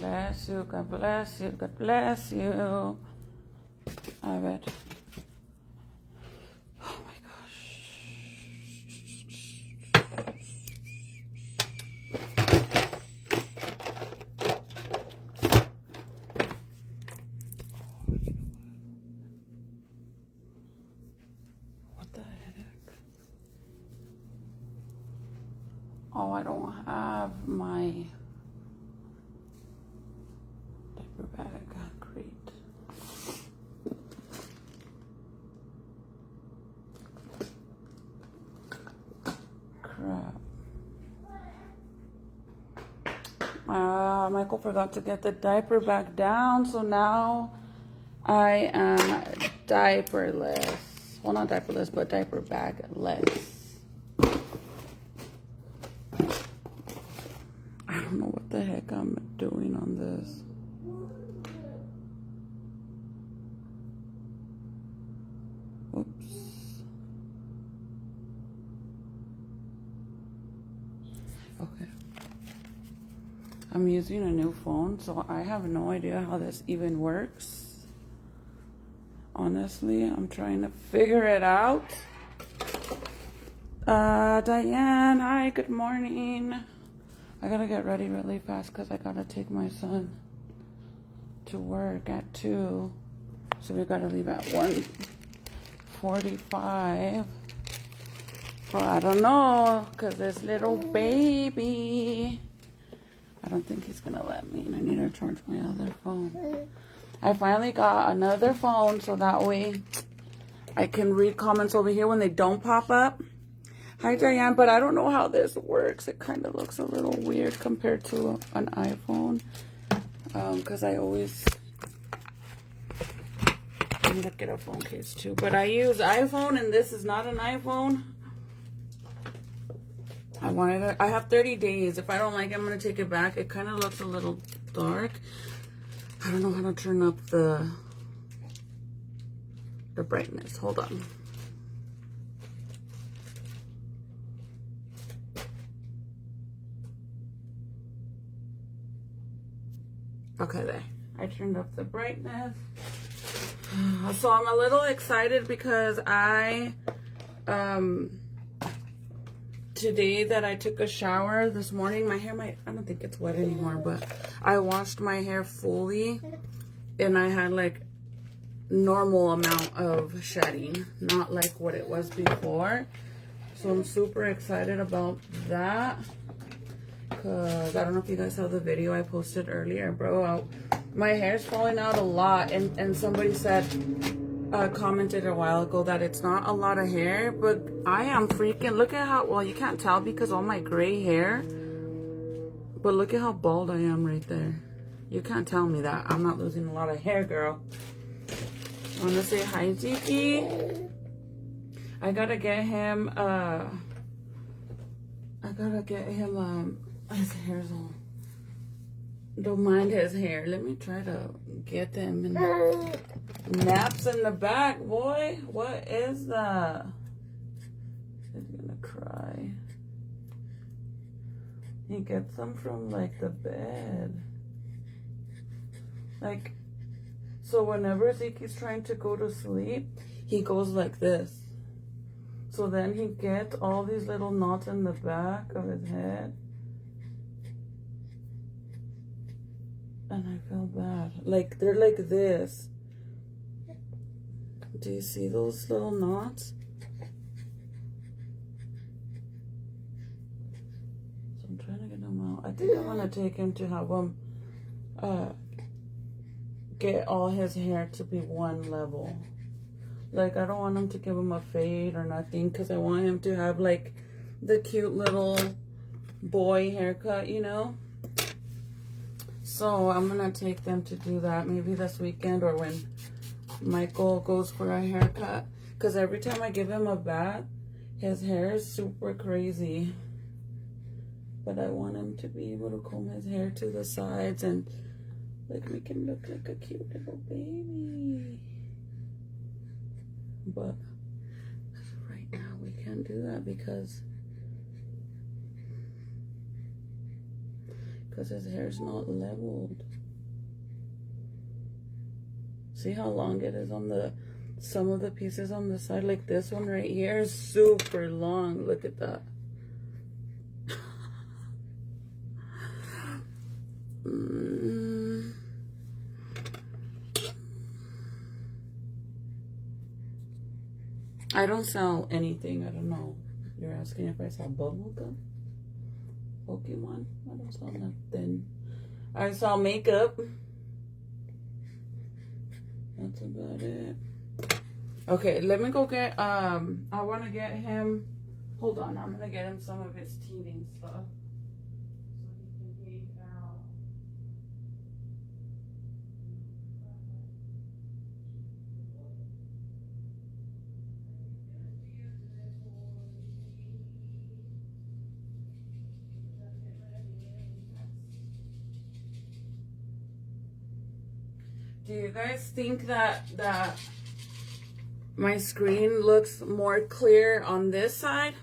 bless you. God bless you. God bless you. I bet. Oh my gosh. What the heck? Oh, I don't have my diaper bag. Great. Crap. Michael forgot to get the diaper bag down, so now I am diaperless. Well, not diaperless, but diaper bagless. I don't know what the heck I'm doing on this. Oops. Okay. I'm using a new phone, so I have no idea how this even works. Honestly, I'm trying to figure it out. Diane, hi, good morning. I gotta get ready really fast because I gotta take my son to work at 2. So we gotta leave at 1:45. Well, I don't know, because this little baby, I don't think he's gonna let me, and I need to charge my other phone. I finally got another phone so that way I can read comments over here when they don't pop up. Hi, Diane, but I don't know how this works. It kind of looks a little weird compared to an iPhone. Because I always need to get a phone case too. But I use iPhone, and this is not an iPhone. I have 30 days. If I don't like it, I'm going to take it back. It kind of looks a little dark. I don't know how to turn up the brightness. Hold on. Okay, there. I turned up the brightness. So I'm a little excited because today that I took a shower this morning, my hair I don't think it's wet anymore, but I washed my hair fully and I had like normal amount of shedding, not like what it was before. So I'm super excited about that because I don't know if you guys saw the video I posted earlier, bro. My hair's falling out a lot, and somebody said, commented a while ago that it's not a lot of hair, but I am freaking, look at how, well, you can't tell because all my gray hair, but look at how bald I am right there. You can't tell me that I'm not losing a lot of hair, girl. I want to say hi, Ziki. I gotta get him, his hair's all, don't mind his hair. Let me try to get them in naps in the back, boy. What is that? He's gonna cry. He gets them from like the bed. Like, so whenever Zeke's trying to go to sleep, he goes like this. So then he gets all these little knots in the back of his head. And I feel bad. Like, they're like this. Do you see those little knots? So I'm trying to get them out. I think I'm going to take him to have him get all his hair to be one level. Like, I don't want him to give him a fade or nothing because I want him to have, like, the cute little boy haircut, you know? So I'm going to take them to do that maybe this weekend or when Michael goes for a haircut. Because every time I give him a bath, his hair is super crazy. But I want him to be able to comb his hair to the sides and like make him look like a cute little baby. But right now we can't do that because his hair's not leveled. See how long it is on the, some of the pieces on the side? Like this one right here is super long. Look at that. I don't sell anything. I don't know. You're asking if I sell bubblegum? Pokemon? I don't sell nothing. I sell makeup. That's about it. Okay, let me go get, I want to get him, hold on, I'm going to get him some of his teething stuff. So he can eat out. Do you guys think that my screen looks more clear on this side?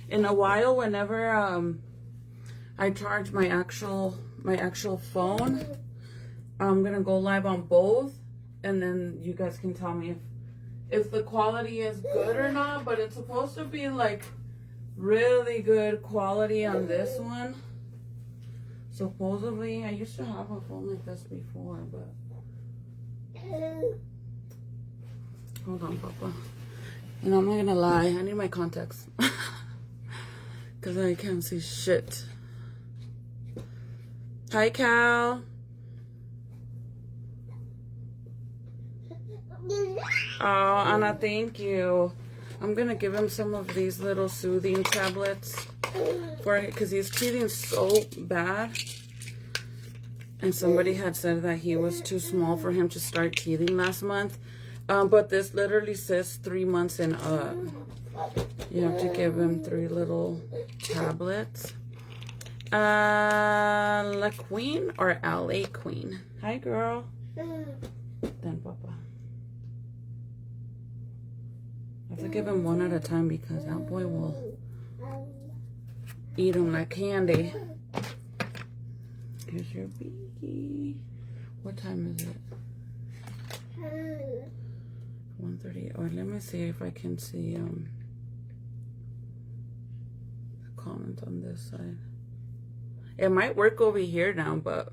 In a while, whenever I charge my actual phone, I'm gonna go live on both, and then you guys can tell me if the quality is good or not. But it's supposed to be like really good quality on this one. Supposedly, I used to have a phone like this before, but hold on, Papa. And I'm not gonna lie, I need my contacts because I can't see shit. Hi, Cal. Oh, Anna, thank you. I'm gonna give him some of these little soothing tablets for because he's teething so bad. And somebody had said that he was too small for him to start teething last month. But this literally says 3 months and up. You have to give him 3 little tablets. La Queen or LA Queen? Hi, girl. Then, Papa. I have to give him one at a time because that boy will eat them like candy. Here's your biggie. What time is it? 1:30. Oh, let me see if I can see the comment on this side. It might work over here now, but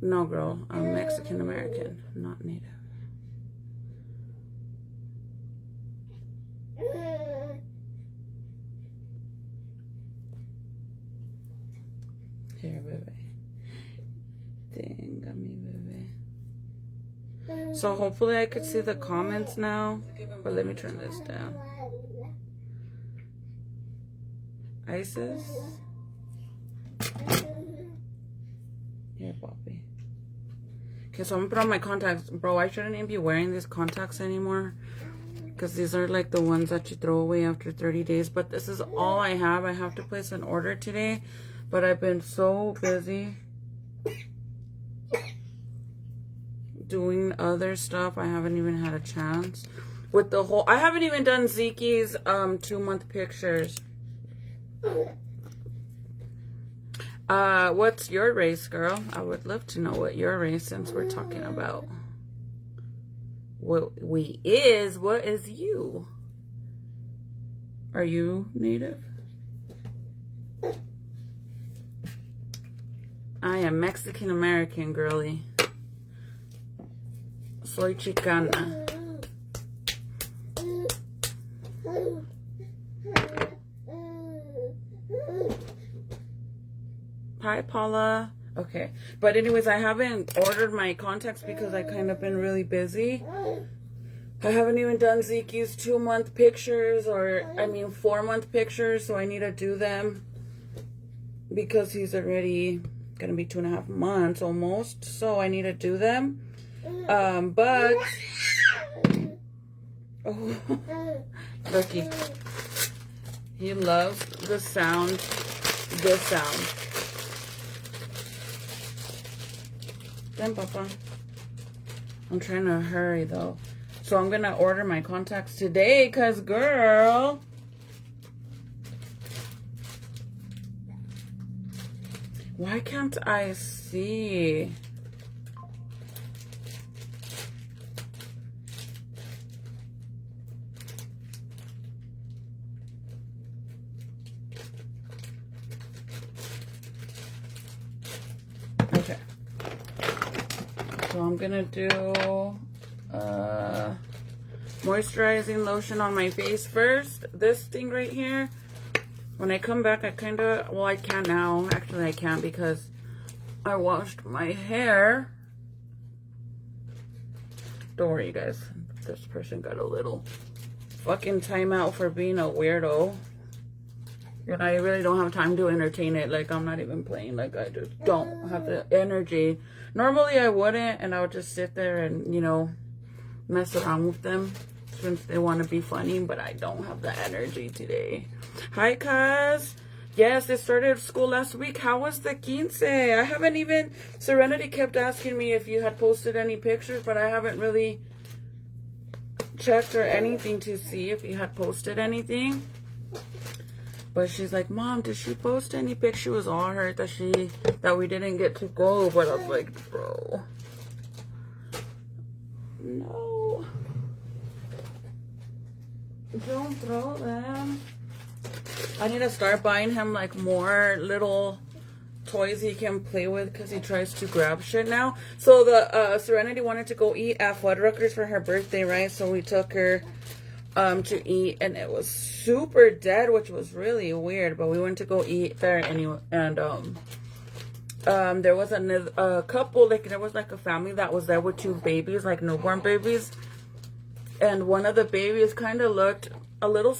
no, girl. I'm Mexican American, not Native. Here, baby. Dang, me, baby. So hopefully I could see the comments now. But let me turn this down. Isis. Here, Poppy. Okay, so I'm gonna put on my contacts. Bro, I shouldn't even be wearing these contacts anymore. Because these are like the ones that you throw away after 30 days. But this is all I have. I have to place an order today. But I've been so busy doing other stuff. I haven't even had a chance. With the whole... I haven't even done Zeki's 2-month pictures. What's your race, girl? I would love to know what your race, since we're talking about what we is. What is you? Are you Native? I am Mexican American, girly. Soy chicana. Hi, Paula. Okay. But anyways, I haven't ordered my contacts because I kind of been really busy. I haven't even done Zeki's 2-month pictures, or, 4-month pictures, so I need to do them because he's already gonna be 2.5 months almost, so I need to do them. But oh, looky, he loves the sound. This sound. Then, Papa. I'm trying to hurry though, so I'm gonna order my contacts today, cause girl. Why can't I see? So I'm gonna do moisturizing lotion on my face first. This thing right here. When I come back, I can't now. Actually, I can't because I washed my hair. Don't worry, you guys. This person got a little fucking timeout for being a weirdo. And I really don't have time to entertain it. Like, I'm not even playing. Like, I just don't have the energy. Normally, I wouldn't. And I would just sit there and, you know, mess around with them since they want to be funny. But I don't have the energy today. Hi, cuz. Yes, it started school last week. How was the 15? I haven't even... Serenity kept asking me if you had posted any pictures. But I haven't really checked or anything to see if you had posted anything. But she's like, Mom, did she post any pictures? She was all hurt that we didn't get to go. But I was like, bro, no, don't throw them. I need to start buying him like more little toys he can play with because he tries to grab shit now. So the Serenity wanted to go eat at Fuddruckers for her birthday, right? So we took her to eat, and it was super dead, which was really weird, but we went to go eat there anyway. And there was a couple, like there was like a family that was there with 2 babies, like newborn babies, and one of the babies kind of looked a little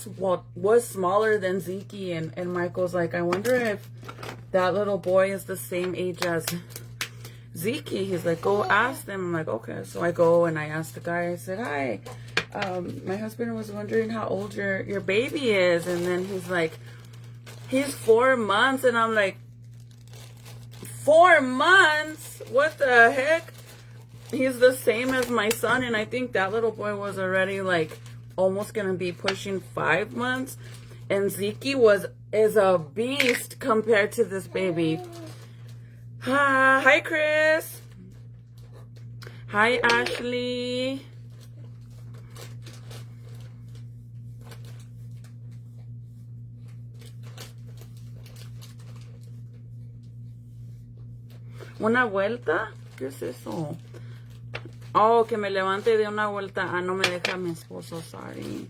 was smaller than Zeke, and Michael's like, I wonder if that little boy is the same age as Zeke. He's like, go ask them. I'm like, okay. So I go and I asked the guy, I said, hi, my husband was wondering how old your baby is. And then he's like, he's 4 months. And I'm like, 4 months? What the heck? He's the same as my son. And I think that little boy was already like almost gonna be pushing 5 months. And Zeke is a beast compared to this baby. Hi, Chris. Hi, Ashley. ¿Una vuelta? ¿Qué es eso? Oh, que me levante de una vuelta. Ah, no me deja mi esposo, sorry.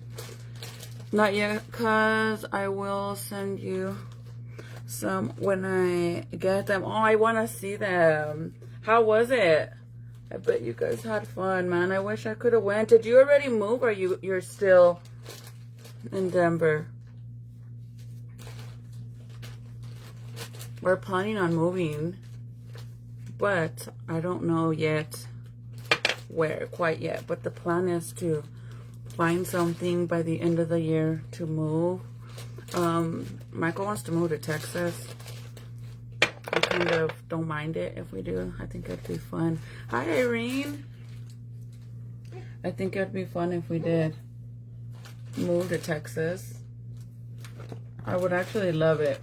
Not yet, cause I will send you some when I get them. Oh, I want to see them. How was it? I bet you guys had fun, man. I wish I could have went. Did you already move, or you're still in Denver? We're planning on moving, but I don't know yet where quite yet. But the plan is to find something by the end of the year to move. Michael wants to move to Texas. I kind of don't mind it if we do. I think it'd be fun. Hi, Irene. I think it'd be fun if we did move to Texas. I would actually love it.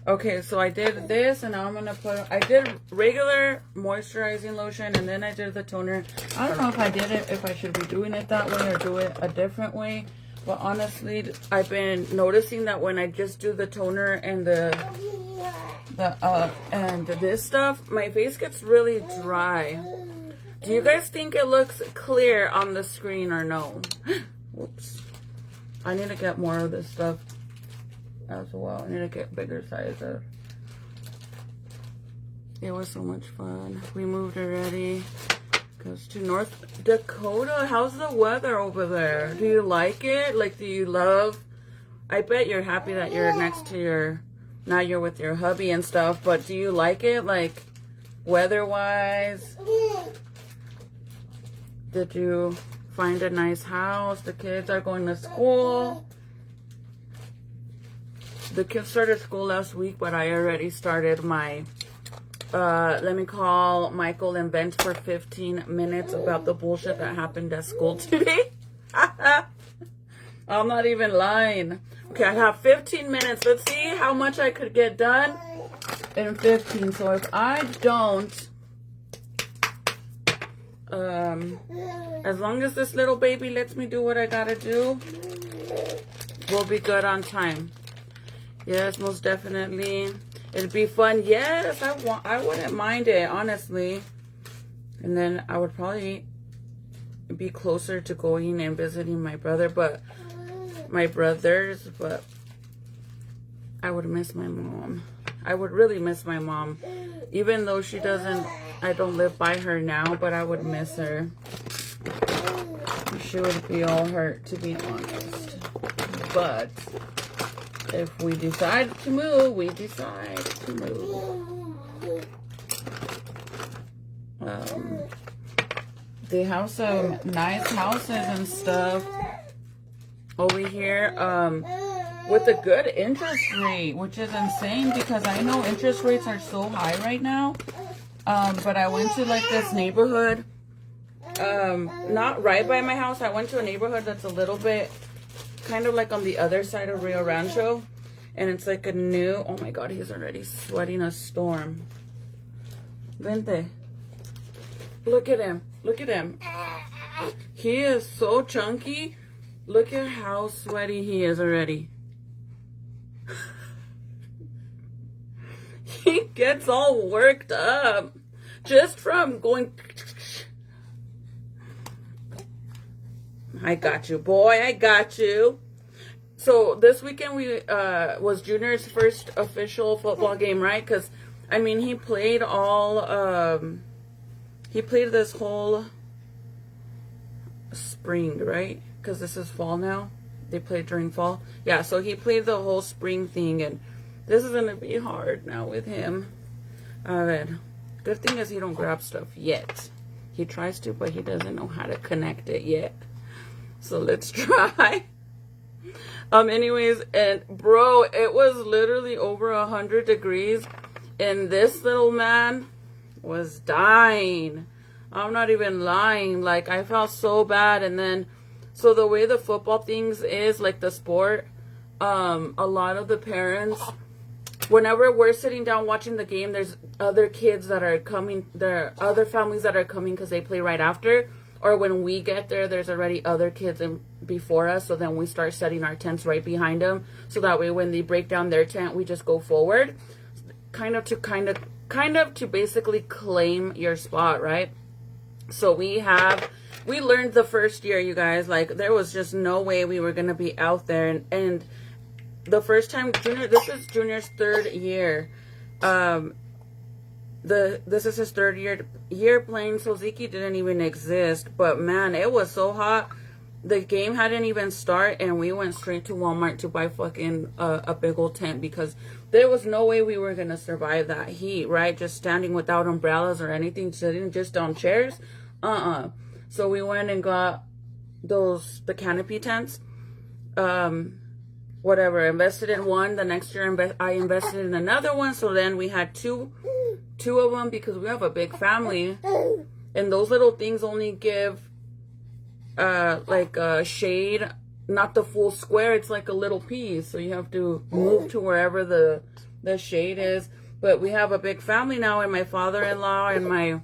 Okay, so I did this, and now I'm gonna I did regular moisturizing lotion, and then I did the toner. I don't know if I did it, if I should be doing it that way or do it a different way. But honestly, I've been noticing that when I just do the toner and and this stuff, my face gets really dry. Do you guys think it looks clear on the screen or no? Whoops. I need to get more of this stuff as well. I need to get bigger sizes. It was so much fun. We moved already. Goes to North Dakota. How's the weather over there? Do you like it? Like, do you love? I bet you're happy that you're next to now you're with your hubby and stuff, but do you like it? Like, weather-wise? Did you find a nice house? The kids are going to school. The kids started school last week, but I already started my let me call Michael and vent for 15 minutes about the bullshit that happened at school today. I'm not even lying. Okay, I have 15 minutes. Let's see how much I could get done in 15. So if I don't, as long as this little baby lets me do what I gotta do, we'll be good on time. Yes, most definitely. It'd be fun. Yes, I wouldn't mind it, honestly. And then I would probably be closer to going and visiting my brothers, but I would miss my mom. I would really miss my mom. Even though I don't live by her now, but I would miss her. She would be all hurt, to be honest. But if we decide to move, we decide to move. They have some nice houses and stuff over here with a good interest rate, which is insane because I know interest rates are so high right now. But I went to like this neighborhood, not right by my house. I went to a neighborhood that's a little bit kind of like on the other side of Rio Rancho, and it's like a new, oh my god, he's already sweating a storm. Vente. Look at him. Look at him. He is so chunky. Look at how sweaty he is already. He gets all worked up just from going. I got you, boy. I got you. So this weekend was Junior's first official football game, right? Because, I mean, he played this whole spring, right? Because this is fall now. They played during fall. Yeah, so he played the whole spring thing, and this is going to be hard now with him. Good thing is he don't grab stuff yet. He tries to, but he doesn't know how to connect it yet. So let's try. Anyways, and bro, it was literally over 100 degrees, and this little man was dying. I'm not even lying. Like, I felt so bad. And then, so the way the football things is, like the sport, a lot of the parents, whenever we're sitting down watching the game, there's other kids that are coming, there are other families that are coming because they play right after. Or when we get there, there's already other kids before us. So then we start setting our tents right behind them. So that way when they break down their tent, we just go forward. Kind of to basically claim your spot, right? So we learned the first year, you guys, like there was just no way we were going to be out there. And the first time, this is Junior's third year. This is his third year playing, so Zeke didn't even exist. But man, it was so hot. The game hadn't even started, and we went straight to Walmart to buy fucking a big old tent because there was no way we were gonna survive that heat, right? Just standing without umbrellas or anything, sitting just on chairs. So we went and got the canopy tents. Whatever, invested in one. The next year I invested in another one. So then we had two of them because we have a big family, and those little things only give like a shade, not the full square. It's like a little piece, so you have to move to wherever the shade is. But we have a big family now, and my father-in-law and my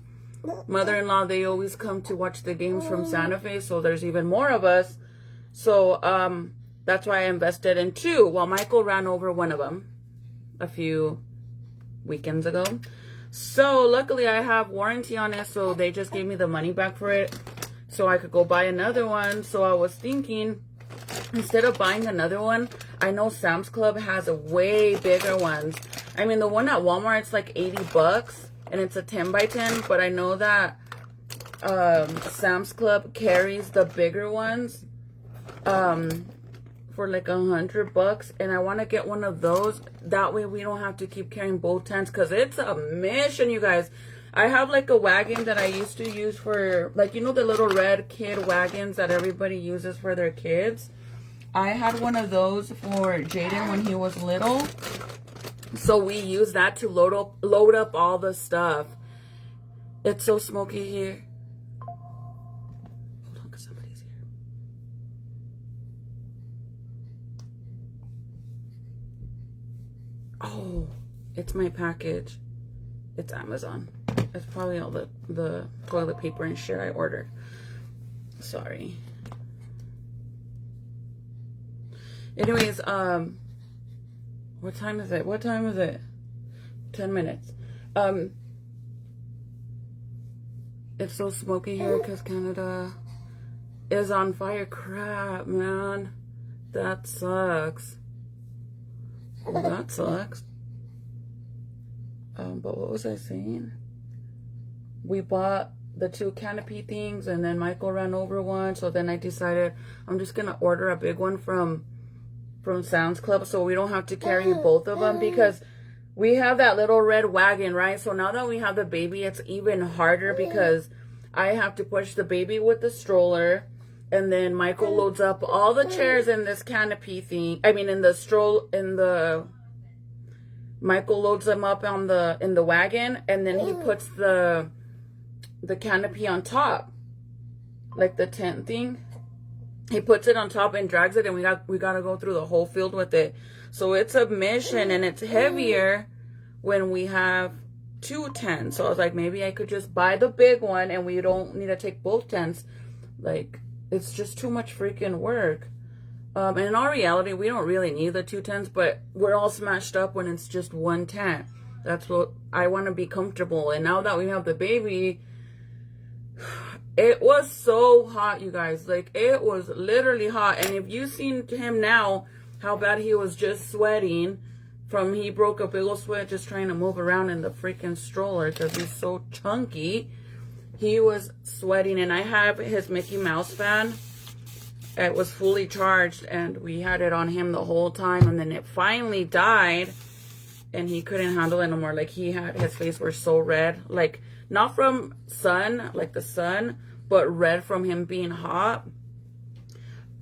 mother-in-law, they always come to watch the games from Santa Fe, so there's even more of us. So that's why I invested in two. Well, Michael ran over one of them a few weekends ago. So luckily I have warranty on it, so they just gave me the money back for it so I could go buy another one. So I was thinking, instead of buying another one, I know Sam's Club has a way bigger ones. I mean, the one at Walmart, it's like $80 and it's a 10 by 10, but I know that Sam's Club carries the bigger ones for like $100, and I want to get one of those. That way we don't have to keep carrying both tents, because it's a mission, you guys. I have like a wagon that I used to use for, like, you know, the little red kid wagons that everybody uses for their kids. I had one of those for Jaden when he was little, so we use that to load up all the stuff. It's so smoky here. Hold on, because somebody's here. Oh, it's my package. It's Amazon. It's probably all the toilet paper and shit I ordered. Sorry. Anyways, what time is it? What time is it? 10 minutes. it's so smoky here because Canada is on fire. Crap, man. That sucks. Well, that sucks. But what was I saying? We bought the 2 canopy things, and then Michael ran over one. So then I decided I'm just gonna order a big one from Sam's Club, so we don't have to carry both of them, because we have that little red wagon, right? So now that we have the baby, it's even harder because I have to push the baby with the stroller, and then Michael loads up all the chairs in this canopy thing. I mean, Michael loads them up in the wagon, and then he puts the canopy on top, like the tent thing. He puts it on top and drags it, and we gotta go through the whole field with it. So it's a mission, and it's heavier when we have 2 tents. So I was like, maybe I could just buy the big one, and we don't need to take both tents. Like, it's just too much freaking work. And in our reality, we don't really need the 2 tents, but we're all smashed up when it's just 1 tent. That's what I want to be comfortable. And now that we have the baby, it was so hot, you guys. Like, it was literally hot. And if you've seen him now, how bad he was just sweating from, he broke a big old sweat just trying to move around in the freaking stroller because he's so chunky. He was sweating. And I have his Mickey Mouse fan. It was fully charged, and we had it on him the whole time, and then it finally died, and he couldn't handle it no more. Like, his face was so red, like, not from sun, like the sun, but red from him being hot.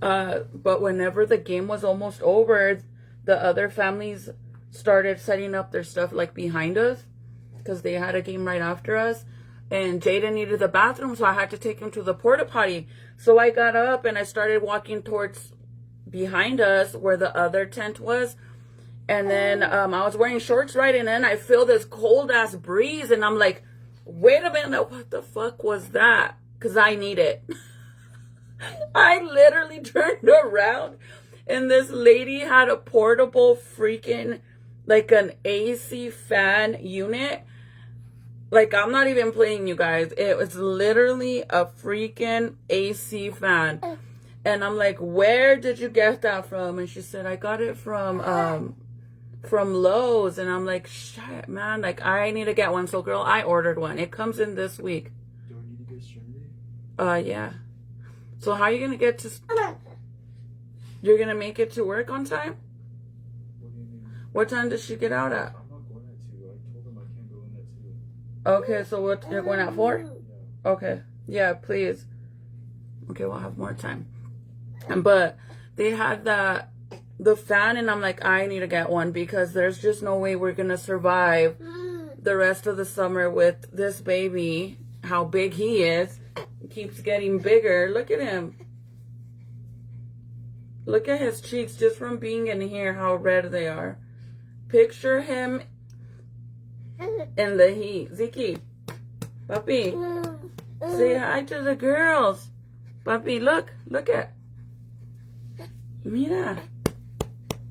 But whenever the game was almost over, the other families started setting up their stuff, like, behind us, because they had a game right after us. And Jaden needed the bathroom, so I had to take him to the porta potty. So I got up and I started walking towards behind us where the other tent was. And then I was wearing shorts, right? And then I feel this cold ass breeze, and I'm like, wait a minute, what the fuck was that? Because I need it. I literally turned around, and this lady had a portable freaking, like, an AC fan unit. Like, I'm not even playing, you guys. It was literally a freaking AC fan. And I'm like, where did you get that from? And she said, I got it from Lowe's. And I'm like, shit, man. Like, I need to get one. So, girl, I ordered one. It comes in this week. Do I need to get Sunday? Yeah. So, how are you going to get to... You're going to make it to work on time? What do you mean? What time does she get out at? I'm not going at 2. I told them I can't go in at 2. Okay, so what, you're going at 4? Yeah. Okay. Yeah, please. Okay, we'll have more time. But they had the fan, and I'm like, I need to get one, because there's just no way we're going to survive the rest of the summer with this baby. How big he is. He keeps getting bigger. Look at him. Look at his cheeks just from being in here, how red they are. Picture him in the heat. Ziki, puppy, say hi to the girls. Puppy, look at. Mira.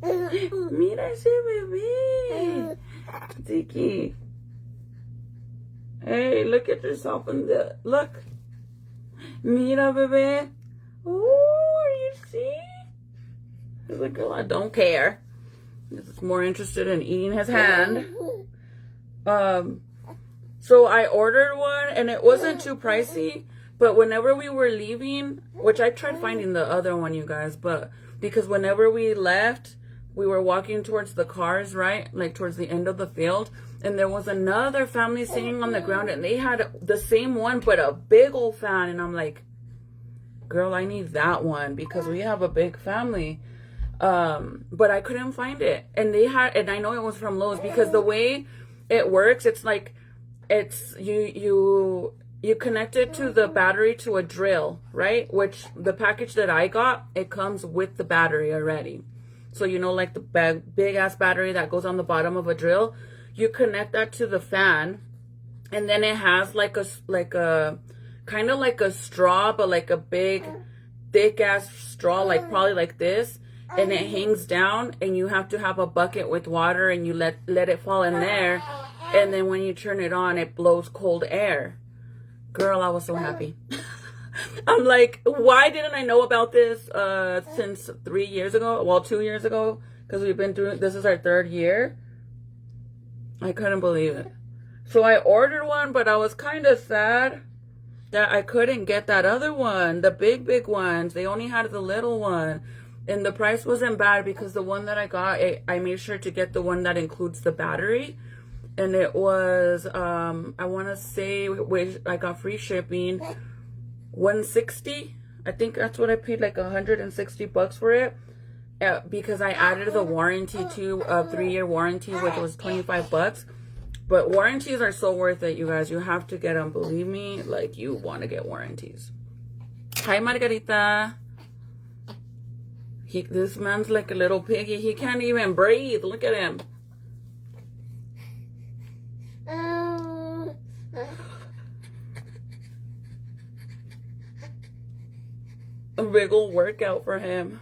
Mira ese bebé. Ziki. Hey, look at yourself in the, look. Mira, bebé. Oh, you see? He's like, girl, I don't care. He's more interested in eating his hand. So I ordered one, and it wasn't too pricey, but whenever we were leaving, which I tried finding the other one, you guys, but because whenever we left, we were walking towards the cars, right? Like towards the end of the field, and there was another family sitting on the ground, and they had the same one, but a big old fan, and I'm like, girl, I need that one because we have a big family. But I couldn't find it, and I know it was from Lowe's, because the way it works, it's like, it's you connect it to the battery to a drill, right? Which the package that I got, it comes with the battery already. So, you know, like the big ass battery that goes on the bottom of a drill, you connect that to the fan, and then it has like a kind of like a straw, but like a big thick ass straw, like probably like this. And it hangs down, and you have to have a bucket with water, and you let it fall in there, and then when you turn it on, it blows cold air. Girl, I was so happy. I'm like, why didn't I know about this since 3 years ago? Well, 2 years ago, because we've been through, this is our 3rd year. I couldn't believe it. So I ordered one, but I was kind of sad that I couldn't get that other one, the big ones. They only had the little one. And the price wasn't bad because the one that I got, I made sure to get the one that includes the battery. And it was, I want to say, I got free shipping, $160. I think that's what I paid, like $160 for it. Because I added the warranty too, a 3-year warranty, which was $25. But warranties are so worth it, you guys. You have to get them. Believe me, like, you want to get warranties. Hi, Margarita. This man's like a little piggy. He can't even breathe. Look at him. A big old workout for him.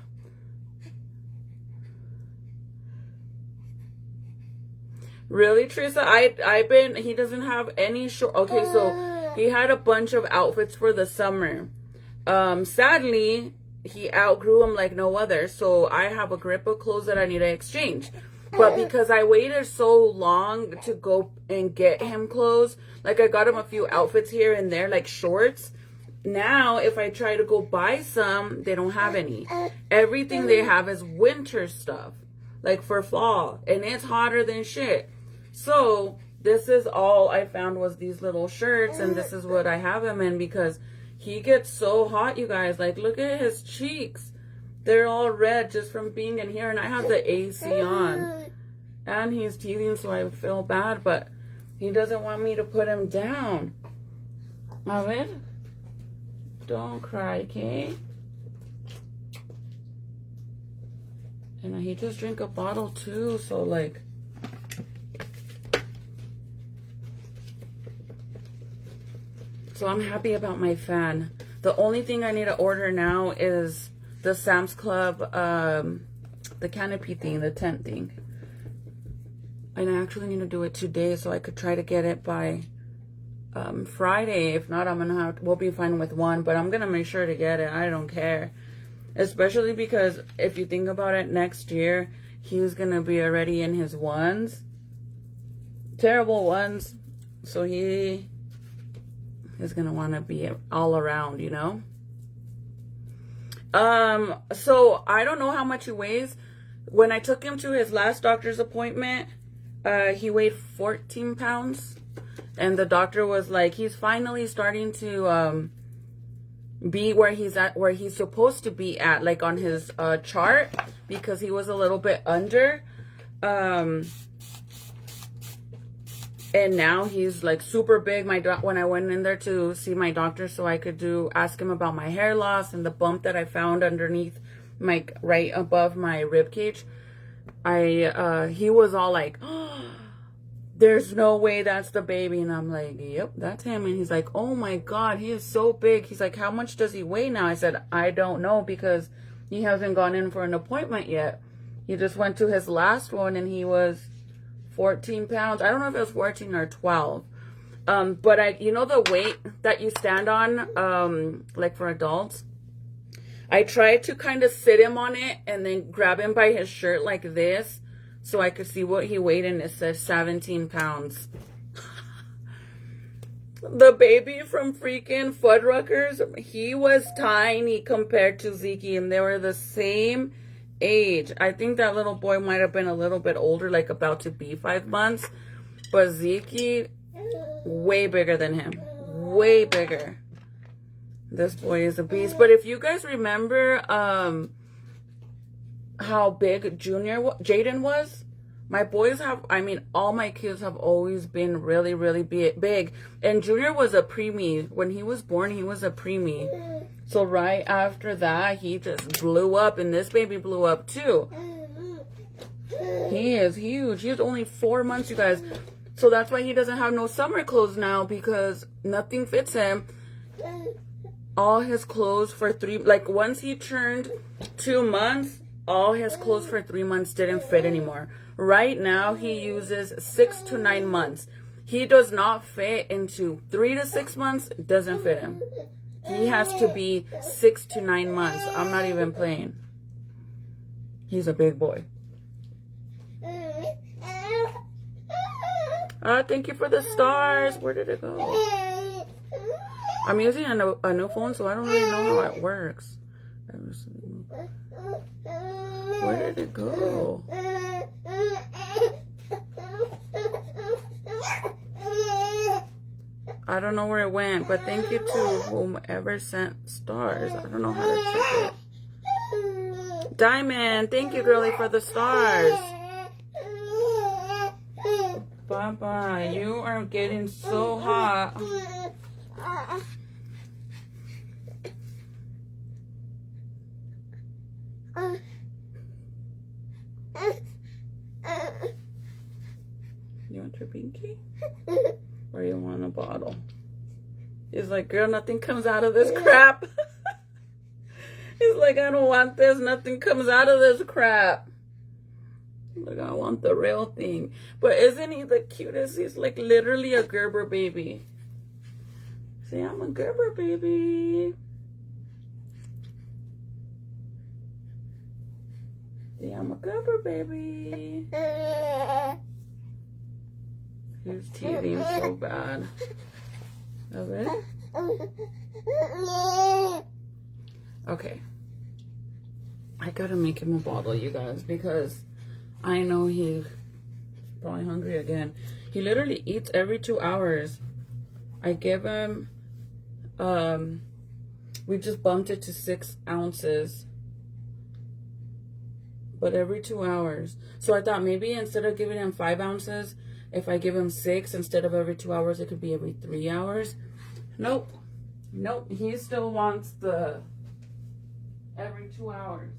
Really, Teresa? He doesn't have any short. Okay, so he had a bunch of outfits for the summer. Sadly, he outgrew them like no other. So I have a grip of clothes that I need to exchange. But because I waited so long to go and get him clothes, like I got him a few outfits here and there, like shorts. Now, if I try to go buy some, they don't have any. Everything they have is winter stuff, like for fall. And it's hotter than shit. So this is all I found was these little shirts, and this is what I have him in because he gets so hot, you guys. Like, look at his cheeks. They're all red just from being in here, and I have the AC on. And he's teething, so I feel bad, but he doesn't want me to put him down. Alright? Don't cry, okay? And he just drank a bottle too, so like... So I'm happy about my fan. The only thing I need to order now is the Sam's Club, the canopy thing, the tent thing. And I actually need to do it today so I could try to get it by Friday. If not, we'll be fine with one, but I'm gonna make sure to get it. I don't care. Especially because if you think about it, next year, he's gonna be already in his ones. Terrible ones. So he is gonna wanna be all around, you know? So I don't know how much he weighs. When I took him to his last doctor's appointment, he weighed 14 pounds. And the doctor was like, he's finally starting to be where he's at, where he's supposed to be at, like on his chart, because he was a little bit under. And now he's like super big. When I went in there to see my doctor so I could ask him about my hair loss and the bump that I found underneath right above my rib cage, he was all like, oh, there's no way that's the baby. And I'm like, yep, that's him. And he's like, oh my God, he is so big. He's like, how much does he weigh now? I said, I don't know because he hasn't gone in for an appointment yet. He just went to his last one and he was 14 pounds. I don't know if it was 14 or 12. But you know the weight that you stand on, like for adults? I tried to kind of sit him on it and then grab him by his shirt like this so I could see what he weighed, and it says 17 pounds. The baby from freaking Fuddruckers, he was tiny compared to Zeke, and they were the same age. I think that little boy might have been a little bit older, like about to be 5 months. But Zeke, way bigger than him. Way bigger. This boy is a beast. But if you guys remember how big Jaden was, my boys all my kids have always been really, really big. And Junior was a preemie. When he was born, he was a preemie. So right after that, he just blew up, and this baby blew up too. He is huge. He's only 4 months, you guys. So that's why he doesn't have no summer clothes now, because nothing fits him. All his clothes for once he turned 2 months, all his clothes for 3 months didn't fit anymore. Right now, he uses 6 to 9 months. He does not fit into 3 to 6 months. Doesn't fit him. He has to be 6 to 9 months. I'm not even playing. He's a big boy. Thank you for the stars. Where did it go? I'm using a new phone, so I don't really know how it works. Where did it go? I don't know where it went, but thank you to whomever sent stars. I don't know how to check it. Diamond, thank you, girlie, for the stars. Bye-bye. You are getting so hot. You want your pinky? Or you want a bottle? He's like, girl, nothing comes out of this crap. He's like, I don't want this. Nothing comes out of this crap. Like, I want the real thing. But isn't he the cutest? He's like literally a Gerber baby. See, I'm a Gerber baby. See, I'm a Gerber baby. He's teething so bad. Of it? Okay. I gotta make him a bottle, you guys, because I know he's probably hungry again. He literally eats every 2 hours. I give him, we just bumped it to 6 ounces. But every 2 hours. So I thought maybe instead of giving him 5 ounces, if I give him 6 instead of every 2 hours, it could be every 3 hours. Nope. Nope. He still wants the every 2 hours.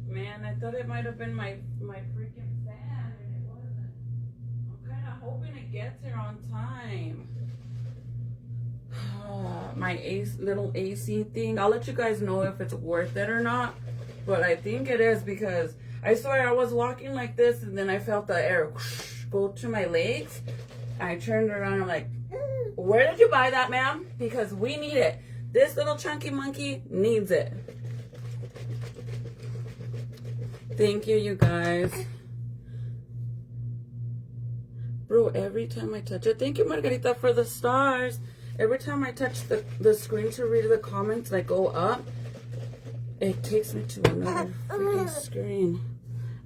Man, I thought it might have been my freaking fan, and it wasn't. I'm kind of hoping it gets here on time. My little AC thing. I'll let you guys know if it's worth it or not. But I think it is, because I swear I was walking like this, and then I felt the air go to my legs. I turned around. I'm like, where did you buy that, ma'am? Because we need it. This little chunky monkey needs it. Thank you, you guys. Bro, every time I touch it, thank you, Margarita, for the stars. Every time I touch the screen to read the comments, like go up, it takes me to another freaking screen.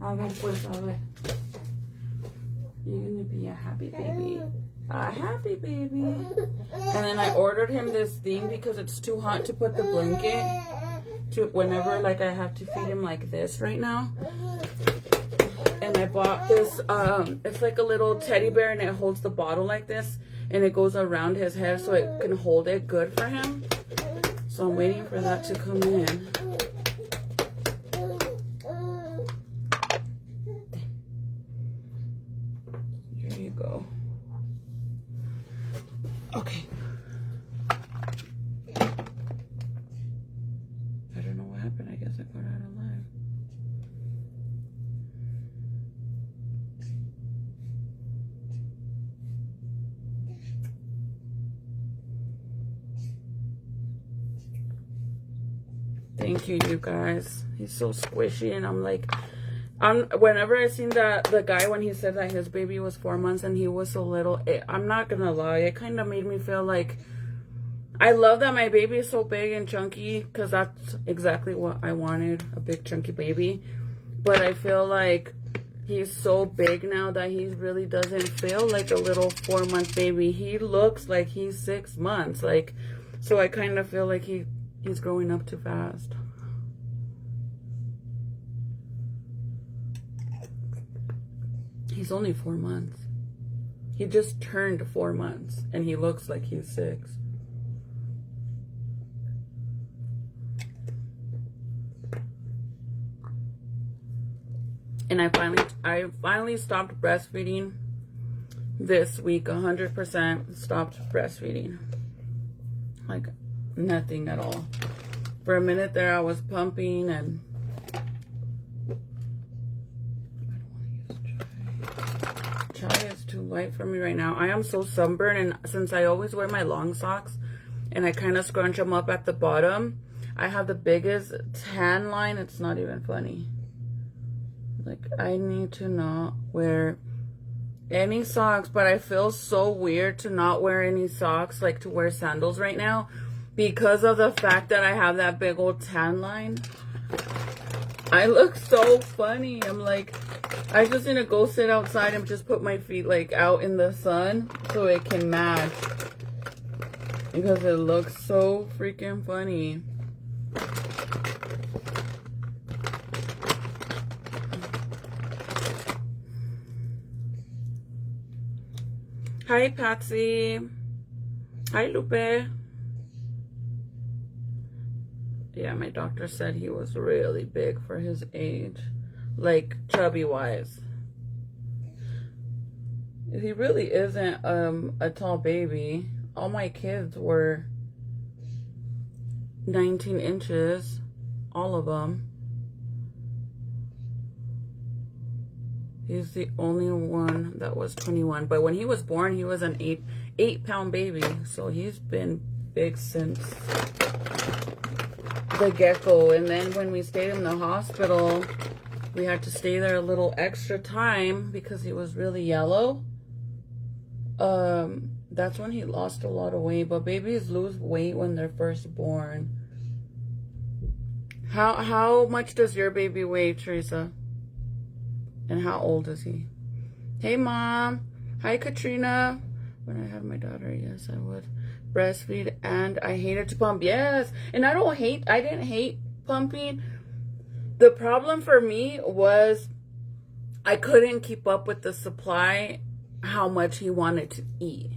A ver, pues, a ver. You're gonna be a happy baby. A happy baby. And then I ordered him this thing because it's too hot to put the blanket to whenever, like, I have to feed him like this right now. And I bought this, it's like a little teddy bear, and it holds the bottle like this, and it goes around his head so it can hold it good for him. So I'm waiting for that to come in. Here you go. Okay. I don't know what happened. I guess I got out of live. Thank you, you guys. He's so squishy, and I'm like, whenever I seen the guy when he said that his baby was 4 months and he was so little, I'm not gonna lie, it kind of made me feel like I love that my baby is so big and chunky, because that's exactly what I wanted, a big chunky baby. But I feel like he's so big now that he really doesn't feel like a little 4-month baby. He looks like he's 6 months. Like, so I kind of feel like he's growing up too fast. He's only 4 months. He just turned 4 months and he looks like he's 6. And I finally stopped breastfeeding this week. 100% stopped breastfeeding. Like nothing at all. For a minute there I was pumping, and chai is too light for me right now. I am so sunburned, and since I always wear my long socks and I kind of scrunch them up at the bottom, I have the biggest tan line. It's not even funny. Like, I need to not wear any socks, but I feel so weird to not wear any socks, like to wear sandals right now, because of the fact that I have that big old tan line. I look so funny. I'm like, I just need to go sit outside and just put my feet like out in the sun so it can match, because it looks so freaking funny. Hi, Patsy. Hi, Lupe. Yeah, my doctor said he was really big for his age. Like, chubby-wise. He really isn't a tall baby. All my kids were 19 inches. All of them. He's the only one that was 21. But when he was born, he was an 8-pound baby. So he's been big since the get-go. And then when we stayed in the hospital, we had to stay there a little extra time because he was really yellow. That's when he lost a lot of weight. But babies lose weight when they're first born. How much does your baby weigh, Teresa? And how old is he? Hey, Mom. Hi, Katrina. When I had my daughter, yes, I would breastfeed, and I hated to pump. Yes, and I didn't hate pumping. The problem for me was I couldn't keep up with the supply, how much he wanted to eat.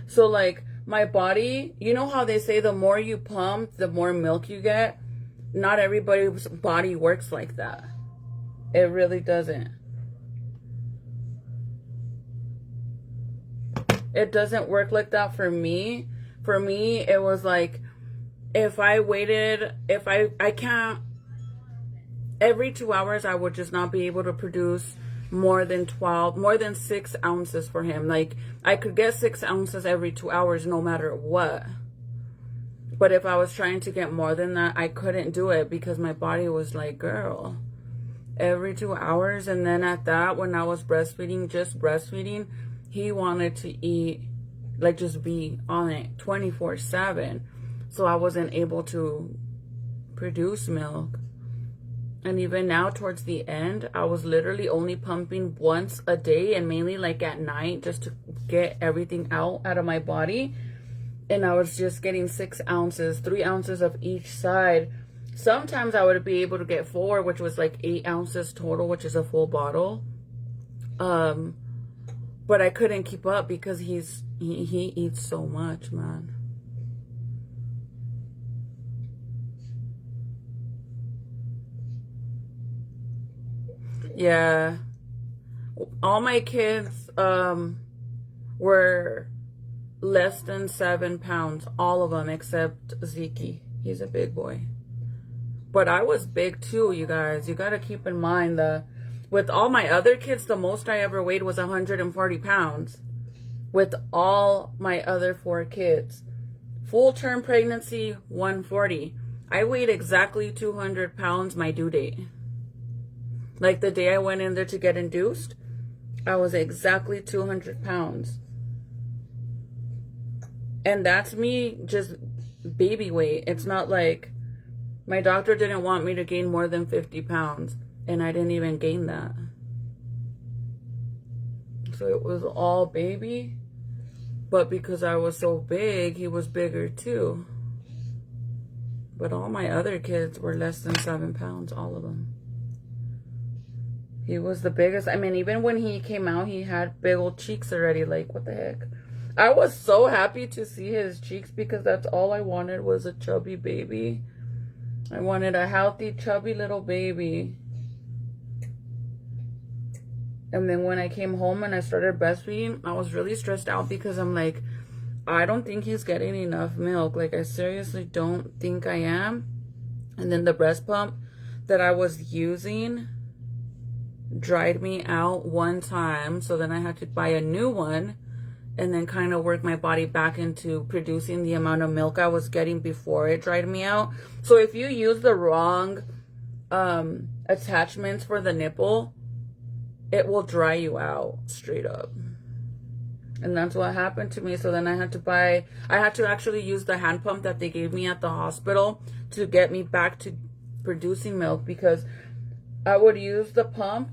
So, like, my body, you know how they say the more you pump, the more milk you get? Not everybody's body works like that. It really doesn't. It doesn't work like that for me. For me, it was like, if I waited, I can't, every 2 hours, I would just not be able to produce more than 6 ounces for him. Like, I could get 6 ounces every 2 hours no matter what. But if I was trying to get more than that, I couldn't do it because my body was like, girl, every 2 hours. And then at that, when I was breastfeeding, just breastfeeding, he wanted to eat, like, just be on it 24/7. So I wasn't able to produce milk. And even now, towards the end, I was literally only pumping once a day, and mainly like at night, just to get everything out of my body. And I was just getting 6 ounces, 3 ounces of each side. Sometimes I would be able to get 4, which was like 8 ounces total, which is a full bottle. But I couldn't keep up because he eats so much, man. Yeah. All my kids were less than 7 pounds. All of them except Zeke. He's a big boy. But I was big too, you guys. You got to keep in mind that with all my other kids, the most I ever weighed was 140 pounds. With all my other 4 kids. Full-term pregnancy, 140. I weighed exactly 200 pounds my due date. Like the day I went in there to get induced, I was exactly 200 pounds. And that's me just baby weight. It's not like my doctor didn't want me to gain more than 50 pounds. And I didn't even gain that. So it was all baby. But because I was so big, he was bigger too. But all my other kids were less than 7 pounds, all of them. He was the biggest. I mean, even when he came out, he had big old cheeks already. Like, what the heck? I was so happy to see his cheeks because that's all I wanted was a chubby baby. I wanted a healthy, chubby little baby. And then when I came home and I started breastfeeding, I was really stressed out because I'm like, I don't think he's getting enough milk. Like, I seriously don't think I am. And then the breast pump that I was using dried me out one time. So then I had to buy a new one and then kind of work my body back into producing the amount of milk I was getting before it dried me out. So if you use the wrong attachments for the nipple, it will dry you out straight up. And that's what happened to me. So then I had to actually use the hand pump that they gave me at the hospital to get me back to producing milk, because I would use the pump,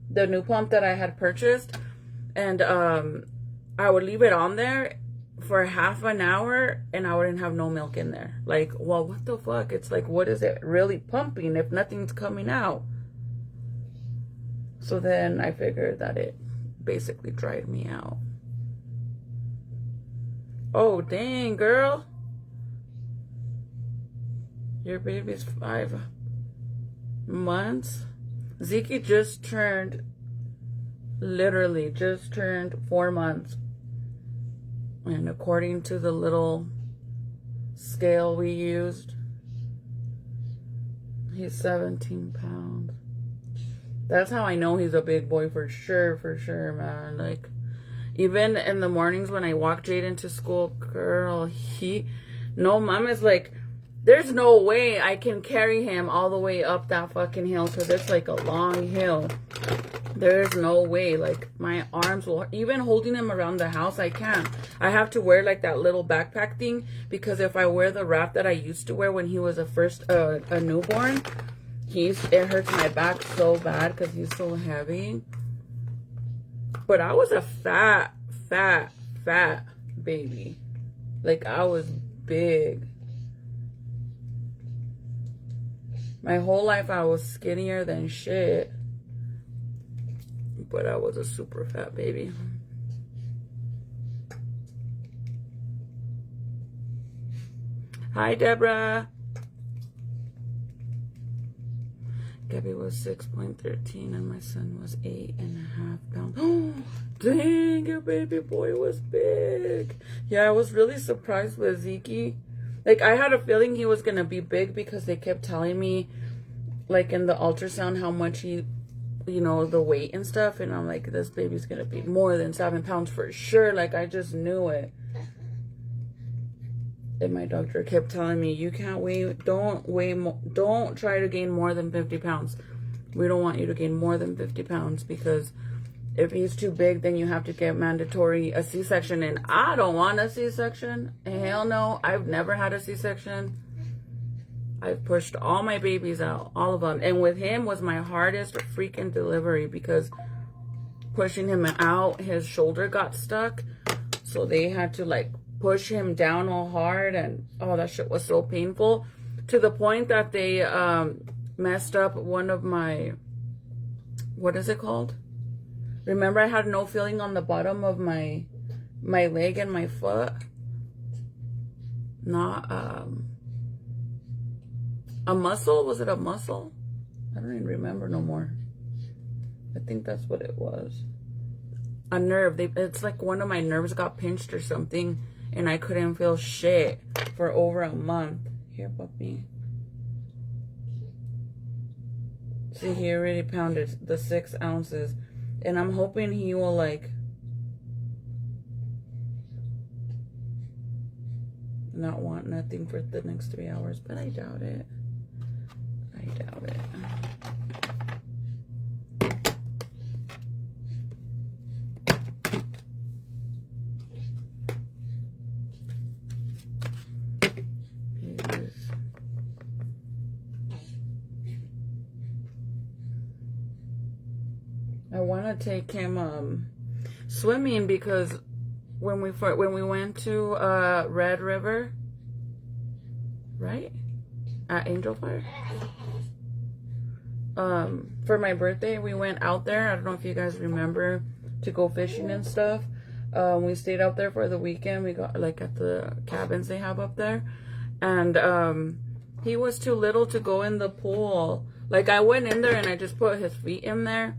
the new pump that I had purchased, and I would leave it on there for half an hour and I wouldn't have no milk in there. Like, well, what the fuck? It's like, what is it really pumping if nothing's coming out? So then I figured that it basically dried me out. Oh, dang, girl. Your baby's 5 months. Zeke just turned, literally just turned 4 months. And according to the little scale we used, he's 17 pounds. That's how I know he's a big boy for sure, man. Like, even in the mornings when I walk Jaden to school, girl, no, mom is like, there's no way I can carry him all the way up that fucking hill because it's like a long hill. There's no way. Like, my arms will, even holding him around the house, I can't. I have to wear like that little backpack thing, because if I wear the wrap that I used to wear when he was a newborn, it hurts my back so bad because he's so heavy. But I was a fat baby. Like, I was big. My whole life I was skinnier than shit. But I was a super fat baby. Hi, Deborah. Gabby was 6.13 and my son was 8.5 pounds. Dang, your baby boy was big. Yeah, I was really surprised with Zeke. Like, I had a feeling he was going to be big because they kept telling me, like, in the ultrasound how much he, you know, the weight and stuff. And I'm like, this baby's going to be more than 7 pounds for sure. Like, I just knew it. And my doctor kept telling me, you can't don't try to gain more than 50 pounds. We don't want you to gain more than 50 pounds because if he's too big, then you have to get a C-section. And I don't want a C-section. Hell no. I've never had a C-section. I've pushed all my babies out, all of them. And with him was my hardest freaking delivery because pushing him out, his shoulder got stuck. So they had to like push him down all hard, and oh, that shit was so painful, to the point that they messed up one of my, what is it called? Remember, I had no feeling on the bottom of my leg and my foot. Not a muscle. Was it a muscle? I don't even remember no more. I think that's what it was. A nerve. It's like one of my nerves got pinched or something, and I couldn't feel shit for over a month. Here, puppy. See, he already pounded the 6 ounces. And I'm hoping he will, like, not want nothing for the next 3 hours, but I doubt it. I doubt it. I want to take him swimming because when we went to Red River, right, at Angel Fire, for my birthday we went out there. I don't know if you guys remember, to go fishing and stuff. We stayed out there for the weekend. We got like at the cabins they have up there, and he was too little to go in the pool. Like I went in there and I just put his feet in there,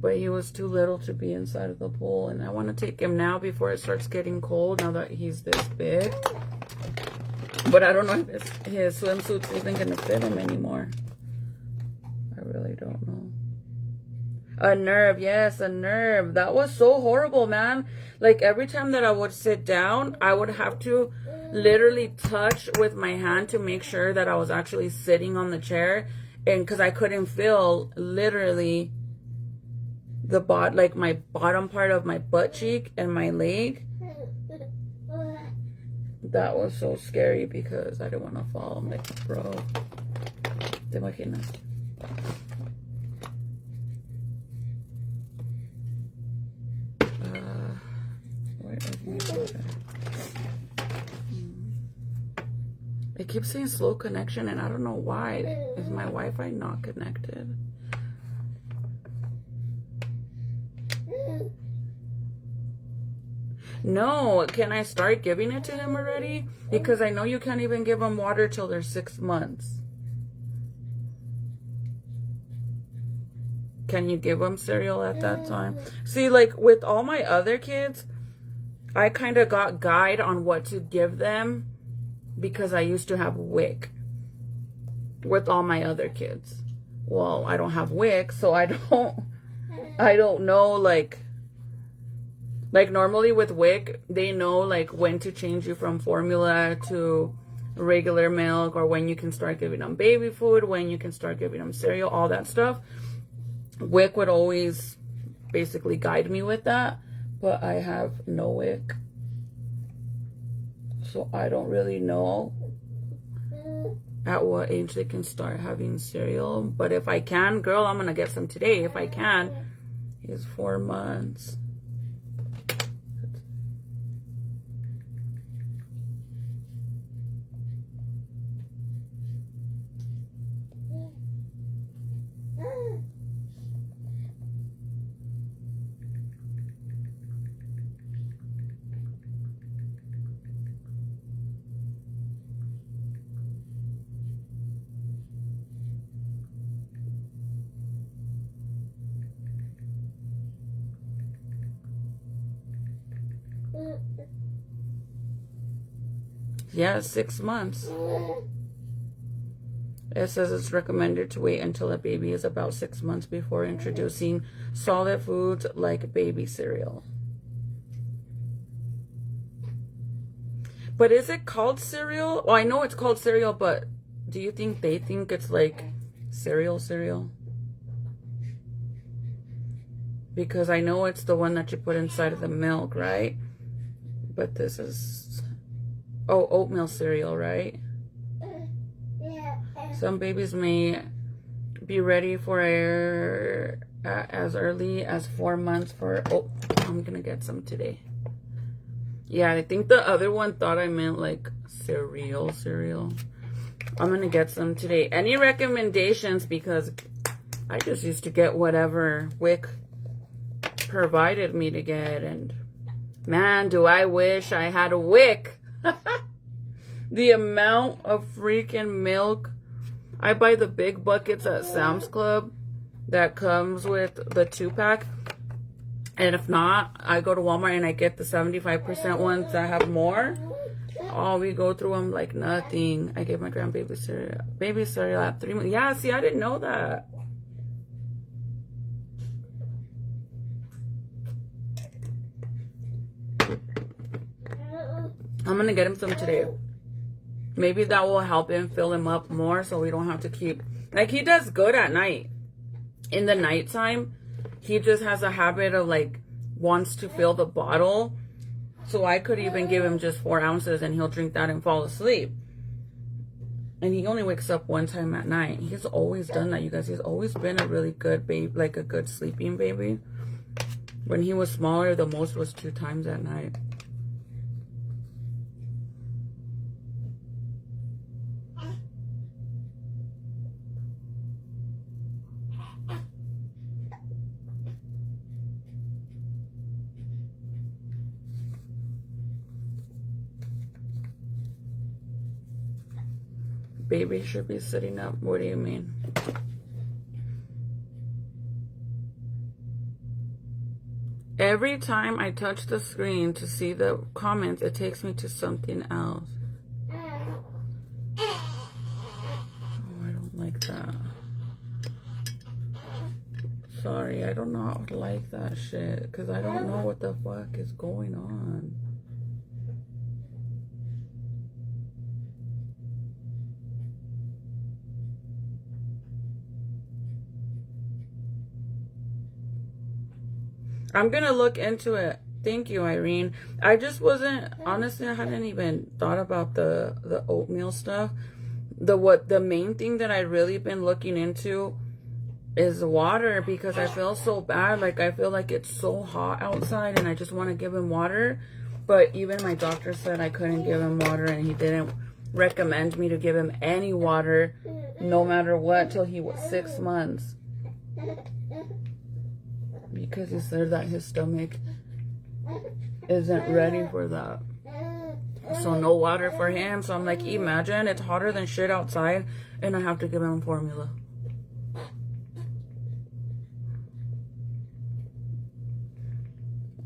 but he was too little to be inside of the pool. And I want to take him now before it starts getting cold, now that he's this big. But I don't know if his swimsuit's even going to fit him anymore. I really don't know. A nerve, yes, a nerve. That was so horrible, man. Like every time that I would sit down, I would have to literally touch with my hand to make sure that I was actually sitting on the chair. And because I couldn't feel literally the like my bottom part of my butt cheek and my leg. That was so scary because I didn't want to fall. I'm like, bro, ¿te imaginas? Where is my water? It keeps saying slow connection, and I don't know why. Is my Wi-Fi not connected? No, can I start giving it to him already? Because I know you can't even give them water till they're 6 months. Can you give them cereal at that time? See, like with all my other kids, I kind of got guide on what to give them because I used to have WIC with all my other kids. Well, I don't have WIC, so I don't know, like normally with WIC, they know like when to change you from formula to regular milk, or when you can start giving them baby food, when you can start giving them cereal, all that stuff. WIC would always basically guide me with that, but I have no WIC. So I don't really know at what age they can start having cereal. But if I can, girl, I'm going to get some today. If I can. He's 4 months. Yeah, 6 months. It says it's recommended to wait until a baby is about 6 months before introducing solid foods like baby cereal. But is it called cereal? Well, I know it's called cereal, but do you think they think it's like cereal? Because I know it's the one that you put inside of the milk, right? But this is, oh, oatmeal cereal, right? Some babies may be ready for air as early as 4 months for, oh, I'm gonna get some today. Yeah, I think the other one thought I meant like cereal. I'm gonna get some today. Any recommendations? Because I just used to get whatever WIC provided me to get, and man, do I wish I had a WIC. The amount of freaking milk. I buy the big buckets at Sam's Club that comes with the 2-pack. And if not, I go to Walmart and I get the 75% ones that have more. Oh, we go through them like nothing. I gave my grandbaby baby cereal at 3 months. Yeah, see, I didn't know that. I'm gonna get him some today. Maybe that will help him fill him up more so we don't have to keep... Like, he does good at night. In the nighttime, he just has a habit of, like, wants to fill the bottle. So I could even give him just 4 ounces and he'll drink that and fall asleep. And he only wakes up one time at night. He's always done that, you guys. He's always been a really good baby, like a good sleeping baby. When he was smaller, the most was 2 times at night. Baby should be sitting up. What do you mean? Every time I touch the screen to see the comments, it takes me to something else. Oh, I don't like that. Sorry, I don't know how to like that shit. Because I don't know what the fuck is going on. I'm gonna look into it. Thank you, Irene. I just wasn't, honestly, I hadn't even thought about the oatmeal stuff. The main thing that I really been looking into is water, because I feel so bad. Like, I feel like it's so hot outside and I just want to give him water. But even my doctor said I couldn't give him water, and he didn't recommend me to give him any water no matter what till he was 6 months. Because he said that his stomach isn't ready for that. So no water for him. So I'm like, imagine it's hotter than shit outside and I have to give him formula.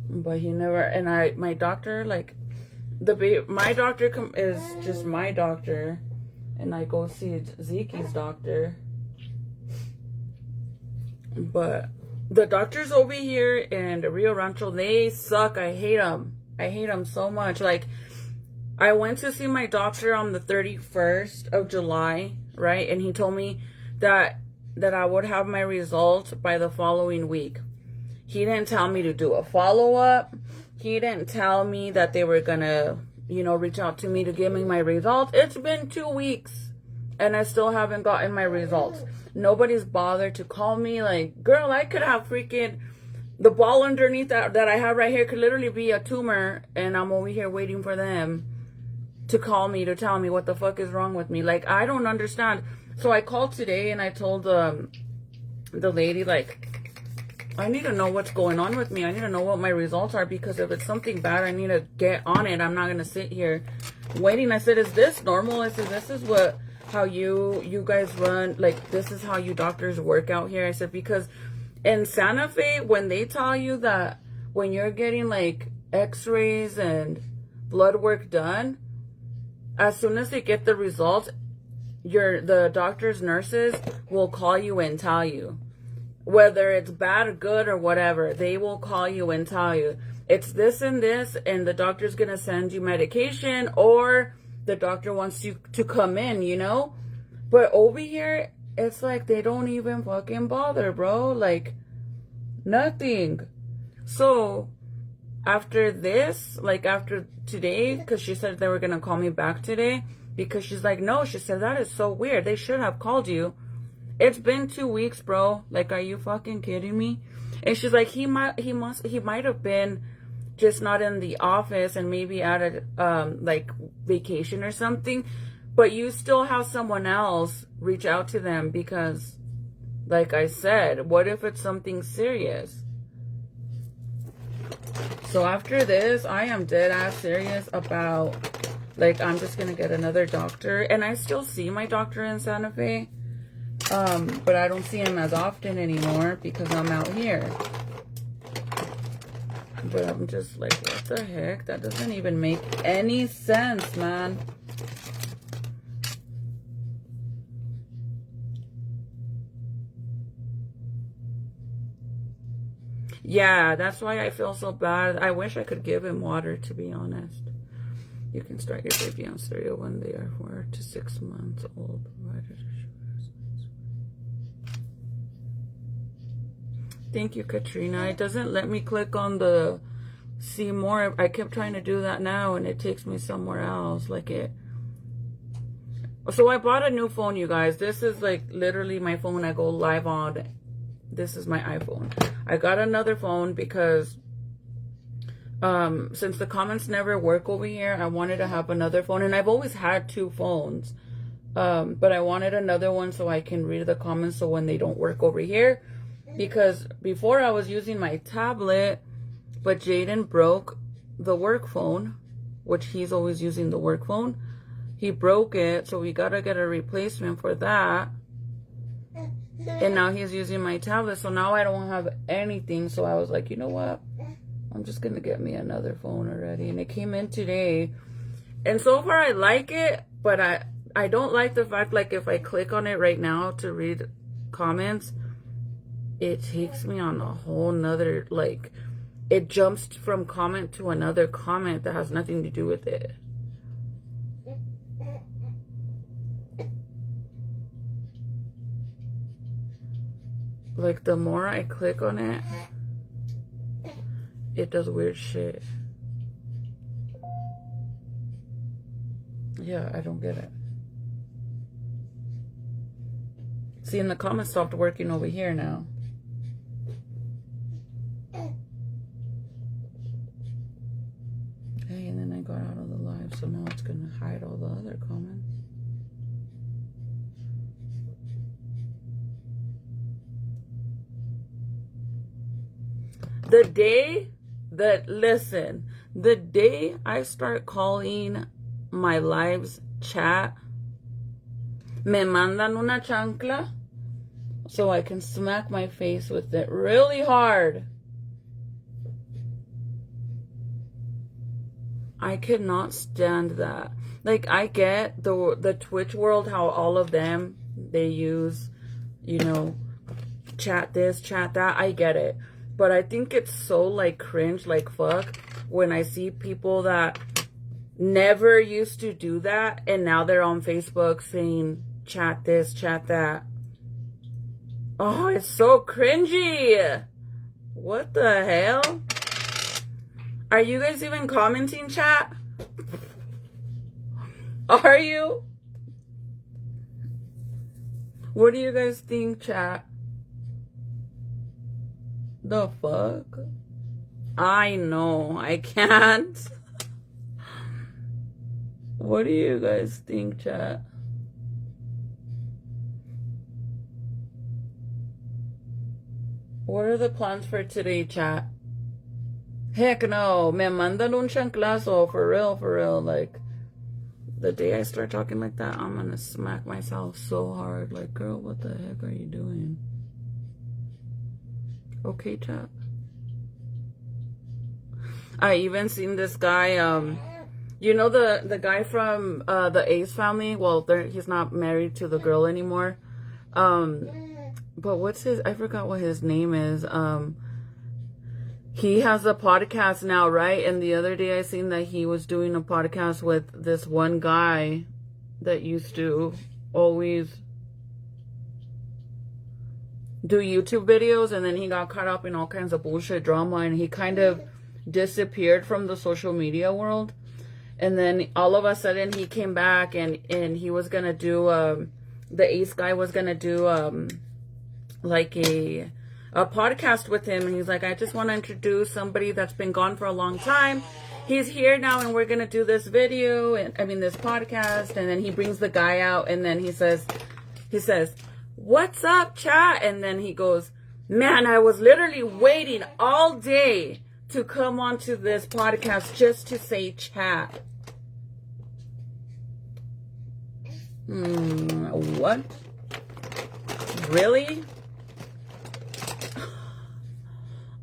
But he never, and my doctor, like, my doctor is just my doctor. And I go see Zeke's doctor. But the doctors over here in Rio Rancho, they suck. I hate them. I hate them so much. Like, I went to see my doctor on the 31st of July, right? And he told me that I would have my results by the following week. He didn't tell me to do a follow-up. He didn't tell me that they were going to, you know, reach out to me to give me my results. It's been 2 weeks and I still haven't gotten my results. Nobody's bothered to call me. Like, girl, I could have freaking... The ball underneath that I have right here could literally be a tumor, and I'm over here waiting for them to call me to tell me what the fuck is wrong with me. Like, I don't understand. So I called today and I told the lady, like, I need to know what's going on with me. I need to know what my results are, because if it's something bad, I need to get on it. I'm not going to sit here waiting. I said, is this normal? I said, this is how you guys run, like, this is how you doctors work out here. I said, because in Santa Fe, when they tell you that when you're getting, like, x-rays and blood work done, as soon as they get the results, the doctors, nurses will call you and tell you. Whether it's bad or good or whatever, they will call you and tell you, it's this and this, and the doctor's going to send you medication, or the doctor wants you to come in, you know? But over here, it's like they don't even fucking bother, bro. Like, nothing. So, after this, like after today, because she said they were going to call me back today, because she's like, no, she said, that is so weird. They should have called you. It's been 2 weeks, bro. Like, are you fucking kidding me? And she's like, he might have been just not in the office and maybe at a like vacation or something, but you still have someone else reach out to them, because like I said, what if it's something serious? So after this, I am dead ass serious about, like, I'm just gonna get another doctor. And I still see my doctor in Santa Fe, but I don't see him as often anymore because I'm out here. But I'm just like, what the heck? That doesn't even make any sense, man. Yeah, that's why I feel so bad. I wish I could give him water, to be honest. You can start your baby on cereal when they are 4 to 6 months old. Thank you, Katrina. It doesn't let me click on the see more. I kept trying to do that now, and it takes me somewhere else. Like it. So I bought a new phone, you guys. This is like literally my phone I go live on. This is my iPhone. I got another phone because since the comments never work over here, I wanted to have another phone. And I've always had 2 phones. But I wanted another one so I can read the comments so when they don't work over here. Because before I was using my tablet, but Jaden broke the work phone, which he's always using the work phone. He broke it, so we gotta get a replacement for that. And now he's using my tablet, so now I don't have anything. So I was like, you know what? I'm just gonna get me another phone already. And it came in today. And so far I like it, but I don't like the fact, like, if I click on it right now to read comments, it takes me on a whole nother, like, it jumps from comment to another comment that has nothing to do with it. Like, the more I click on it, it does weird shit. Yeah, I don't get it. See, and the comments stopped working over here now. Okay, and then I got out of the live, so now it's gonna hide all the other comments. The day that, listen, the day I start calling my lives chat, me mandan una chancla so I can smack my face with it really hard. I cannot stand that. Like, I get the Twitch world, how all of them, they use, you know, chat this, chat that. I get it. But I think it's so, like, cringe, like, fuck, when I see people that never used to do that, and now they're on Facebook saying, chat this, chat that. Oh, it's so cringy. What the hell? Are you guys even commenting, chat? Are you? What do you guys think, chat? The fuck? I know, I can't. What do you guys think, chat? What are the plans for today, chat? Heck no, me mandan un chanclazo, for real, like, the day I start talking like that, I'm gonna smack myself so hard, like, girl, what the heck are you doing? Okay, chat. I even seen this guy, you know, the guy from, the Ace family, well, he's not married to the girl anymore, but what's his, I forgot what his name is, he has a podcast now, right? And the other day I seen that he was doing a podcast with this one guy that used to always do YouTube videos, and then he got caught up in all kinds of bullshit drama, and he kind of disappeared from the social media world. And then all of a sudden he came back, and he was gonna do the Ace guy was gonna do like a podcast with him, and he's like, I just want to introduce somebody that's been gone for a long time. He's here now, and we're gonna do this video, and I mean this podcast. And then he brings the guy out, and then he says, what's up, chat? And then he goes, man, I was literally waiting all day to come onto this podcast just to say chat. What? Really?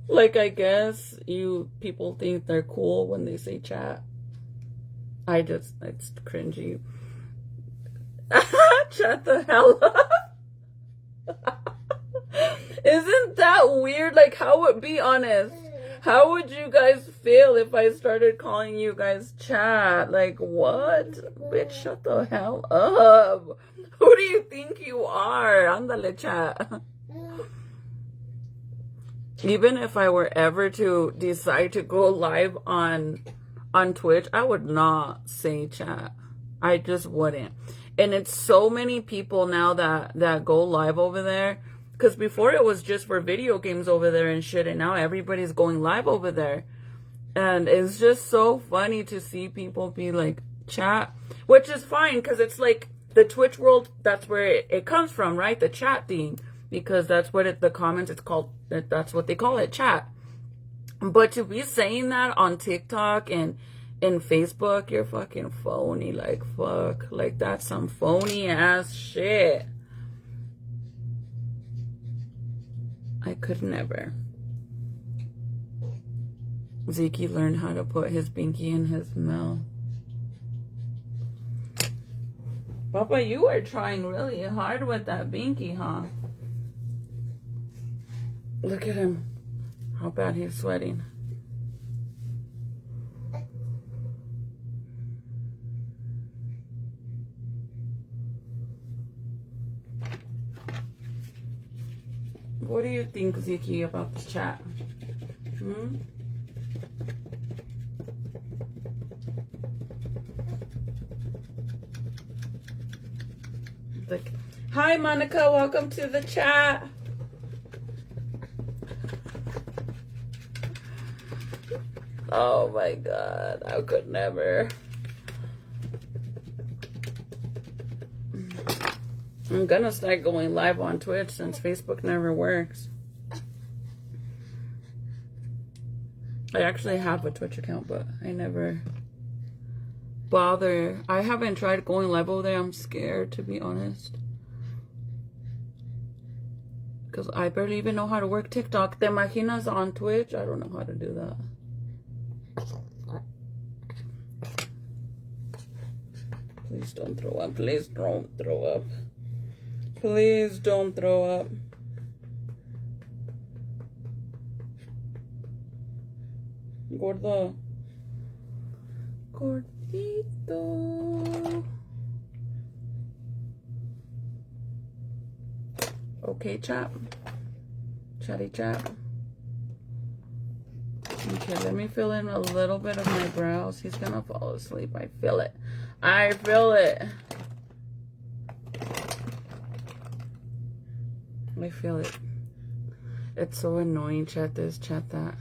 Like, I guess you people think they're cool when they say chat. It's cringy. Shut the hell up. Isn't that weird? Like, how would, be honest, How would you guys feel if I started calling you guys chat? Like, what? Bitch, shut the hell up. Who do you think you are? Andale, chat. Even if I were ever to decide to go live on Twitch, I would not say chat. I just wouldn't. And it's so many people now that go live over there. Because before it was just for video games over there and shit. And now everybody's going live over there. And it's just so funny to see people be like, chat. Which is fine, because it's like the Twitch world, that's where it comes from, right? The chat thing. Because that's what the comments, it's called, that's what they call it, chat. But to be saying that on TikTok and in Facebook, you're fucking phony. Like, fuck. Like, that's some phony ass shit. I could never. Zeke learned how to put his binky in his mouth. Papa, you are trying really hard with that binky, huh? Look at him. How bad he's sweating. What do you think, Ziki, about the chat? Like, hi, Monica. Welcome to the chat. Oh my God, I could never. I'm gonna start going live on Twitch since Facebook never works. I actually have a Twitch account, but I never bother. I haven't tried going live over there. I'm scared, to be honest. Because I barely even know how to work TikTok. Te imaginas on Twitch? I don't know how to do that. Please don't throw up. Please don't throw up. Please don't throw up. Gordo. Gordito. Okay, chat. Chatty chat. Okay, let me fill in a little bit of my brows. He's gonna fall asleep. I feel it. I feel it. I feel it. It's so annoying, chat this, chat that.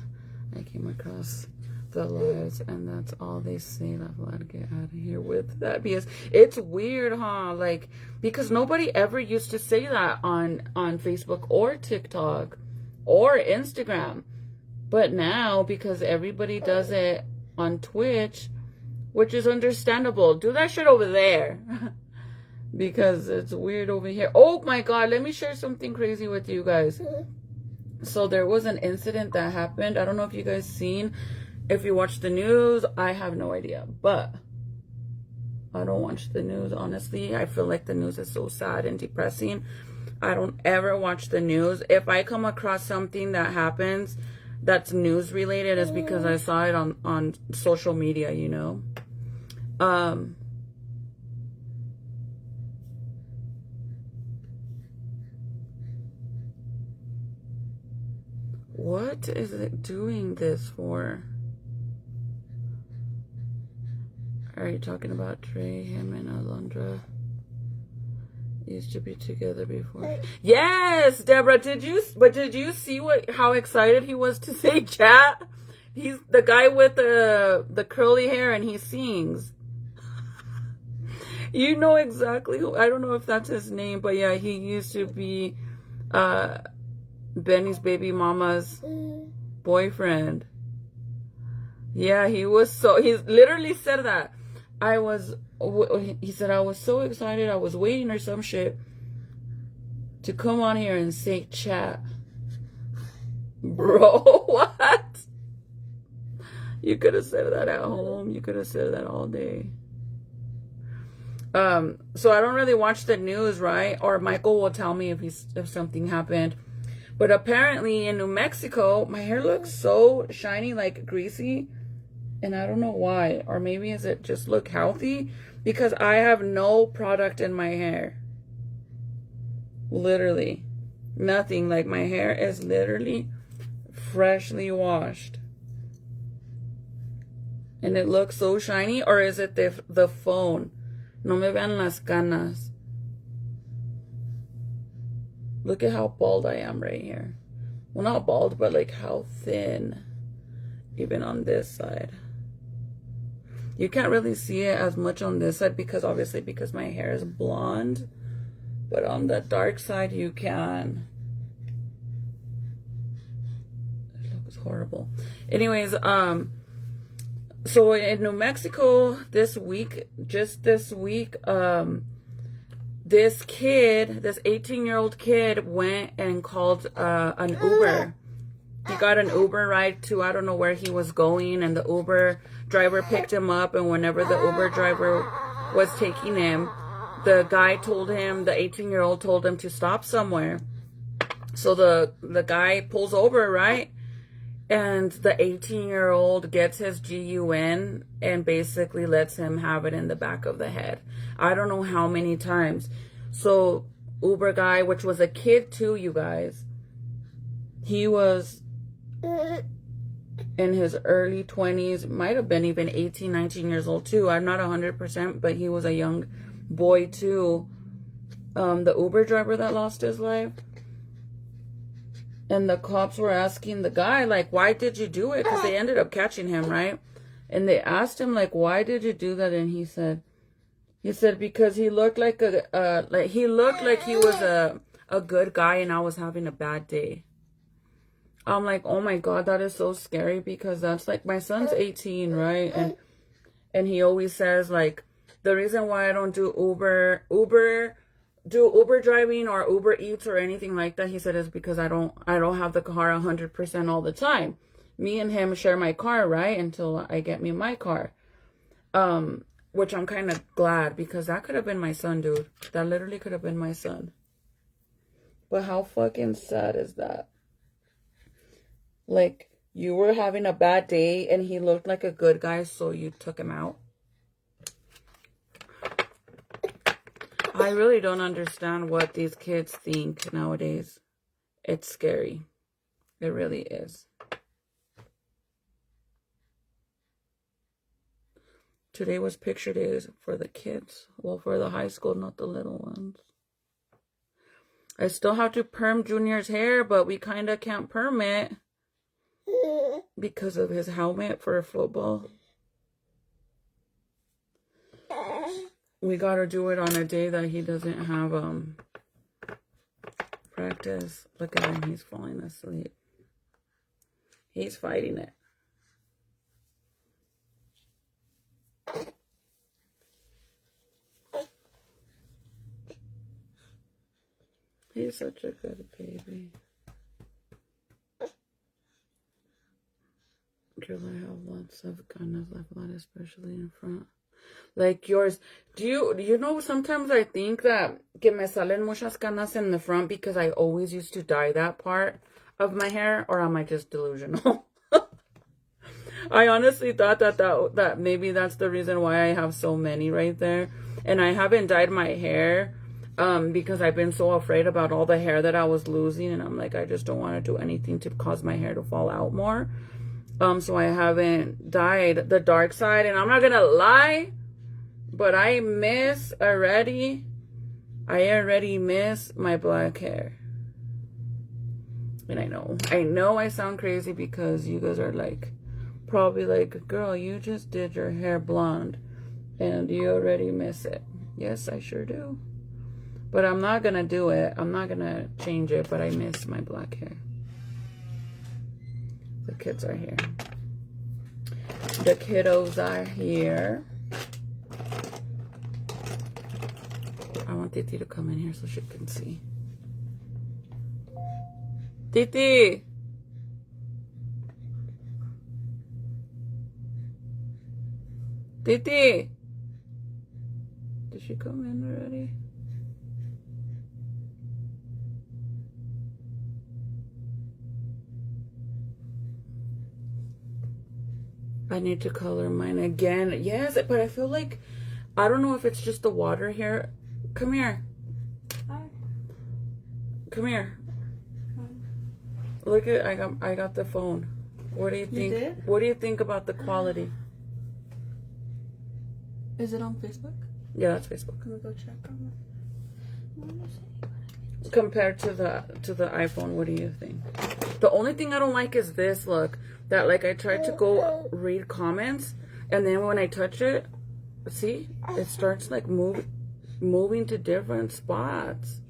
I came across the lives and that's all they say. I've got to get out of here with that BS. It's weird, huh? Like, because nobody ever used to say that on Facebook or TikTok or Instagram. But now, because everybody does it on Twitch, which is understandable, do that shit over there. Because it's weird over here. Oh my God, let me share something crazy with you guys. So there was an incident that happened. I don't know if you guys seen. If you watch the news, I have no idea. But I don't watch the news, honestly. I feel like the news is so sad and depressing. I don't ever watch the news. If I come across something that happens that's news related, it's because I saw it on social media, you know. What is it doing this for? Are you talking about Trey, him, and Alondra? Used to be together before. Yes, Deborah. Did you see how excited he was to say chat? He's the guy with the curly hair, and he sings. You know exactly who. I don't know if that's his name, but yeah, he used to be Benny's baby mama's boyfriend. Yeah, he literally said that. He said, I was so excited. I was waiting or some shit to come on here and say chat. Bro, what? You could have said that at home. You could have said that all day. So I don't really watch the news, right? Or Michael will tell me if something happened. But apparently in New Mexico, my hair looks so shiny, like greasy. And I don't know why. Or maybe is it just look healthy? Because I have no product in my hair. Literally. Nothing. Like my hair is literally freshly washed. And it looks so shiny. Or is it the phone? No me vean las canas. Look at how bald I am right here. Well, not bald, but like how thin. Even on this side. You can't really see it as much on this side because obviously because my hair is blonde. But on the dark side you can. It looks horrible. Anyways, so in New Mexico this week, just this week, this kid, this 18-year-old kid went and called an Uber. He got an Uber ride to, I don't know where he was going, and the Uber driver picked him up, and whenever the Uber driver was taking him, the guy told him, the 18-year-old told him to stop somewhere. So the guy pulls over, right? And the 18-year-old gets his GUN and basically lets him have it in the back of the head. I don't know how many times. So Uber guy, which was a kid too, you guys, he was in his early 20s, might have been even 18, 19 years old too. I'm not 100%, but he was a young boy too. The Uber driver that lost his life. And the cops were asking the guy, like, why did you do it? Because they ended up catching him, right? And they asked him, like, why did you do that? And he said because he looked like he was a good guy and I was having a bad day. I'm like, oh my God, that is so scary because that's like, my son's 18, right? And he always says, like, the reason why I don't do Uber driving or Uber Eats or anything like that, he said, is because I don't have the car 100% all the time. Me and him share my car, right? Until I get me my car. Which I'm kind of glad because that could have been my son, dude. That literally could have been my son. But how fucking sad is that? Like, you were having a bad day and he looked like a good guy, so you took him out. I really don't understand what these kids think nowadays. It's scary. It really is. Today was picture days for the kids. Well, for the high school, not the little ones. I still have to perm Junior's hair, but we kind of can't perm it because of his helmet for football. We gotta do it on a day that he doesn't have practice. Look at him, he's falling asleep. He's fighting it. He's such a good baby. Girl, I have lots of canas left, especially in front. Like yours. Do you know, sometimes I think that que me salen muchas canas in the front because I always used to dye that part of my hair, or am I just delusional? I honestly thought that maybe that's the reason why I have so many right there. And I haven't dyed my hair because I've been so afraid about all the hair that I was losing, and I'm like, I just don't want to do anything to cause my hair to fall out more. So I haven't dyed the dark side, and I'm not gonna lie, but I already miss my black hair. And I know I sound crazy because you guys are like, probably like, girl, you just did your hair blonde and you already miss it. Yes, I sure do. But I'm not gonna do it. I'm not gonna change it, but I miss my black hair. The kids are here. The kiddos are here. I want Titi to come in here so she can see. Titi! Titi! Did she come in already? I need to color mine again. Yes, but I feel like, I don't know if it's just the water here. Come here. Hi. Come here. Hi. Look at, I got the phone. What do you think? You did? What do you think about the quality? Is it on Facebook? Yeah, that's Facebook. Can we go check on it? Compared to the iPhone, what do you think? The only thing I don't like is this look. That like I tried to go read comments, and then when I touch it, see, it starts like moving to different spots.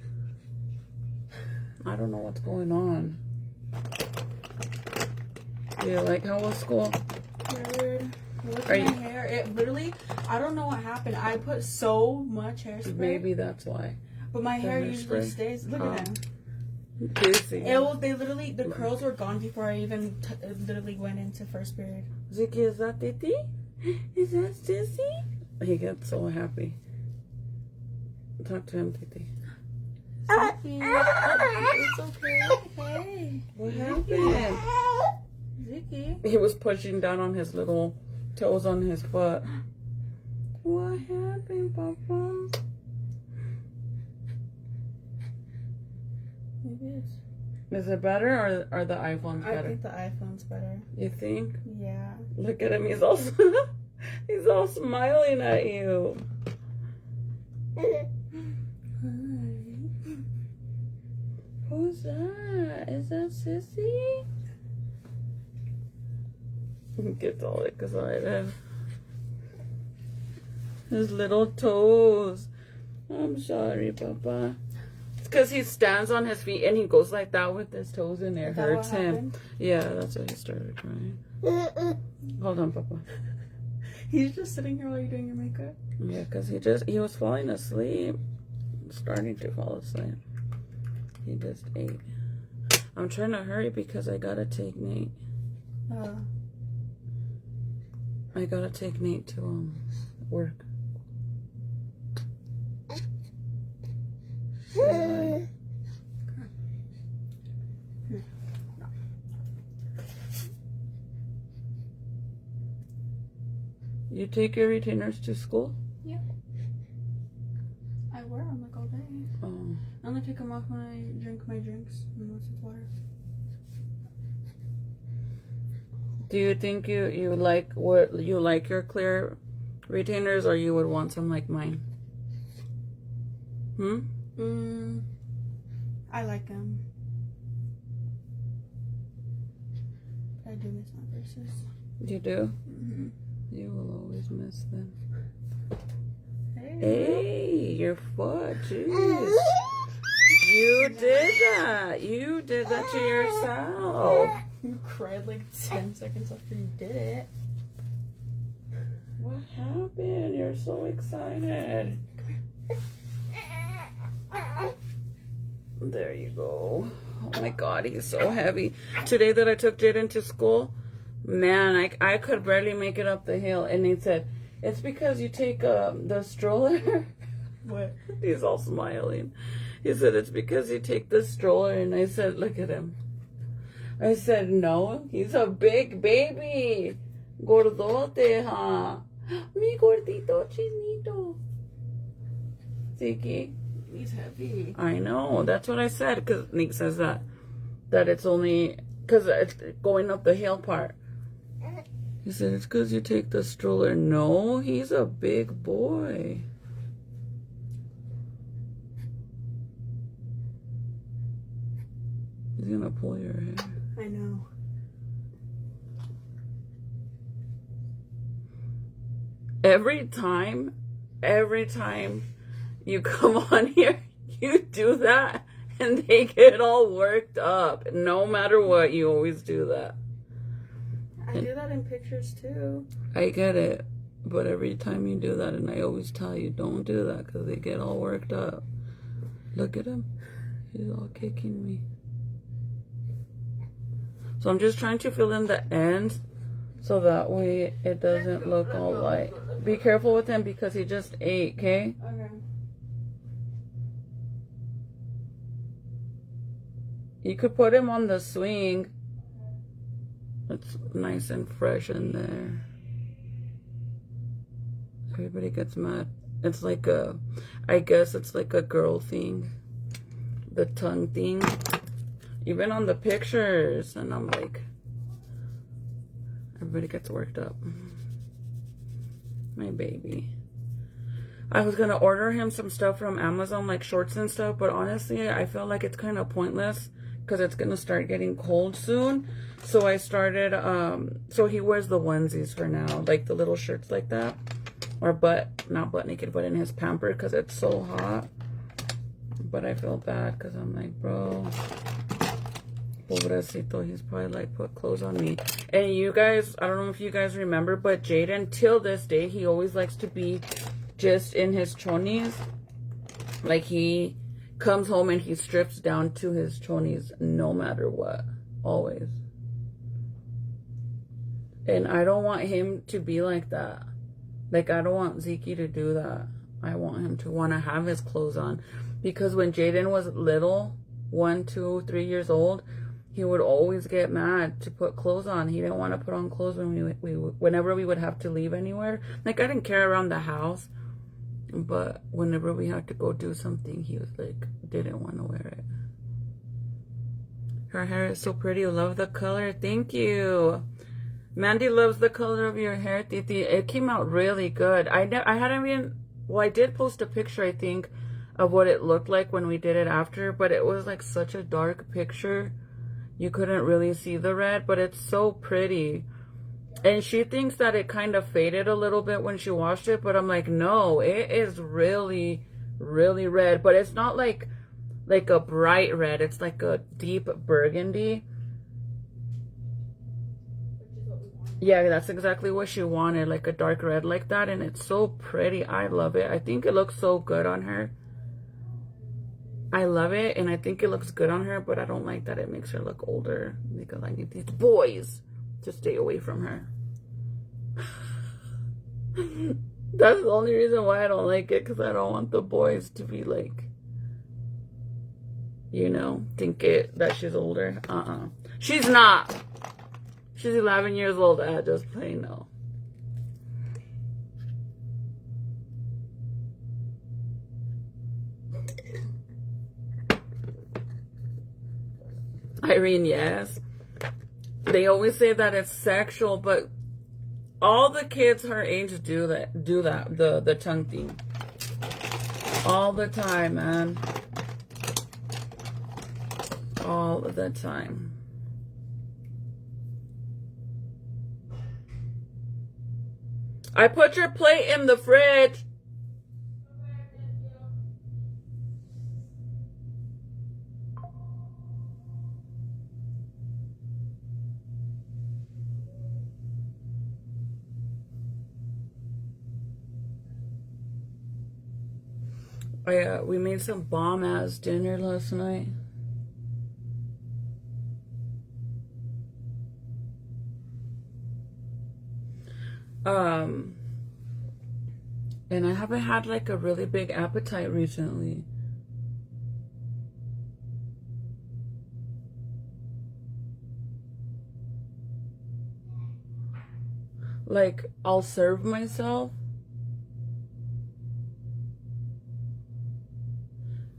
I don't know what's going on. Do you like how was school? Weird. Look at my hair. It literally, I don't know what happened. I put so much hairspray. Maybe that's why. But my hair hairspray? usually stays. Look at them. Busy. They literally, the curls were gone before I even literally went into first period. Ziki, is that Titi? Is that Sissy? He gets so happy. Talk to him, Titi. Zicky. It's okay. Hey. What happened? Zicky. He was pushing down on his little toes on his foot. What happened, Papa? Maybe it's... Is it better or the iPhone's I better? think the iPhone's better. You think? Yeah. Look at him. He's all he's all smiling at you. Who's that? Is that Sissy? He gets all excited. His little toes. I'm sorry, Papa. It's because he stands on his feet and he goes like that with his toes and it hurts him. Happened? Yeah, that's why he started crying. Hold on, Papa. He's just sitting here while you're doing your makeup? Yeah, because he was falling asleep. Starting to fall asleep. He just ate. I'm trying to hurry because I gotta take Nate. I gotta take Nate to work. You take your retainers to school? Yeah. I wear them like all day. Oh. I only take them off when I drink my drinks, unless it's water. Do you think you like your clear retainers, or you would want some like mine? I like them. I do miss my braces. You do? Mm-hmm. You will always miss them. Hey. Hey, your foot, jeez. You did that. You did that to yourself. You cried like 10 seconds after you did it. What happened? You're so excited. There you go. Oh my God, he's so heavy. Today that I took Jaden to school, man, I could barely make it up the hill. And he said, it's because you take the stroller. What? He's all smiling. He said, it's because you take the stroller. And I said, look at him. I said, no, he's a big baby. Gordote, huh? Mi gordito chinito. Ziki. He's heavy. I know. That's what I said. Because Nick says that it's only because it's going up the hill part. He said, it's because you take the stroller. No, he's a big boy. He's going to pull your hair. I know. Every time you come on here, you do that, and they get all worked up. No matter what, you always do that. I do that in pictures too. I get it, but every time you do that, and I always tell you, don't do that, because they get all worked up. Look at him. He's all kicking me. So I'm just trying to fill in the ends, so that way it doesn't look all light. Be careful with him, because he just ate, okay? Okay. You could put him on the swing. It's nice and fresh in there. Everybody gets mad. It's like I guess it's like a girl thing. The tongue thing. Even on the pictures. And I'm like, everybody gets worked up. My baby. I was gonna order him some stuff from Amazon, like shorts and stuff, but honestly, I feel like it's kind of pointless because it's gonna start getting cold soon. So I started, so he wears the onesies for now, like the little shirts like that, or not butt naked, but in his pamper because it's so hot. But I feel bad because I'm like, bro, pobrecito, he's probably like put clothes on me. And you guys, I don't know if you guys remember, but Jaden, till this day, he always likes to be just in his chonies. Like he comes home and he strips down to his chonies no matter what. Always. And I don't want him to be like that. Like I don't want Zeke to do that. I want him to want to have his clothes on. Because when Jaden was little, 1, 2, 3 years old, he would always get mad to put clothes on. He didn't want to put on clothes when whenever we would have to leave anywhere. Like I didn't care around the house. But whenever we had to go do something, he was like, didn't want to wear it. Her hair is so pretty. Love the color. Thank you. Mandy loves the color of your hair, Titi. It came out really good. I hadn't even, well, I did post a picture, I think, of what it looked like when we did it after. But it was like such a dark picture. You couldn't really see the red, but it's so pretty. And she thinks that it kind of faded a little bit when she washed it, but I'm like, no, it is really, really red. But it's not like a bright red. It's like a deep burgundy. Yeah, that's exactly what she wanted, like a dark red like that. And it's so pretty. I love it. I think it looks so good on her. I love it, and I think it looks good on her, but I don't like that it makes her look older because I need these boys to stay away from her. That's the only reason why I don't like it, because I don't want the boys to be like, you know, think that she's older. She's not. She's 11 years old. I just plain no. Irene, yes. They always say that it's sexual, but all the kids her age do that, the tongue thing. All the time, man. All the time. I put your plate in the fridge. Oh yeah, we made some bomb-ass dinner last night. And I haven't had like a really big appetite recently. Like, I'll serve myself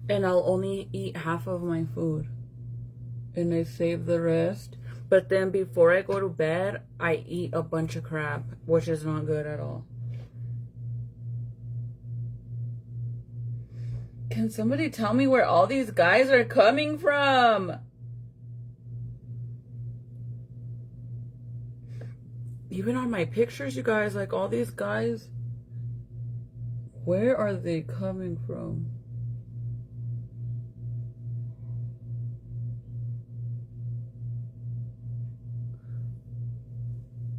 and I'll only eat half of my food and I save the rest. But then before I go to bed, I eat a bunch of crap, which is not good at all. Can somebody tell me where all these guys are coming from? Even on my pictures, you guys, like all these guys, where are they coming from?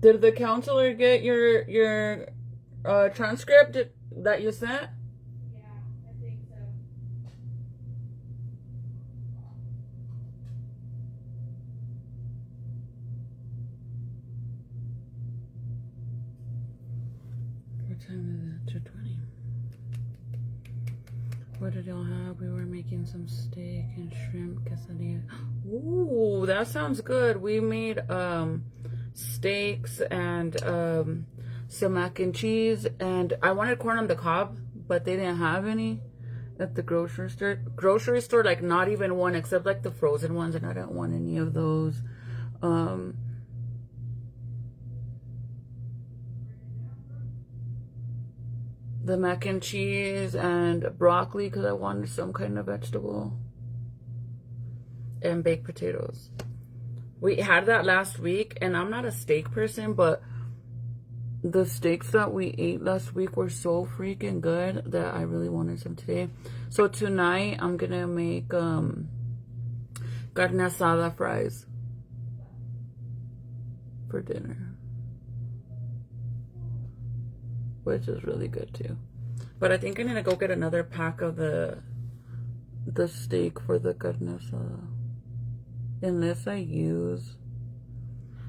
Did the counselor get your transcript that you sent? Yeah, I think so. What time is it? 2:20. What did y'all have? We were making some steak and shrimp quesadilla. Ooh, that sounds good. We made steaks and some mac and cheese, and I wanted corn on the cob, but they didn't have any at the grocery store. Like not even one, except like the frozen ones, and I don't want any of those. The mac and cheese and broccoli because I wanted some kind of vegetable, and baked potatoes. We had that last week, and I'm not a steak person, but the steaks that we ate last week were so freaking good that I really wanted some today. So tonight I'm gonna make carne asada fries for dinner, which is really good too. But I think I'm gonna go get another pack of the steak for the carne asada, unless I use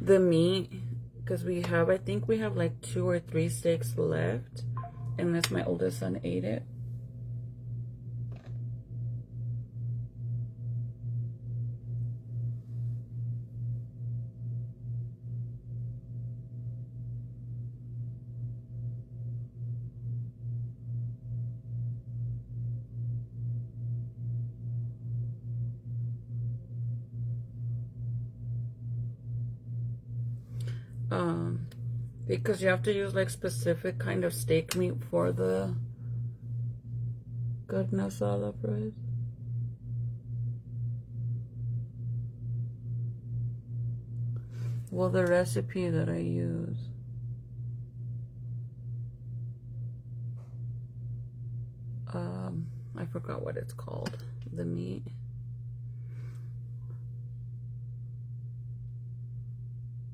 the meat. Because I think we have like 2 or 3 steaks left, unless my oldest son ate it. Because you have to use like specific kind of steak meat for the carne asada fries. Well, the recipe that I use. I forgot what it's called. The meat.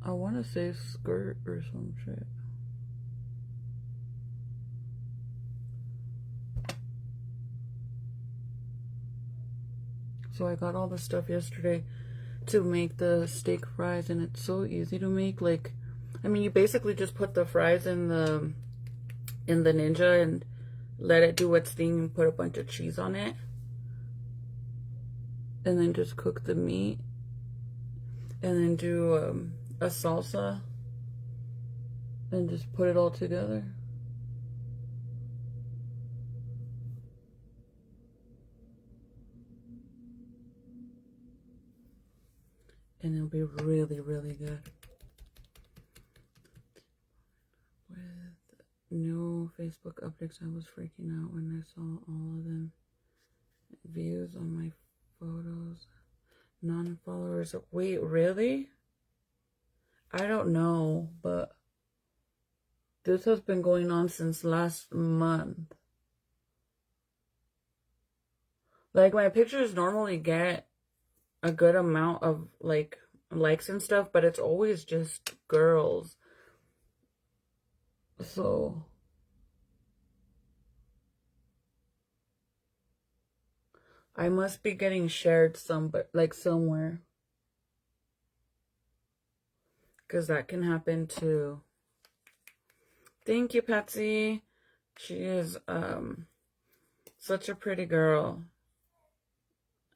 I want to say skirt or some shit. So I got all the stuff yesterday to make the steak fries, and it's so easy to make. Like, I mean, you basically just put the fries in the Ninja and let it do its thing and put a bunch of cheese on it. And then just cook the meat. And then do a salsa and just put it all together. And it'll be really, really good. With new Facebook updates, I was freaking out when I saw all of them views on my photos. Non-followers. Wait, really? I don't know, but this has been going on since last month. Like, my pictures normally get a good amount of like likes and stuff, but it's always just girls. So I must be getting shared somewhere. Because that can happen too. Thank you, Patsy. She is such a pretty girl.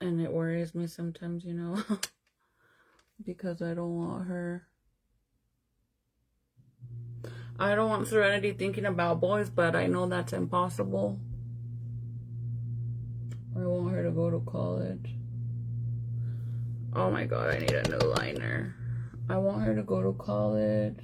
And it worries me sometimes, you know. Because I don't want her. I don't want Serenity thinking about boys, but I know that's impossible. I want her to go to college. Oh my god, I need a new liner. I want her to go to college.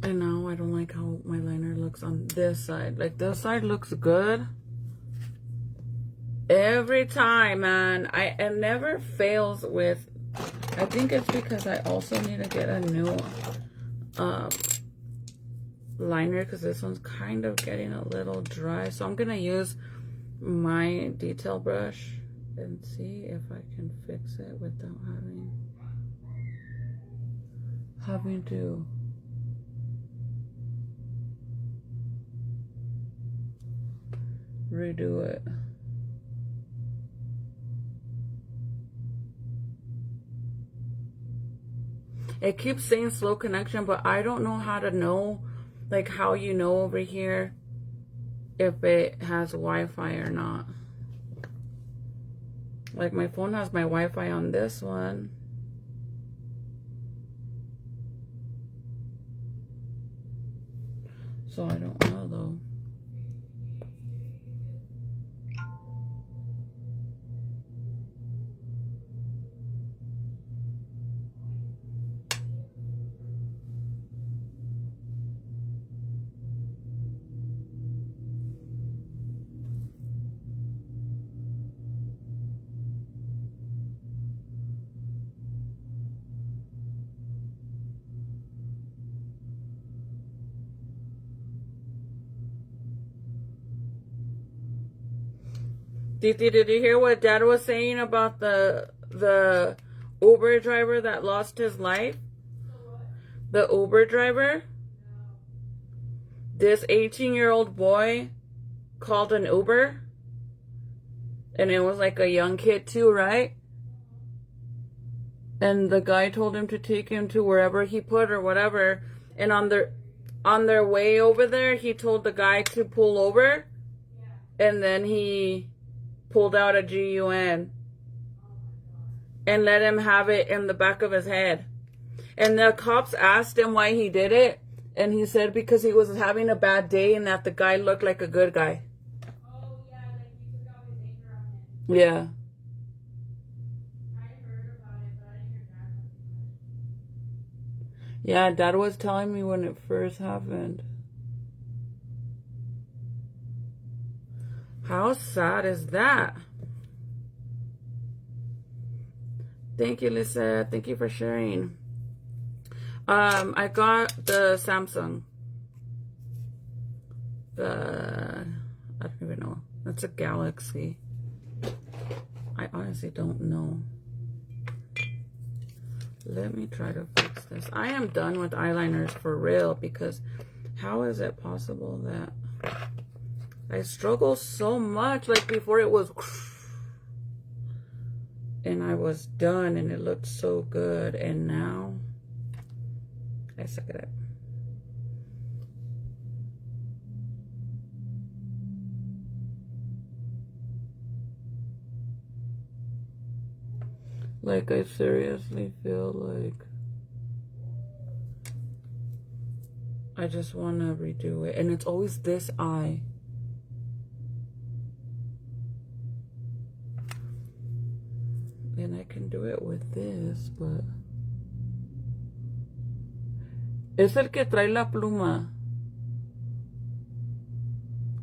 I know I don't like how my liner looks on this side. Like, this side looks good every time, man. It never fails with. I think it's because I also need to get a new liner, because this one's kind of getting a little dry. So I'm gonna use my detail brush and see if I can fix it without having to redo it. It keeps saying slow connection, but I don't know how to know, like how you know over here if it has Wi-Fi or not. Like, my phone has my Wi-Fi on this one. So I don't know, though. Titi, did you hear what Dad was saying about the Uber driver that lost his life? The Uber driver? This 18-year-old boy called an Uber. And it was like a young kid too, right? And the guy told him to take him to wherever he put or whatever. And on their way over there, he told the guy to pull over. And then he pulled out a grwm and let him have it in the back of his head. And the cops asked him why he did it. And he said because he was having a bad day and that the guy looked like a good guy. Oh, yeah, like he took out his anger on him. Yeah. I heard about it, but I didn't hear Dad talking about it. Yeah, Dad was telling me when it first happened. How sad is that? Thank you, Lisa. Thank you for sharing. I got the Samsung. I don't even know. That's a Galaxy. I honestly don't know. Let me try to fix this. I am done with eyeliners for real, because how is it possible that I struggle so much? Like before it was and I was done and it looked so good, and now I suck at it. Like, I seriously feel like I just want to redo it, and it's always this eye. And I can do it with this, but es el que trae la pluma.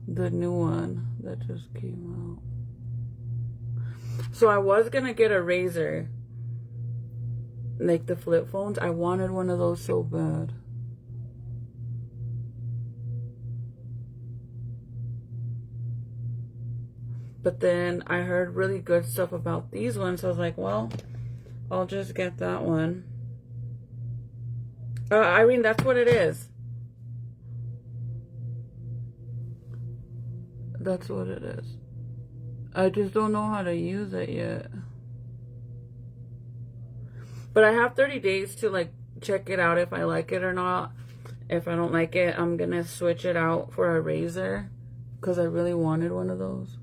The new one that just came out. So I was gonna get a razor, like the flip phones. I wanted one of those so bad. But then I heard really good stuff about these ones. So I was like, well, I'll just get that one. I mean, that's what it is. That's what it is. I just don't know how to use it yet. But I have 30 days to like check it out if I like it or not. If I don't like it, I'm gonna switch it out for a razor, because I really wanted one of those.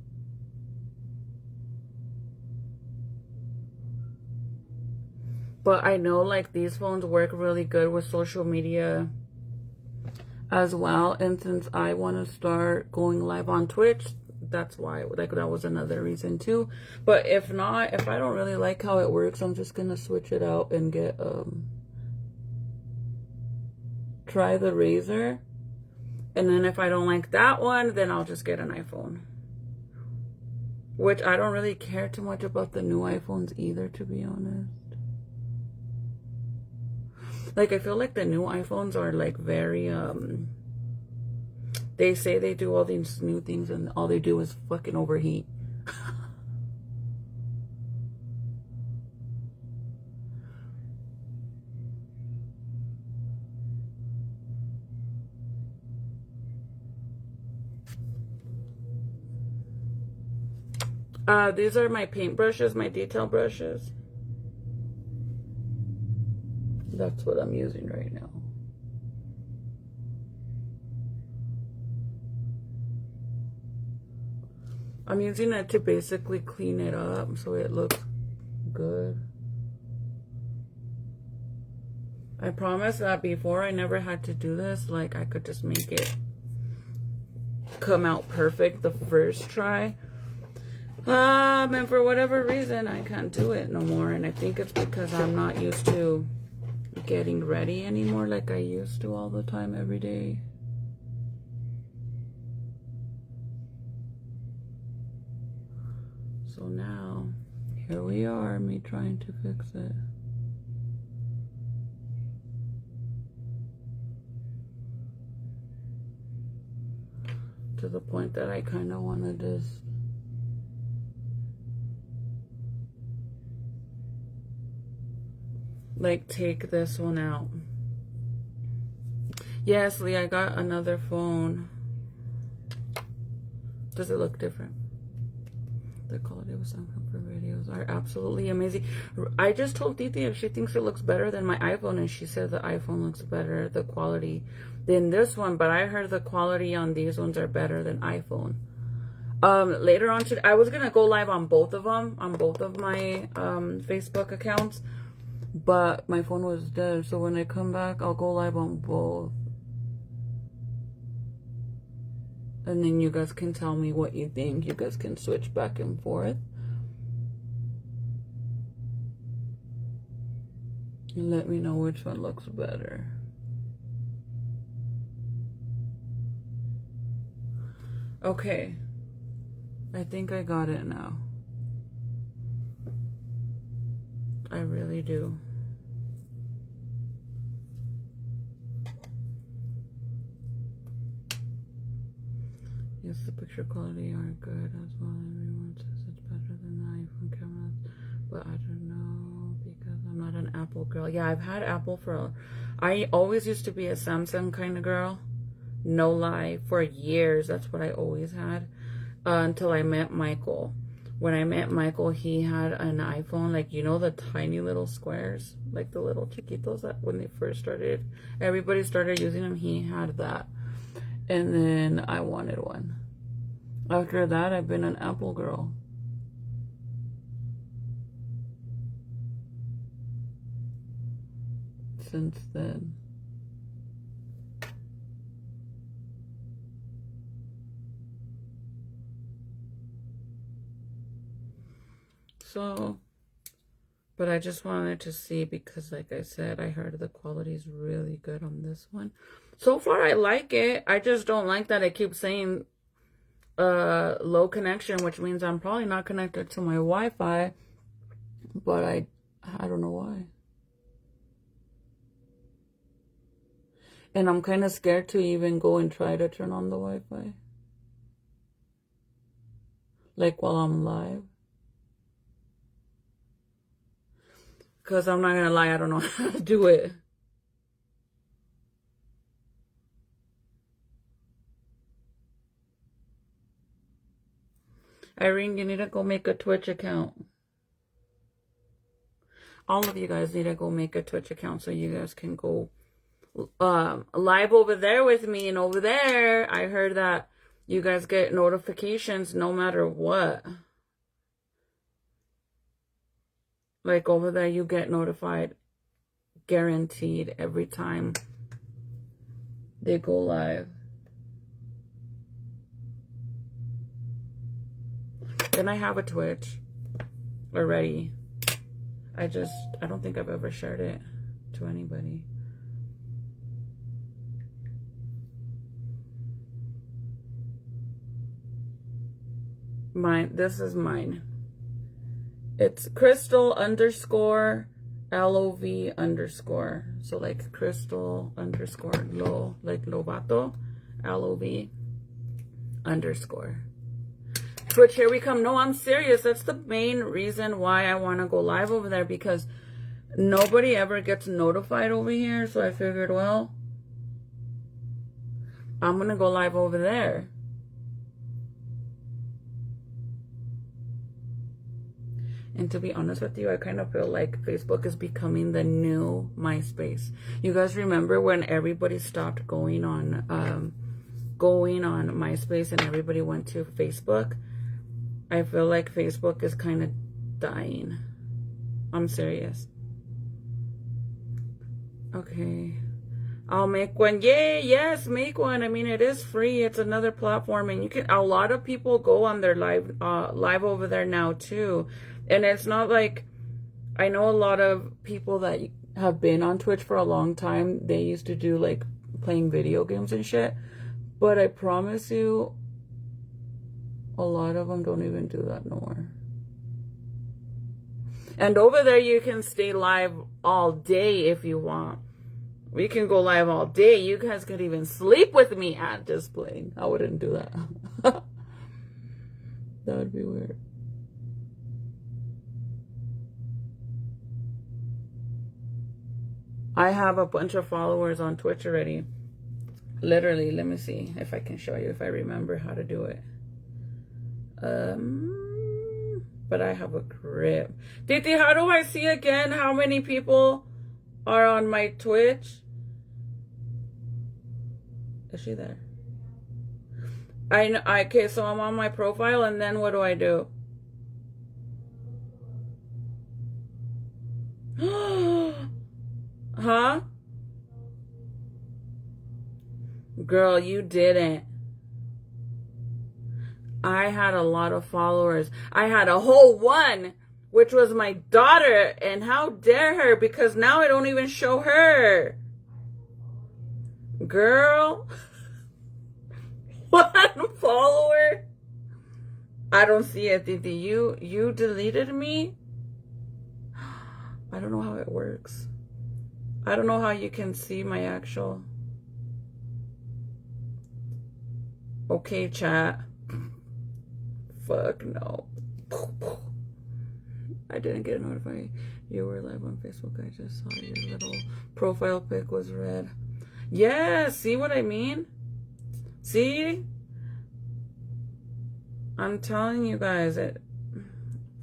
But I know like these phones work really good with social media as well. And since I want to start going live on Twitch, that's why, like, that was another reason too. But if not, if I don't really like how it works, I'm just gonna switch it out and get try the razor. And then if I don't like that one, then I'll just get an iPhone. Which I don't really care too much about the new iPhones either, to be honest. Like, I feel like the new iPhones are like very they say they do all these new things and all they do is fucking overheat. These are my paint brushes, my detail brushes. That's what I'm using right now. I'm using it to basically clean it up so it looks good. I promise that before I never had to do this. Like, I could just make it come out perfect the first try. And for whatever reason, I can't do it no more. And I think it's because I'm not used to getting ready anymore like I used to all the time every day. So now, here we are, me trying to fix it. To the point that I kind of want to just like take this one out. Yes, Lee, I got another phone. Does it look different? The quality of sound for videos are absolutely amazing. I just told Titi if she thinks it looks better than my iPhone, and she said the iPhone looks better, the quality, than this one. But I heard the quality on these ones are better than iPhone. Later on today, I was gonna go live on both of them, on both of my Facebook accounts, but my phone was dead. So when I come back, I'll go live on both. And then you guys can tell me what you think. You guys can switch back and forth. And let me know which one looks better. Okay. I think I got it now. I really do. Yes, the picture quality are good as well. Everyone says it's better than the iPhone cameras, but I don't know because I'm not an Apple girl. Yeah, I've had Apple I always used to be a Samsung kind of girl. No lie, for years. That's what I always had until I met Michael. When I met Michael, he had an iPhone, like, you know, the tiny little squares, like the little chiquitos that when they first started, everybody started using them. He had that. And then I wanted one. After that, I've been an Apple girl. Since then. So, but I just wanted to see because, like I said, I heard the quality is really good on this one. So far, I like it. I just don't like that it keeps saying low connection, which means I'm probably not connected to my Wi-Fi. But I don't know why. And I'm kind of scared to even go and try to turn on the Wi-Fi. Like while I'm live. Because I'm not going to lie, I don't know how to do it. Irene, you need to go make a Twitch account. All of you guys need to go make a Twitch account so you guys can go live over there with me. And over there, I heard that you guys get notifications no matter what. Like over there, you get notified, guaranteed, every time they go live. Then I have a Twitch already. I don't think I've ever shared it to anybody. This is mine. It's Crystal _ LOV _. So like Crystal _ Lo, like Lovato, LOV _ Twitch, here we come. No, I'm serious. That's the main reason why I want to go live over there, because nobody ever gets notified over here. So I figured, well, I'm going to go live over there. And to be honest with you, I kind of feel like Facebook is becoming the new MySpace. You guys remember when everybody stopped going on MySpace and everybody went to Facebook? I feel like Facebook is kind of dying. I'm serious. Okay. I'll make one. Yay, yes, make one. I mean, it is free. It's another platform, and you can. A lot of people go on their live over there now too, and it's not like, I know a lot of people that have been on Twitch for a long time. They used to do like playing video games and shit, but I promise you, a lot of them don't even do that no more. And over there, you can stay live all day if you want. We can go live all day. You guys could even sleep with me at just playing. I wouldn't do that. That would be weird. I have a bunch of followers on Twitch already. Literally, let me see if I can show you, if I remember how to do it. But I have a grip. Titi, how do I see again how many people are on my Twitch? Is she there? I know. Okay, so I'm on my profile, and then what do I do? Huh? Girl, you didn't. I had a lot of followers. I had a whole one, which was my daughter, and how dare her, because now I don't even show her. Girl, one follower. I don't see it, Didi. You deleted me? I don't know how it works. I don't know how you can see my actual. Okay, chat. Fuck no. I didn't get notified you were live on Facebook. I just saw your little profile pic was red. Yeah, see what I mean? See? I'm telling you guys,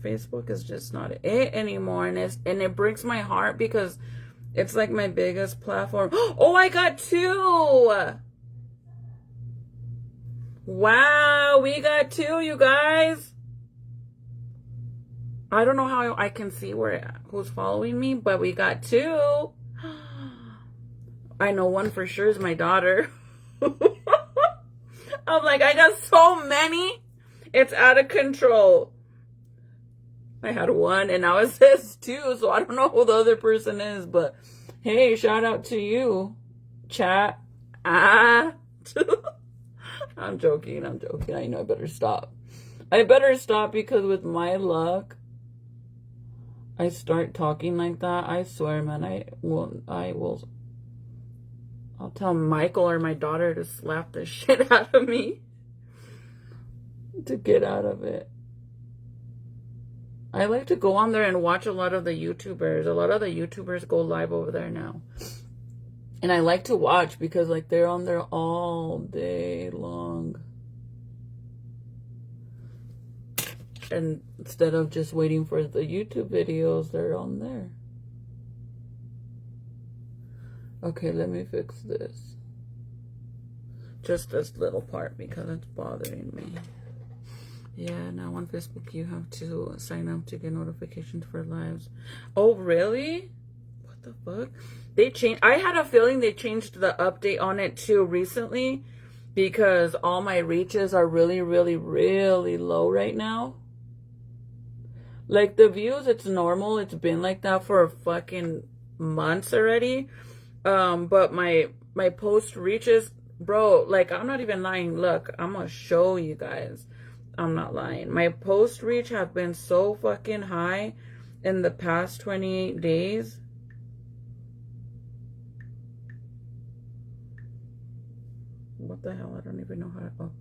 Facebook is just not it anymore, and it breaks my heart because it's like my biggest platform. Oh, I got 2. Wow, we got 2, you guys. I don't know how I can see who's following me, but we got 2. I know one for sure is my daughter. I'm like, I got so many. It's out of control. I had 1, and now it says 2, so I don't know who the other person is, but hey, shout out to you, chat. I'm joking. I know I better stop. Because with my luck, I start talking like that, I swear, man, I'll tell Michael or my daughter to slap the shit out of me to get out of it. I like to go on there and watch a lot of the YouTubers. A lot of the YouTubers go live over there now. And I like to watch because, like, they're on there all day long. And instead of just waiting for the YouTube videos, they're on there. Okay, let me fix this. Just this little part because it's bothering me. Yeah, now on Facebook you have to sign up to get notifications for lives. Oh, really? What the fuck? They changed. I had a feeling they changed the update on it too recently because all my reaches are really, really, really low right now. Like the views, it's normal. It's been like that for fucking months already. But my post reaches, bro, like I'm not even lying. Look, I'm gonna show you guys. I'm not lying. My post reach have been so fucking high in the past 28 days. What the hell? I don't even know how to. Oh.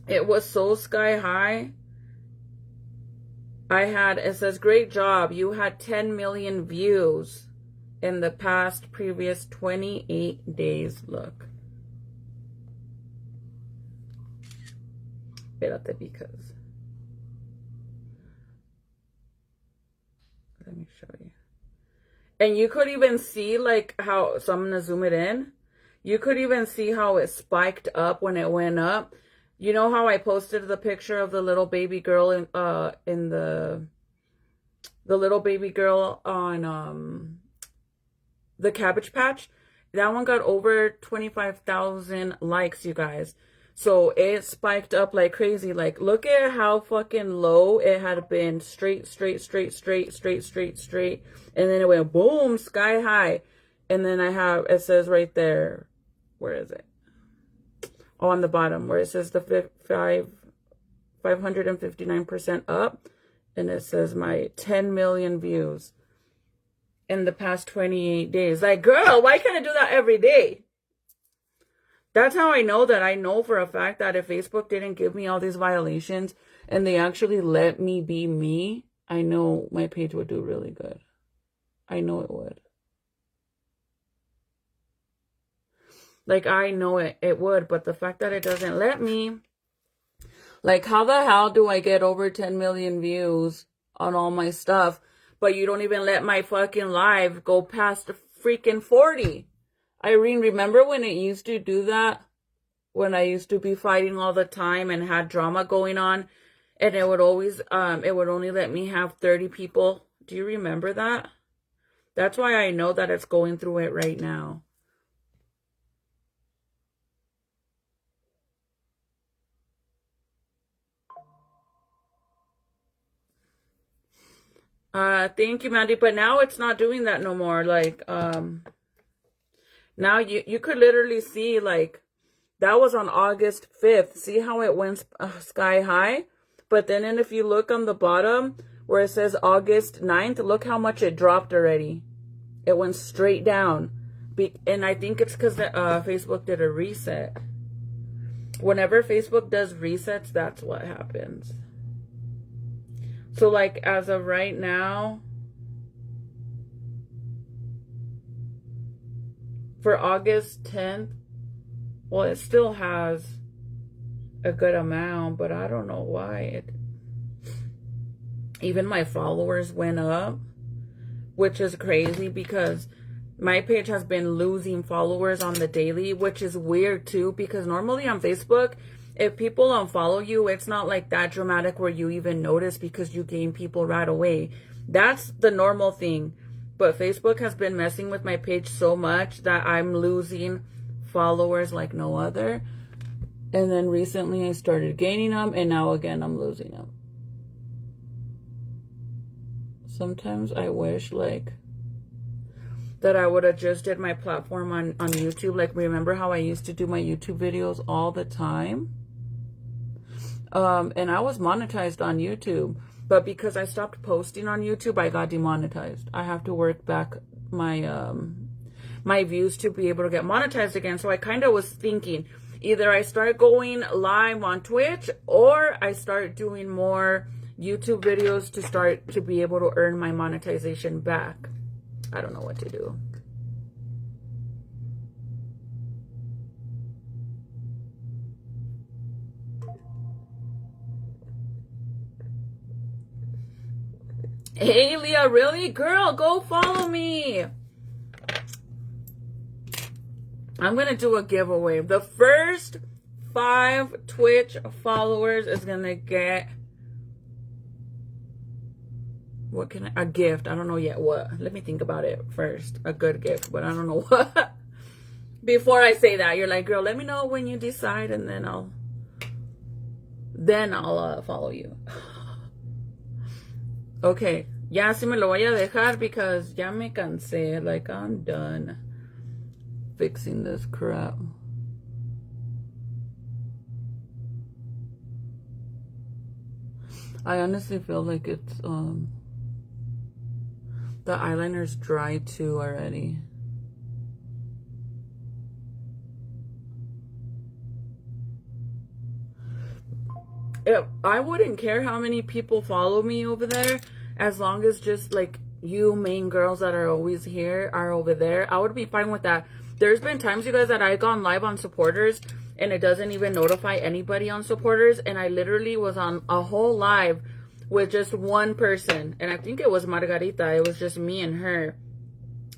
It was so sky high. It says, great job. You had 10 million views in the previous 28 days. Look. Espérate, because. Let me show you. And you could even see like so I'm going to zoom it in. You could even see how it spiked up when it went up. You know how I posted the picture of the little baby girl in the little baby girl on the Cabbage Patch? That one got over 25,000 likes, you guys. So it spiked up like crazy. Like, look at how fucking low it had been. Straight. And then it went boom, sky high. And then it says right there, where is it? Oh, on the bottom, where it says the 559% up. And it says my 10 million views in the past 28 days. Like, girl, why can't I do that every day? That's how I know that I know for a fact that if Facebook didn't give me all these violations and they actually let me be me, I know my page would do really good. I know it would. Like, I know it would, but the fact that it doesn't let me, like, how the hell do I get over 10 million views on all my stuff, but you don't even let my fucking live go past freaking 40? Irene, remember when it used to do that? When I used to be fighting all the time and had drama going on, and it would always, it would only let me have 30 people. Do you remember that? That's why I know that it's going through it right now. Thank you, Mandy. But now it's not doing that no more. Like, now you could literally see, like, that was on August 5th. See how it went sky high? But then if you look on the bottom where it says August 9th, look how much it dropped already. It went straight down. And I think it's because Facebook did a reset. Whenever Facebook does resets, that's what happens. So, like, as of right now, for August 10th, well, it still has a good amount, but I don't know why. Even my followers went up, which is crazy because my page has been losing followers on the daily, which is weird too, because normally on Facebook, if people unfollow you, it's not like that dramatic where you even notice because you gain people right away. That's the normal thing. But Facebook has been messing with my page so much that I'm losing followers like no other. And then recently I started gaining them, and now again I'm losing them. Sometimes I wish, like, that I would have just did my platform on YouTube. Like, remember how I used to do my YouTube videos all the time? And I was monetized on YouTube, but because I stopped posting on YouTube, I got demonetized. I have to work back my my views to be able to get monetized again. So I kind of was thinking either I start going live on Twitch or I start doing more YouTube videos to start to be able to earn my monetization back. I don't know what to do. Hey, Leah, really? Girl, go follow me. I'm going to do a giveaway. The first 5 Twitch followers is going to get... What can a gift? I don't know yet what. Let me think about it first. A good gift, but I don't know what. Before I say that, you're like, girl, let me know when you decide, and then I'll follow you. Okay. Ya sí me lo voy a dejar because ya me cansé. Like, I'm done fixing this crap. I honestly feel like it's the eyeliner's dry too already. I wouldn't care how many people follow me over there, as long as just like you main girls that are always here are over there. I would be fine with that. There's been times, you guys, that I've gone live on supporters and it doesn't even notify anybody on supporters, and I literally was on a whole live with just one person, and I think it was Margarita. It was just me and her,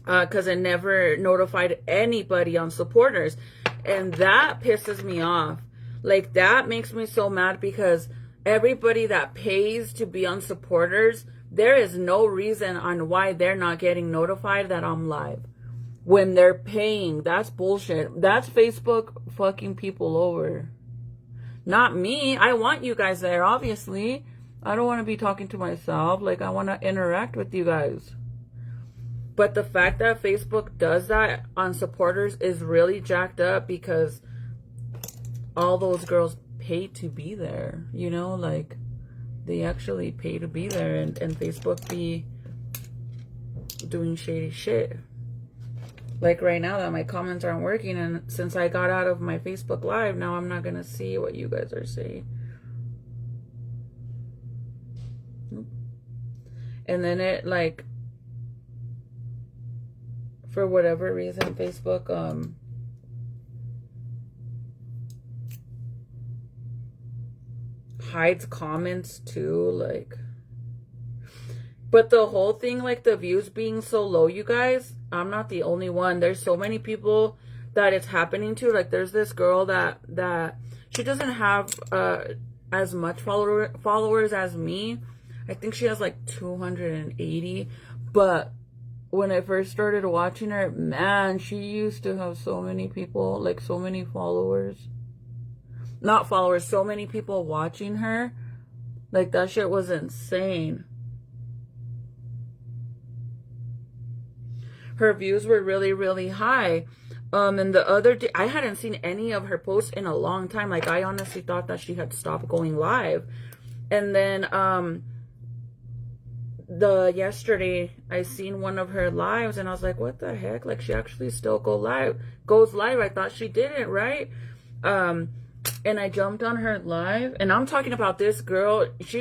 because it never notified anybody on supporters, and that pisses me off. Like, that makes me so mad, because everybody that pays to be on supporters, there is no reason on why they're not getting notified that I'm live. When they're paying, that's bullshit. That's Facebook fucking people over. Not me. I want you guys there, obviously. I don't want to be talking to myself. Like, I want to interact with you guys. But the fact that Facebook does that on supporters is really jacked up, because all those girls pay to be there. You know, like, they actually pay to be there, and Facebook be doing shady shit. Like right now that my comments aren't working, and since I got out of my Facebook Live, now I'm not going to see what you guys are saying. Nope. And then it, like, for whatever reason, Facebook, hides comments too, like. But the whole thing, like, the views being so low, you guys, I'm not the only one. There's so many people that it's happening to. Like, there's this girl that she doesn't have as much followers as me. I think she has like 280. But when I first started watching her, man, she used to have so many people, like, so many followers. Not followers, so many people watching her. Like, that shit was insane. Her views were really, really high. And the other day, I hadn't seen any of her posts in a long time. Like, I honestly thought that she had stopped going live. And then, yesterday, I seen one of her lives, and I was like, what the heck? Like, she actually still goes live. I thought she didn't, right? And I jumped on her live, and I'm talking about this girl. She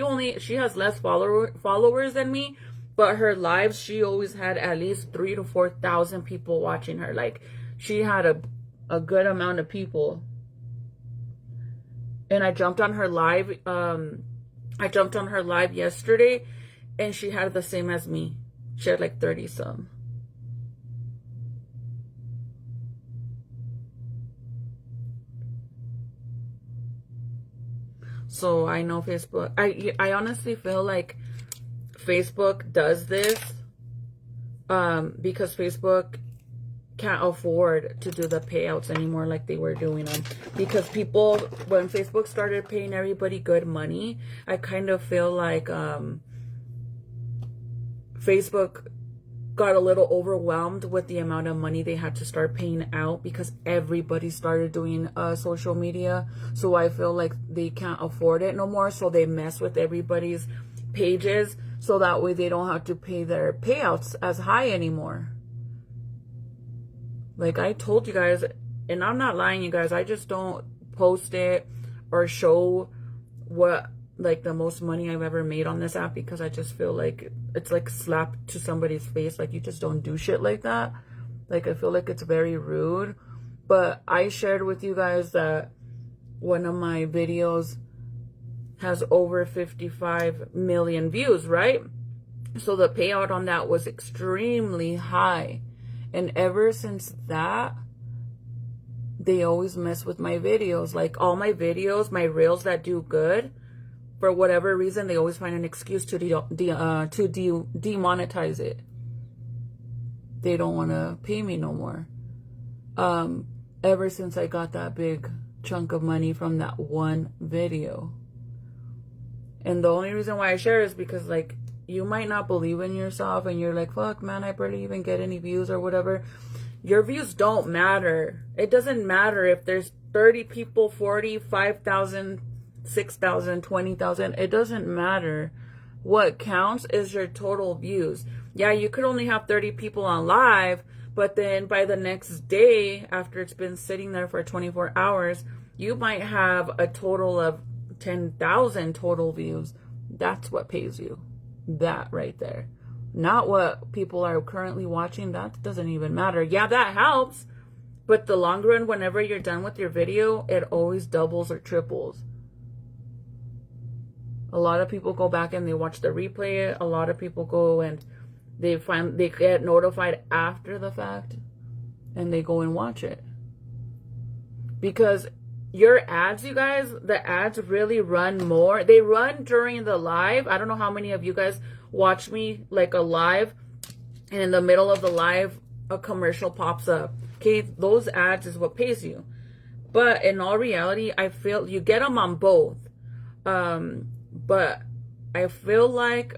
has less followers than me. But her lives, she always had at least 3,000 to 4,000 people watching her. Like, she had a good amount of people. And I jumped on her live. Yesterday, and she had the same as me. She had like 30 some. So I know Facebook. I honestly feel like Facebook does this because Facebook can't afford to do the payouts anymore like they were doing them. Because people, when Facebook started paying everybody good money, I kind of feel like Facebook got a little overwhelmed with the amount of money they had to start paying out, because everybody started doing social media. So I feel like they can't afford it no more. So they mess with everybody's pages, so that way they don't have to pay their payouts as high anymore. Like I told you guys, and I'm not lying, you guys, I just don't post it or show what, like, the most money I've ever made on this app, because I just feel like it's like slapped to somebody's face. Like, you just don't do shit like that. Like, I feel like it's very rude. But I shared with you guys that one of my videos has over 55 million views, right? So the payout on that was extremely high. And ever since that, they always mess with my videos. Like, all my videos, my reels that do good, for whatever reason, they always find an excuse to demonetize it. They don't want to pay me no more. Ever since I got that big chunk of money from that one video. And the only reason why I share is because, like, you might not believe in yourself, and you're like, fuck, man, I barely even get any views or whatever. Your views don't matter. It doesn't matter if there's 30 people, 40, 5,000, 6,000, 20,000. It doesn't matter. What counts is your total views. Yeah, you could only have 30 people on live, but then by the next day, after it's been sitting there for 24 hours, you might have a total of 10,000 total views. That's what pays you. That right there. Not what people are currently watching. That doesn't even matter. Yeah, that helps. But the long run, whenever you're done with your video, it always doubles or triples. A lot of people go back and they watch the replay. A lot of people go and they get notified after the fact, and they go and watch it. Because your ads, you guys, the ads really run more. They run during the live. I don't know how many of you guys watch me like a live, and in the middle of the live, a commercial pops up. Okay, those ads is what pays you. But in all reality, I feel you get them on both. But I feel like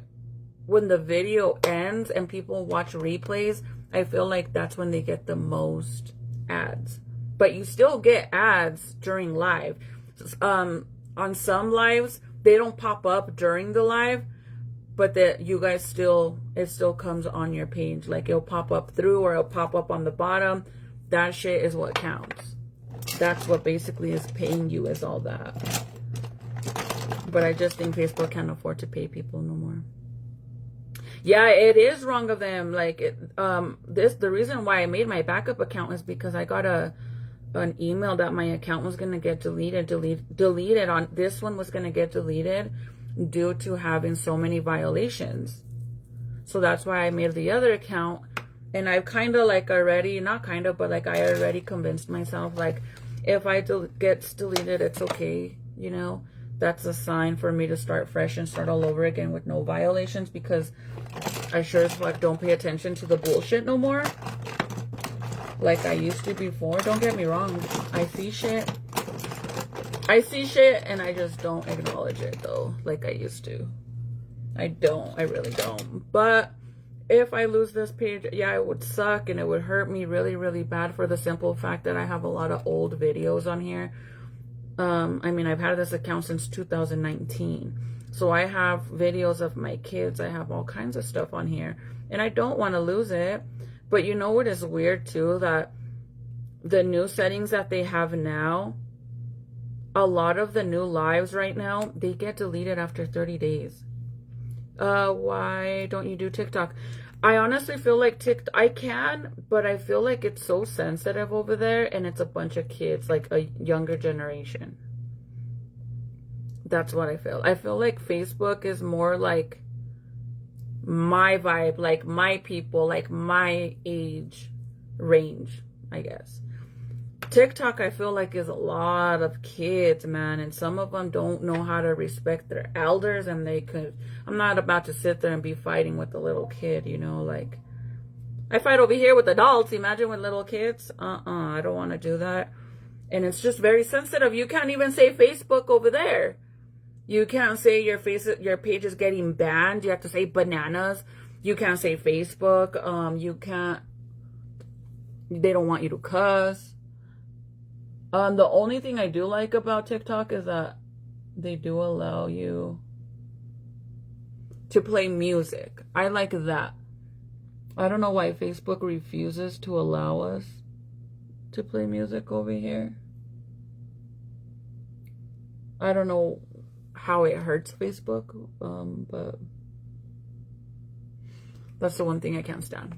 when the video ends and people watch replays, I feel like that's when they get the most ads. But you still get ads during live. On some lives, they don't pop up during the live, but that you guys it still comes on your page. Like it'll pop up through, or it'll pop up on the bottom. That shit is what counts. That's what basically is paying you, is all that. But I just think Facebook can't afford to pay people no more. Yeah, it is wrong of them. Like the reason why I made my backup account is because I got an email that my account was gonna get deleted on this one was gonna get deleted due to having so many violations. So that's why I made the other account. And I've kind of like already, not kind of, but like I already convinced myself, like if I gets deleted, it's okay, you know. That's a sign for me to start fresh and start all over again with no violations, because I sure as fuck don't pay attention to the bullshit no more like I used to before. Don't get me wrong, I see shit and I just don't acknowledge it though like I used to. I really don't. But if I lose this page, yeah, it would suck and it would hurt me really, really bad, for the simple fact that I have a lot of old videos on here. I mean, I've had this account since 2019. So I have videos of my kids. I have all kinds of stuff on here. And I don't want to lose it. But you know what is weird too? That the new settings that they have now, a lot of the new lives right now, they get deleted after 30 days. Why don't you do TikTok? I honestly feel like I can, but I feel like it's so sensitive over there, and it's a bunch of kids, like a younger generation. That's what I feel. I feel like Facebook is more like my vibe, like my people, like my age range, I guess. TikTok, I feel like, is a lot of kids, man, and some of them don't know how to respect their elders, and I'm not about to sit there and be fighting with a little kid, you know, like, I fight over here with adults, imagine with little kids. I don't want to do that. And it's just very sensitive. You can't even say Facebook over there. You can't say your page is getting banned. You have to say bananas. You can't say Facebook. They don't want you to cuss. The only thing I do like about TikTok is that they do allow you to play music. I like that. I don't know why Facebook refuses to allow us to play music over here. I don't know how it hurts Facebook, but that's the one thing I can't stand.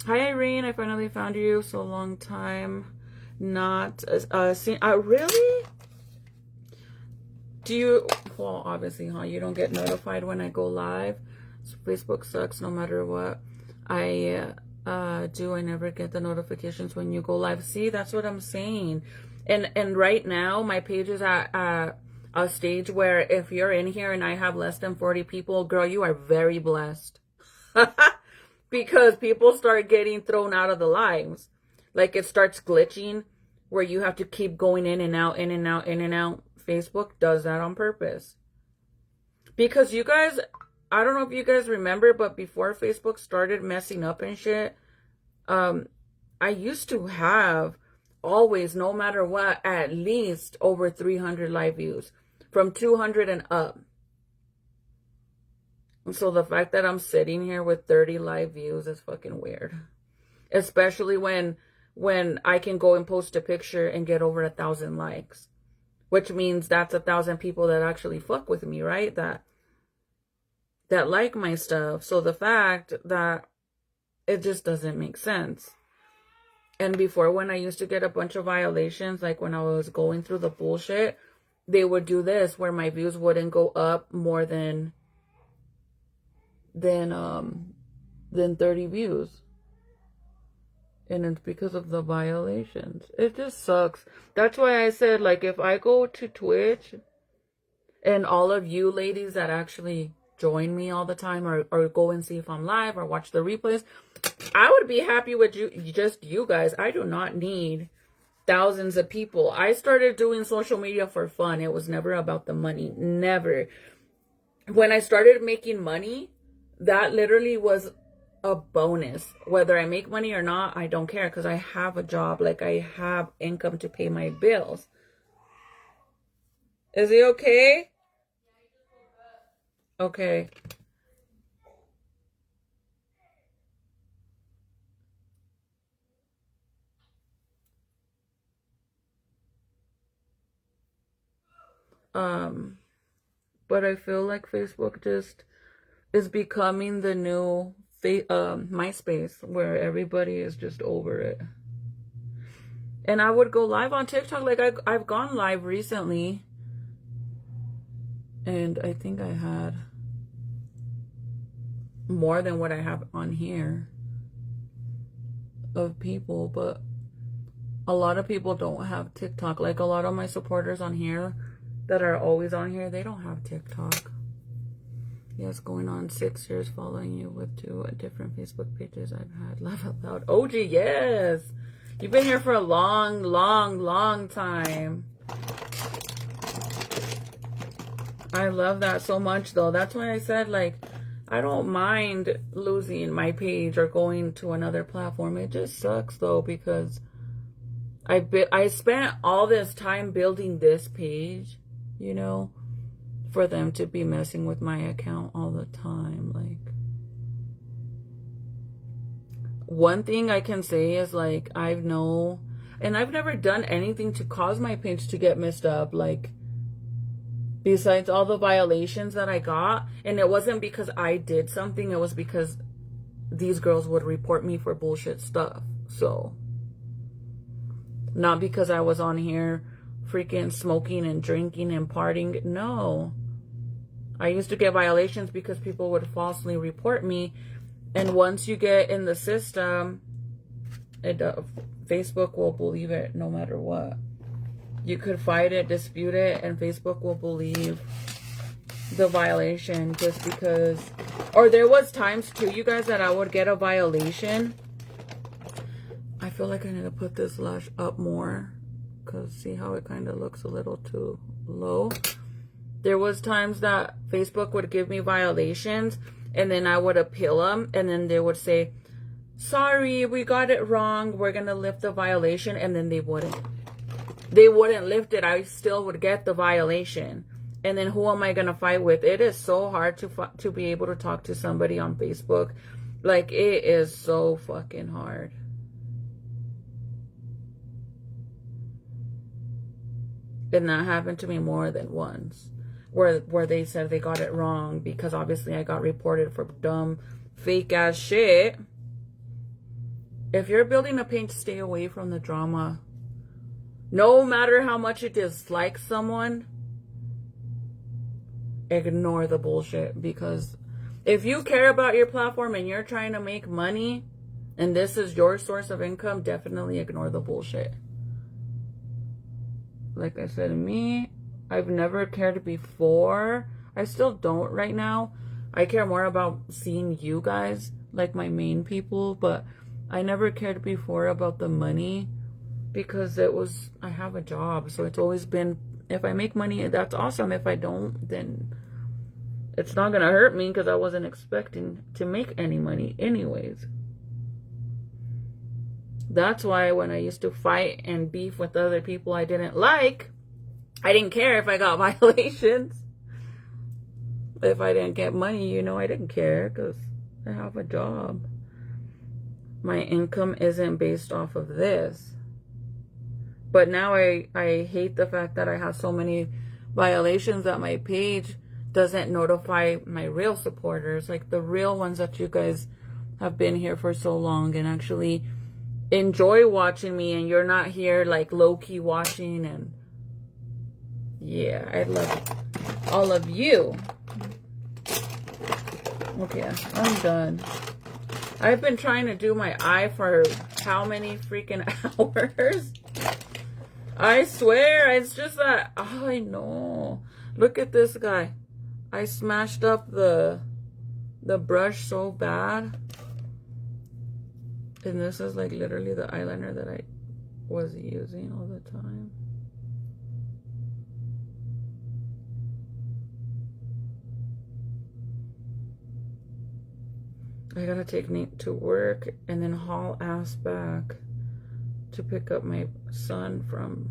Hi Irene, I finally found you. So long time not seen. Really? Do you? Well, obviously, huh? You don't get notified when I go live. So Facebook sucks no matter what I do. I never get the notifications when you go live. See, that's what I'm saying. And right now, my page is at a stage where if you're in here and I have less than 40 people, girl, you are very blessed. Because people start getting thrown out of the lives. Like it starts glitching where you have to keep going in and out, in and out, in and out. Facebook does that on purpose. Because you guys, I don't know if you guys remember, but before Facebook started messing up and shit, I used to have always, no matter what, at least over 300 live views. From 200 and up. So the fact that I'm sitting here with 30 live views is fucking weird. Especially when I can go and post a picture and get over 1,000 likes. Which means that's 1,000 people that actually fuck with me, right? That like my stuff. So the fact that it just doesn't make sense. And before, when I used to get a bunch of violations, like when I was going through the bullshit, they would do this where my views wouldn't go up more than 30 views. And it's because of the violations. It just sucks. That's why I said, like, if I go to Twitch and all of you ladies that actually join me all the time or go and see if I'm live or watch the replays, I would be happy with just you guys. I do not need thousands of people. I started doing social media for fun. It was never about the money. Never. When I started making money, that literally was a bonus. Whether I make money or not, I don't care because I have a job. Like, I have income to pay my bills. Is he okay? Okay. But I feel like Facebook just is becoming the new MySpace, where everybody is just over it. And I would go live on TikTok. Like, I've gone live recently, and I think I had more than what I have on here of people, but a lot of people don't have TikTok. Like, a lot of my supporters on here that are always on here, they don't have TikTok. Yes, going on 6 years following you with 2 different Facebook pages I've had. Laugh out loud. OG, yes. You've been here for a long, long, long time. I love that so much, though. That's why I said, like, I don't mind losing my page or going to another platform. It just sucks, though, because I spent all this time building this page, you know, for them to be messing with my account all the time. Like, one thing I can say is, like, I've never done anything to cause my page to get messed up, like, besides all the violations that I got. And it wasn't because I did something, it was because these girls would report me for bullshit stuff. So, not because I was on here freaking smoking and drinking and partying. No. I used to get violations because people would falsely report me. And once you get in the system, Facebook will believe it no matter what. You could fight it, dispute it, and Facebook will believe the violation just because. Or there was times too, you guys, that I would get a violation. I feel like I need to put this lash up more, because see how it kind of looks a little too low. There was times that Facebook would give me violations, and then I would appeal them, and then they would say, sorry, we got it wrong, we're gonna lift the violation. And then they wouldn't lift it. I still would get the violation. And then who am I gonna fight with? It is so hard to be able to talk to somebody on Facebook. Like, it is so fucking hard. And that happened to me more than once, where they said they got it wrong, because obviously I got reported for dumb, fake ass shit. If you're building a page, stay away from the drama. No matter how much you dislike someone, ignore the bullshit. Because if you care about your platform and you're trying to make money, and this is your source of income, definitely ignore the bullshit. Like I said, me, I've never cared before. I still don't right now. I care more about seeing you guys, like my main people. But I never cared before about the money, because I have a job. So it's always been, if I make money, that's awesome. If I don't, then it's not going to hurt me, because I wasn't expecting to make any money anyways. That's why when I used to fight and beef with other people I didn't like, I didn't care if I got violations. If I didn't get money, you know, I didn't care, because I have a job. My income isn't based off of this. But now I hate the fact that I have so many violations that my page doesn't notify my real supporters, like the real ones that you guys have been here for so long and actually enjoy watching me, and you're not here like low-key watching. And yeah, I love all of you. Okay, I'm done. I've been trying to do my eye for how many freaking hours? I swear, it's just that, oh, I know. Look at this guy. I smashed up the brush so bad. And this is like literally the eyeliner that I was using all the time. I gotta take Nate to work and then haul ass back to pick up my son from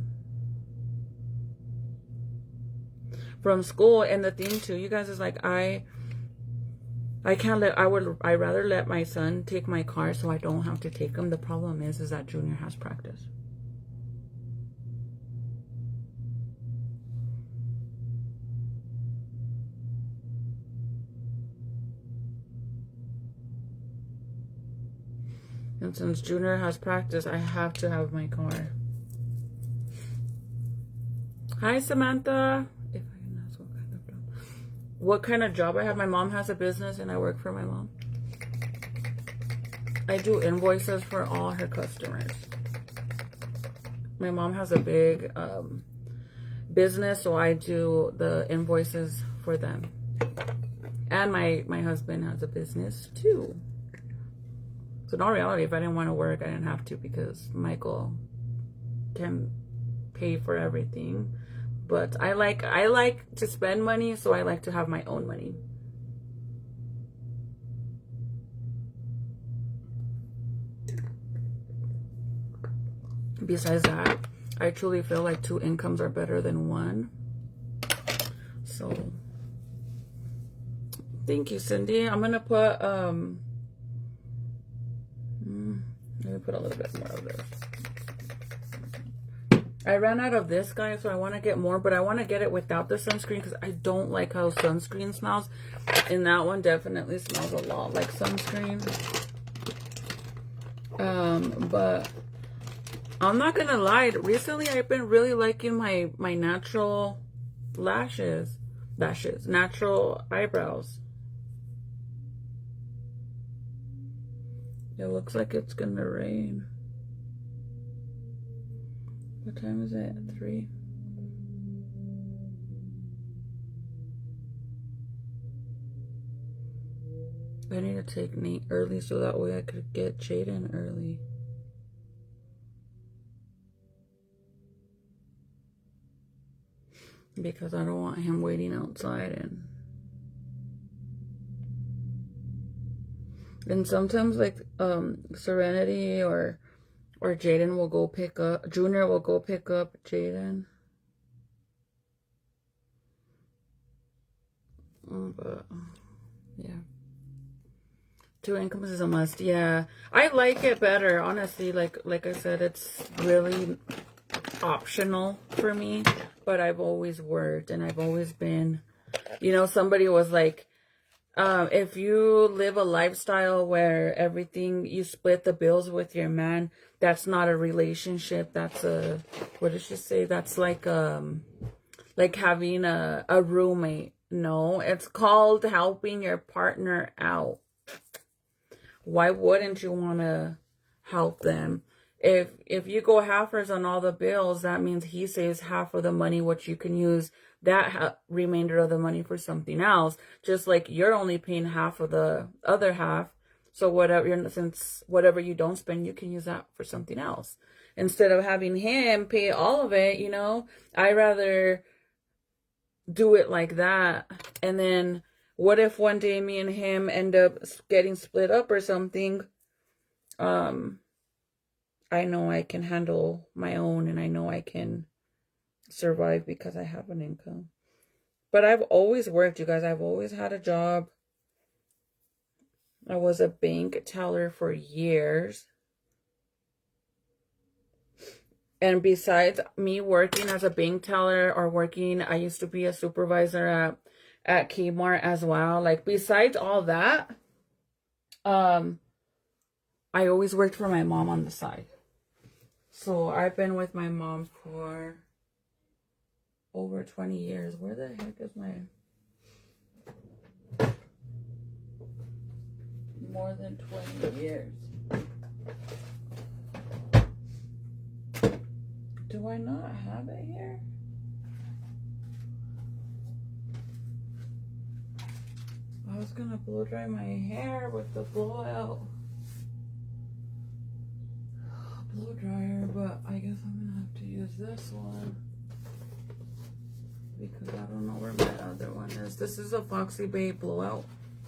school. And the thing too, you guys, is like I can't let, I rather let my son take my car so I don't have to take him. The problem is that Junior has practice. And since Junior has practice, I have to have my car. Hi, Samantha. If I can ask what kind of job. What kind of job I have? My mom has a business and I work for my mom. I do invoices for all her customers. My mom has a big business, so I do the invoices for them. And my husband has a business too. So in all reality, if I didn't want to work, I didn't have to, because Michael can pay for everything. But I like to spend money, so I like to have my own money. Besides that, I truly feel like 2 incomes are better than 1. So thank you, Cindy. I'm gonna put let me put a little bit more of this. I ran out of this, guy, so I want to get more, but I want to get it without the sunscreen because I don't like how sunscreen smells. And that one definitely smells a lot like sunscreen. But I'm not gonna lie, recently I've been really liking my natural lashes, natural eyebrows. It looks like it's gonna rain. What time is it? 3. I need to take Nate early so that way I could get Jaden early. Because I don't want him waiting outside and sometimes like Serenity or Jaden will go pick up, Junior will go pick up Jaden. But yeah, 2 incomes is a must. Yeah, I like it better, honestly. Like I said, it's really optional for me, but I've always worked and I've always been, you know, somebody was like, if you live a lifestyle where everything, you split the bills with your man, that's not a relationship. That's a, what did she say? That's like having a roommate. No, it's called helping your partner out. Why wouldn't you want to help them? If you go halfers on all the bills, that means he saves half of the money, which you can use that remainder of the money for something else. Just like you're only paying half of the other half. So whatever you don't spend, you can use that for something else. Instead of having him pay all of it, you know, I rather do it like that. And then what if one day me and him end up getting split up or something? I know I can handle my own and I know I can survive because I have an income. But I've always worked, you guys. I've always had a job. I was a bank teller for years. And besides me working as a bank teller or working, I used to be a supervisor at Kmart as well. Like besides all that, I always worked for my mom on the side. So I've been with my mom for over 20 years. Where the heck is my... more than 20 years. Do I not have it here? I was gonna blow dry my hair with the blowout blow dryer, but I guess I'm gonna have to use this one because I don't know where my other one is. This is a Foxy Bay blowout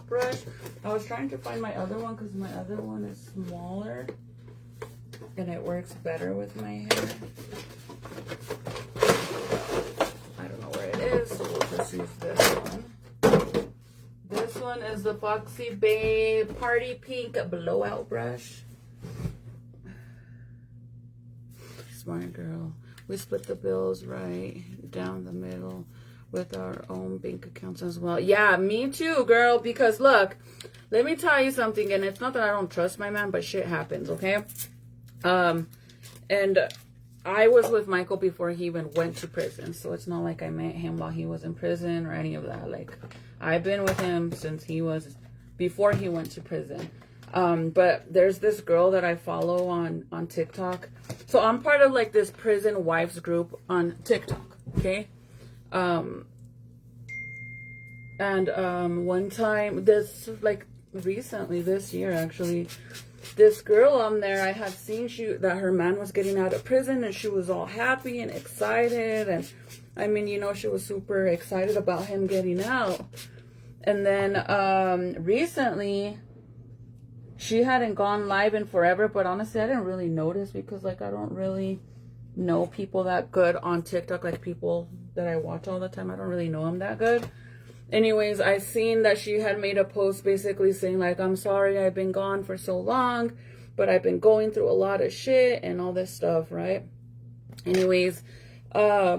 brush. I was trying to find my other one because my other one is smaller and it works better with my hair. I don't know where it is, so we'll just use this one. This one is the Foxy Bay Party Pink blowout brush. Smart girl. We split the bills right down the middle with our own bank accounts as well. Yeah, me too, girl. Because look, let me tell you something. And it's not that I don't trust my man, but shit happens, okay? And I was with Michael before he even went to prison. So it's not like I met him while he was in prison or any of that. Like, I've been with him since before he went to prison. But there's this girl that I follow on TikTok. So I'm part of like this prison wives group on TikTok, okay? One time, recently this year actually, this girl on there, I had seen that her man was getting out of prison and she was all happy and excited. And I mean, you know, she was super excited about him getting out. And then recently, she hadn't gone live in forever, but honestly, I didn't really notice because, like, I don't really know people that good on TikTok, like people that I watch all the time. I don't really know them that good. Anyways, I seen that she had made a post basically saying, like, I'm sorry I've been gone for so long, but I've been going through a lot of shit and all this stuff, right? Anyways, I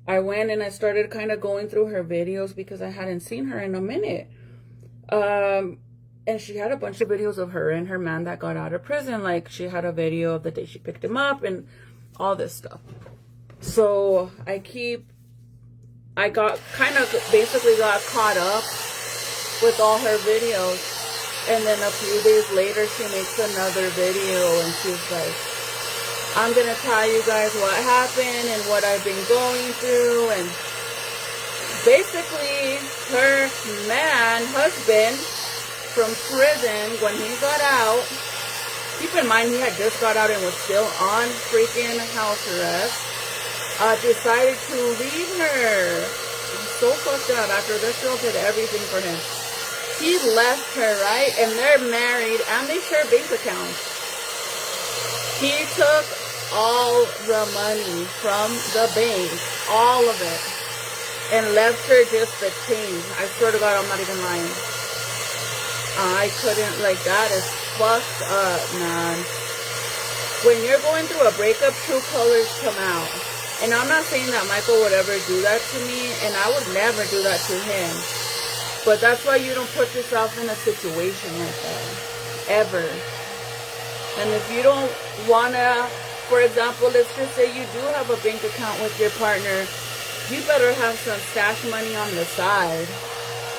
went and I started kind of going through her videos because I hadn't seen her in a minute. And she had a bunch of videos of her and her man that got out of prison. Like, she had a video of the day she picked him up and all this stuff. So I got basically got caught up with all her videos. And then a few days later, she makes another video and she's like, I'm going to tell you guys what happened and what I've been going through. And basically, her husband, from prison, when he got out, keep in mind he had just got out and was still on freaking house arrest, decided to leave her. So fucked up after this girl did everything for him. He left her, right? And they're married and they share bank accounts. He took all the money from the bank, all of it, and left her just the change. I swear to God, I'm not even lying. I couldn't, like, that is fucked up, man. When you're going through a breakup, true colors come out. And I'm not saying that Michael would ever do that to me, and I would never do that to him. But that's why you don't put yourself in a situation like that. Ever. And if you don't want to, for example, let's just say you do have a bank account with your partner, you better have some stash money on the side.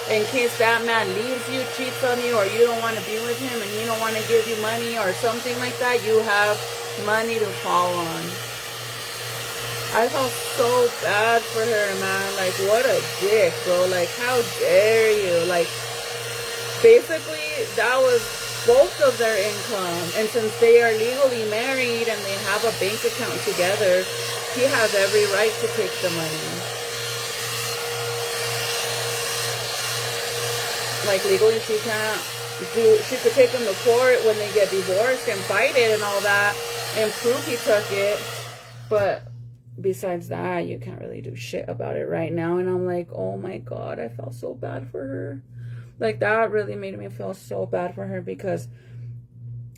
In case that man leaves you, cheats on you, or you don't want to be with him and he don't want to give you money or something like that, you have money to fall on. I felt so bad for her, man. Like, what a dick, bro. Like, how dare you? Like, basically, that was both of their income. And since they are legally married and they have a bank account together, he has every right to take the money. Like, legally, she could take him to court when they get divorced and fight it and all that and prove he took it. But besides that, you can't really do shit about it right now. And I'm like, oh my God, I felt so bad for her. Like, that really made me feel so bad for her because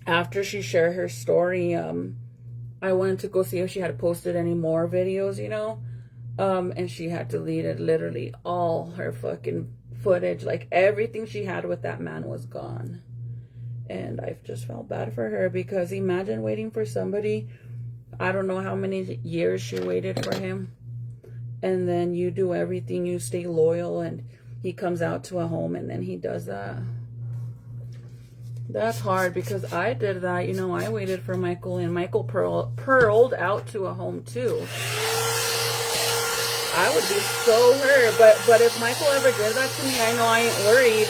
after she shared her story, I wanted to go see if she had posted any more videos, you know? And she had deleted literally all her fucking footage. Like, everything she had with that man was gone. And I just felt bad for her because imagine waiting for somebody. I don't know how many years she waited for him. And then you do everything, you stay loyal, and he comes out to a home and then he does that. That's hard because I did that. You know, I waited for Michael, and Michael pearled out to a home too. I would be so hurt. But if Michael ever did that to me, I know I ain't worried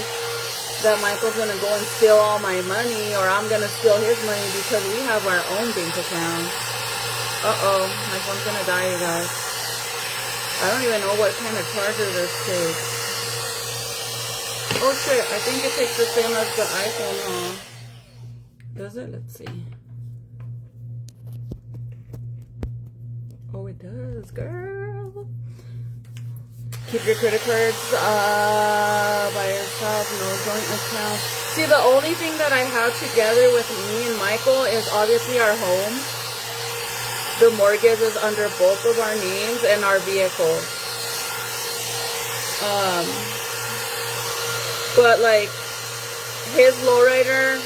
that Michael's gonna go and steal all my money, or I'm gonna steal his money, because we have our own bank account. Uh-oh, my phone's gonna die, you guys. I don't even know what kind of charger this takes. Oh shit, I think it takes the same as the iPhone, huh? Does it? Let's see. Oh, it does, girl. Keep your credit cards by yourself, no joint account. See, the only thing that I have together with me and Michael is obviously our home. The mortgage is under both of our names, and our vehicle. But like his lowrider,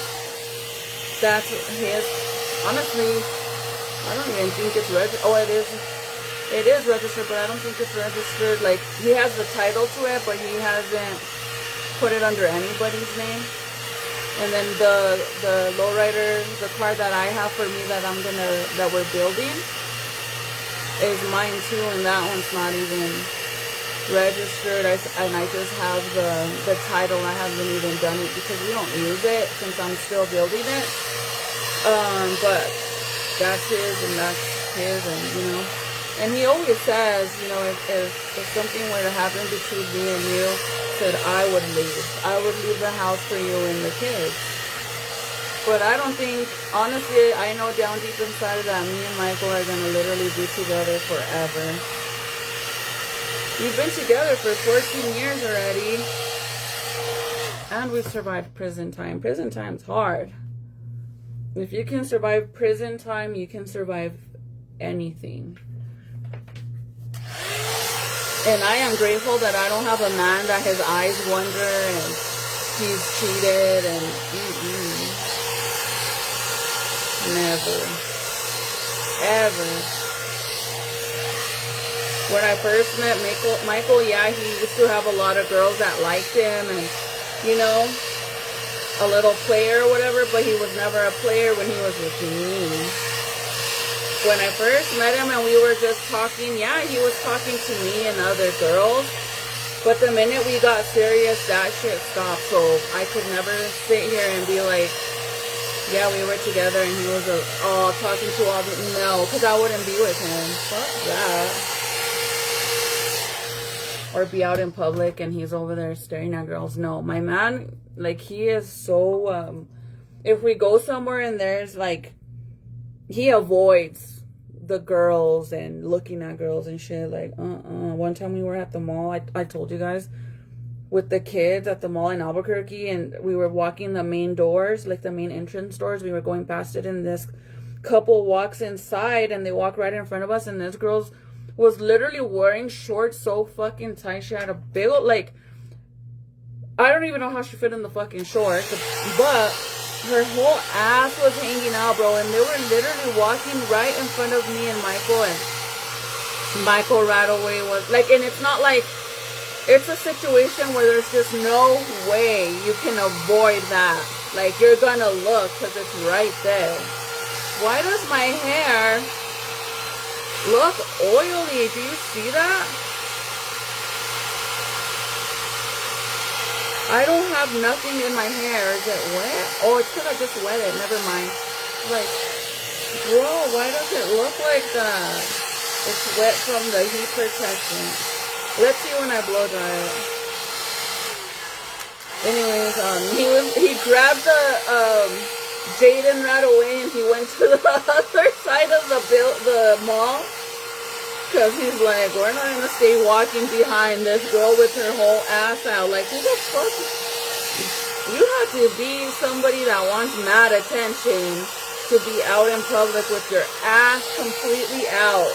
that's his. Honestly, I don't even think it's registered. Oh, it is. It is registered, but I don't think it's registered. Like, he has the title to it, but he hasn't put it under anybody's name. And then the lowrider, the car that I have for me that we're building, is mine too, and that one's not even registered. And I just have the title. I haven't even done it because we don't use it since I'm still building it. But that's his and that's his, and you know. And he always says, you know, if something were to happen between me and you, said I would leave. I would leave the house for you and the kids. But I don't think, honestly, I know down deep inside that me and Michael are going to literally be together forever. We've been together for 14 years already. And we've survived prison time. Prison time's hard. If you can survive prison time, you can survive anything. And I am grateful that I don't have a man that his eyes wander and he's cheated and never, ever. When I first met Michael, yeah, he used to have a lot of girls that liked him and, you know, a little player or whatever, but he was never a player when he was with me. When I first met him and we were just talking, yeah, he was talking to me and other girls. But the minute we got serious, that shit stopped. So I could never sit here and be like, yeah, we were together and he was talking to all the... No, because I wouldn't be with him. Fuck that. Or be out in public and he's over there staring at girls. No, my man, like, he is so... if we go somewhere and there's, like... He avoids the girls and looking at girls and shit. Like, One time we were at the mall, I told you guys, with the kids at the mall in Albuquerque, and we were walking the main doors, like the main entrance doors. We were going past it, and this couple walks inside, and they walk right in front of us, and this girl was literally wearing shorts so fucking tight. She had a big old, like, I don't even know how she fit in the fucking shorts, but... her whole ass was hanging out, bro. And they were literally walking right in front of me and Michael. And Michael right away was like, and it's not like, it's a situation where there's just no way you can avoid that. Like, you're gonna look because it's right there. Why does my hair look oily? Do you see that? I don't have nothing in my hair. Is it wet? Oh, it's because I just wet it. Never mind. Like, bro, why does it look like that? It's wet from the heat protection. Let's see when I blow dry it. Anyways, he grabbed the Jaden right away and he went to the other side of the mall. Because he's like, we're not going to stay walking behind this girl with her whole ass out. Like, who the fuck? You have to be somebody that wants mad attention to be out in public with your ass completely out.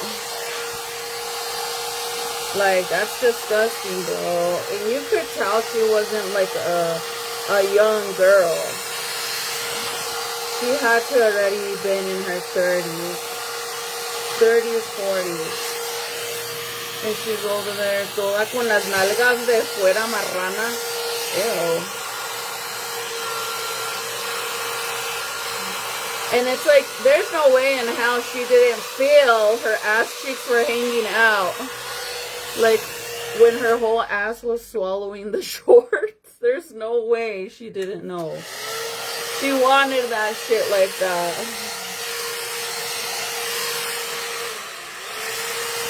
Like, that's disgusting, bro. And you could tell she wasn't like a young girl. She had to already been in her 30s, 40s. And she's over there toda con las nalgas de fuera marrana. Ew. And it's like, there's no way in hell she didn't feel her ass cheeks were hanging out. Like, when her whole ass was swallowing the shorts. There's no way she didn't know. She wanted that shit like that.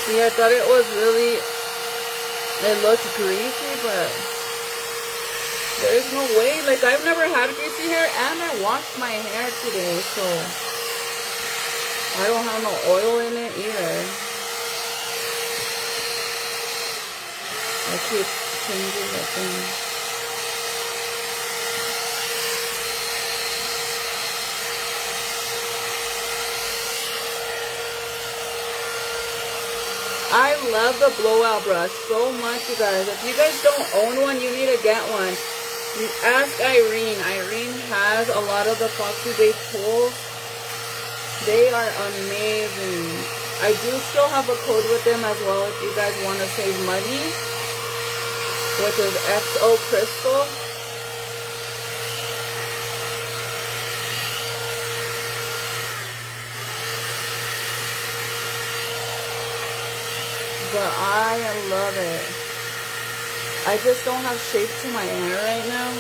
See, I thought it was really, it looked greasy, but there's no way. Like, I've never had greasy hair, and I washed my hair today, so I don't have no oil in it either. I keep changing the thing. I love the blowout brush so much, you guys. If you guys don't own one, you need to get one. Ask Irene. Irene has a lot of the Foxy Bay tools. They are amazing. I do still have a code with them as well if you guys want to save money, which is XO Crystal. But I love it. I just don't have shape to my hair right now.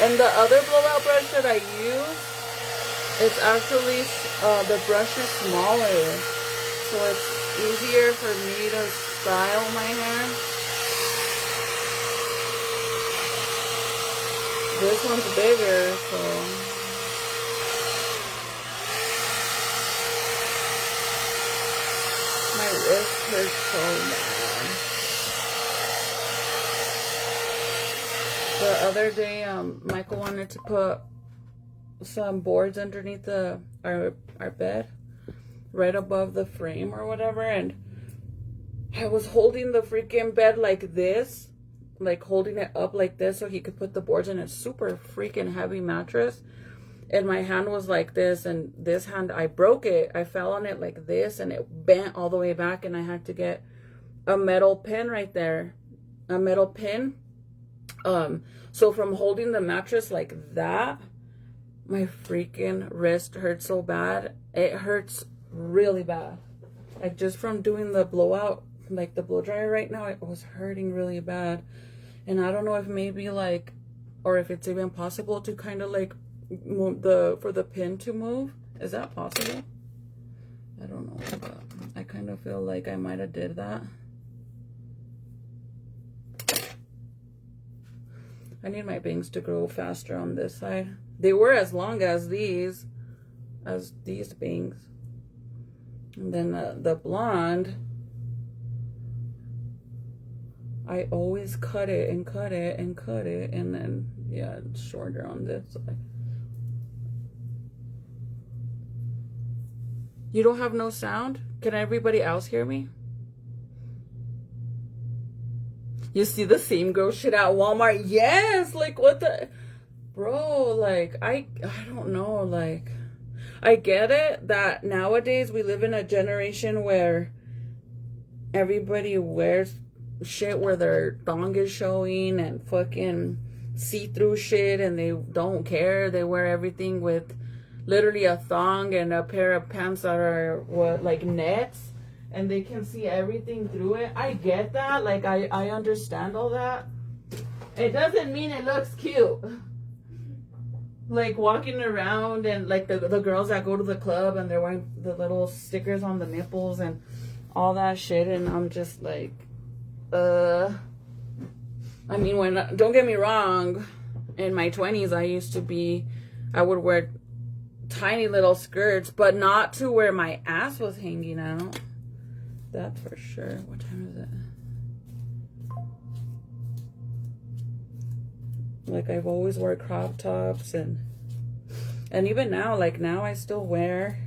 And the other blowout brush that I use, it's actually, the brush is smaller. So it's easier for me to style my hair. This one's bigger, so... My wrist hurts so bad. The other day, Michael wanted to put some boards underneath our bed, right above the frame or whatever, and I was holding the freaking bed like this, like holding it up like this so he could put the boards in. It's super freaking heavy mattress. And my hand was like this, and this hand, I broke it. I fell on it like this, and it bent all the way back, and I had to get a metal pin right there. A metal pin. So from holding the mattress like that, my freaking wrist hurts so bad. It hurts really bad. Like, just from doing the blowout, like the blow dryer right now, it was hurting really bad. And I don't know if maybe, like, or if it's even possible to kind of, like, move for the pin to move. Is that possible? I don't know, but I kind of feel like I might have did that. I need my bangs to grow faster on this side. They were as long as these bangs. And then the blonde, I always cut it and cut it and cut it, and then yeah, it's shorter on this side. You don't have no sound? Can everybody else hear me? You see the same girl shit at Walmart? Yes! Like, what the... Bro, like, I don't know, like... I get it that nowadays we live in a generation where everybody wears shit where their thong is showing and fucking see-through shit, and they don't care. They wear everything with... literally a thong and a pair of pants that are what, like nets, and they can see everything through it. I get that. Like, I understand all that. It doesn't mean it looks cute. Like, walking around and like the girls that go to the club and they're wearing the little stickers on the nipples and all that shit, and I'm just like, I mean, don't get me wrong, in my 20s I would wear tiny little skirts, but not to where my ass was hanging out. That's for sure. What time is it? Like, I've always wore crop tops, and even now, like, now I still wear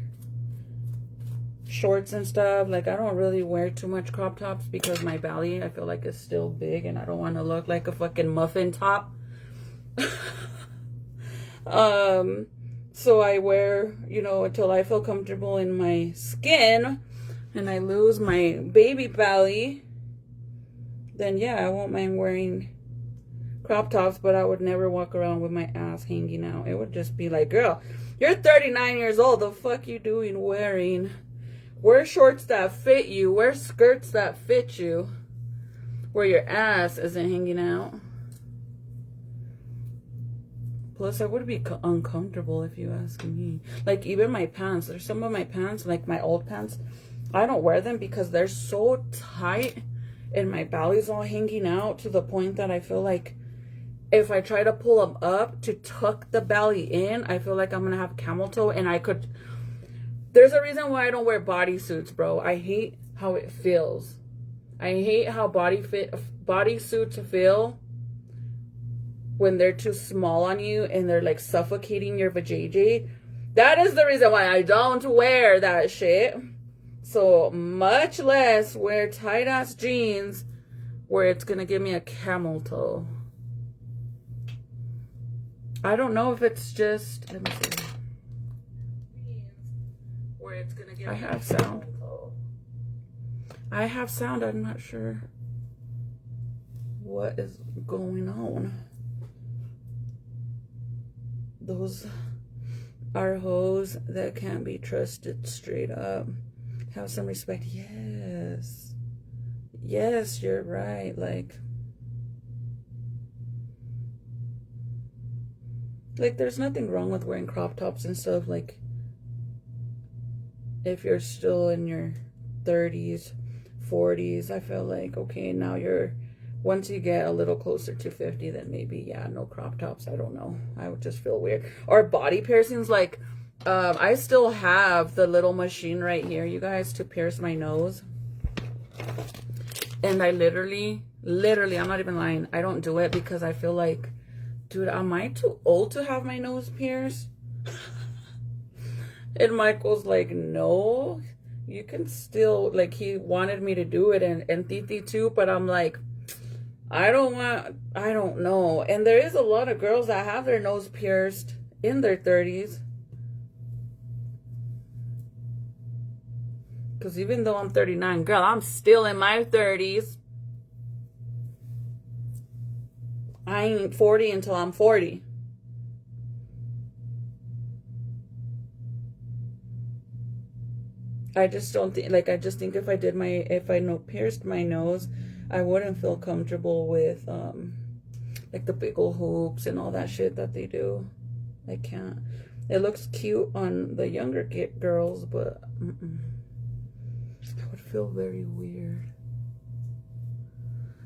shorts and stuff. Like, I don't really wear too much crop tops because my belly, I feel like, is still big, and I don't want to look like a fucking muffin top. So I wear, you know, until I feel comfortable in my skin and I lose my baby belly, then yeah, I won't mind wearing crop tops, but I would never walk around with my ass hanging out. It would just be like, girl, you're 39 years old. The fuck you doing wearing? Wear shorts that fit you. Wear skirts that fit you. Where your ass isn't hanging out. Plus, I would be uncomfortable if you ask me. Like, even my pants. There's some of my pants, like my old pants. I don't wear them because they're so tight. And my belly's all hanging out to the point that I feel like if I try to pull them up to tuck the belly in, I feel like I'm going to have camel toe. And I could... There's a reason why I don't wear bodysuits, bro. I hate how it feels. I hate how bodysuits feel when they're too small on you and they're like suffocating your vajayjay. That is the reason why I don't wear that shit. So much less wear tight ass jeans where it's gonna give me a camel toe. I don't know if it's just, let me see. Where it's gonna give me a sound. I have sound, I'm not sure what is going on. Those are hoes that can't be trusted straight up. Have some respect. Yes. Yes, you're right. Like there's nothing wrong with wearing crop tops and stuff. Like, if you're still in your 30s, 40s, I feel like, okay, now you're, once you get a little closer to 50, then maybe, yeah, no crop tops. I don't know. I would just feel weird. Or body piercings, like, I still have the little machine right here, you guys, to pierce my nose. And I literally, I'm not even lying, I don't do it because I feel like, dude, am I too old to have my nose pierced? And Michael's like, no, you can still, like, he wanted me to do it, and Titi too, but I'm like, I don't know. And there is a lot of girls that have their nose pierced in their 30s. Because even though I'm 39, girl, I'm still in my 30s. I ain't 40 until I'm 40. I just don't think, like, I just think if I pierced my nose, I wouldn't feel comfortable with, like, the big old hoops and all that shit that they do. I can't. It looks cute on the younger girls, but I would feel very weird.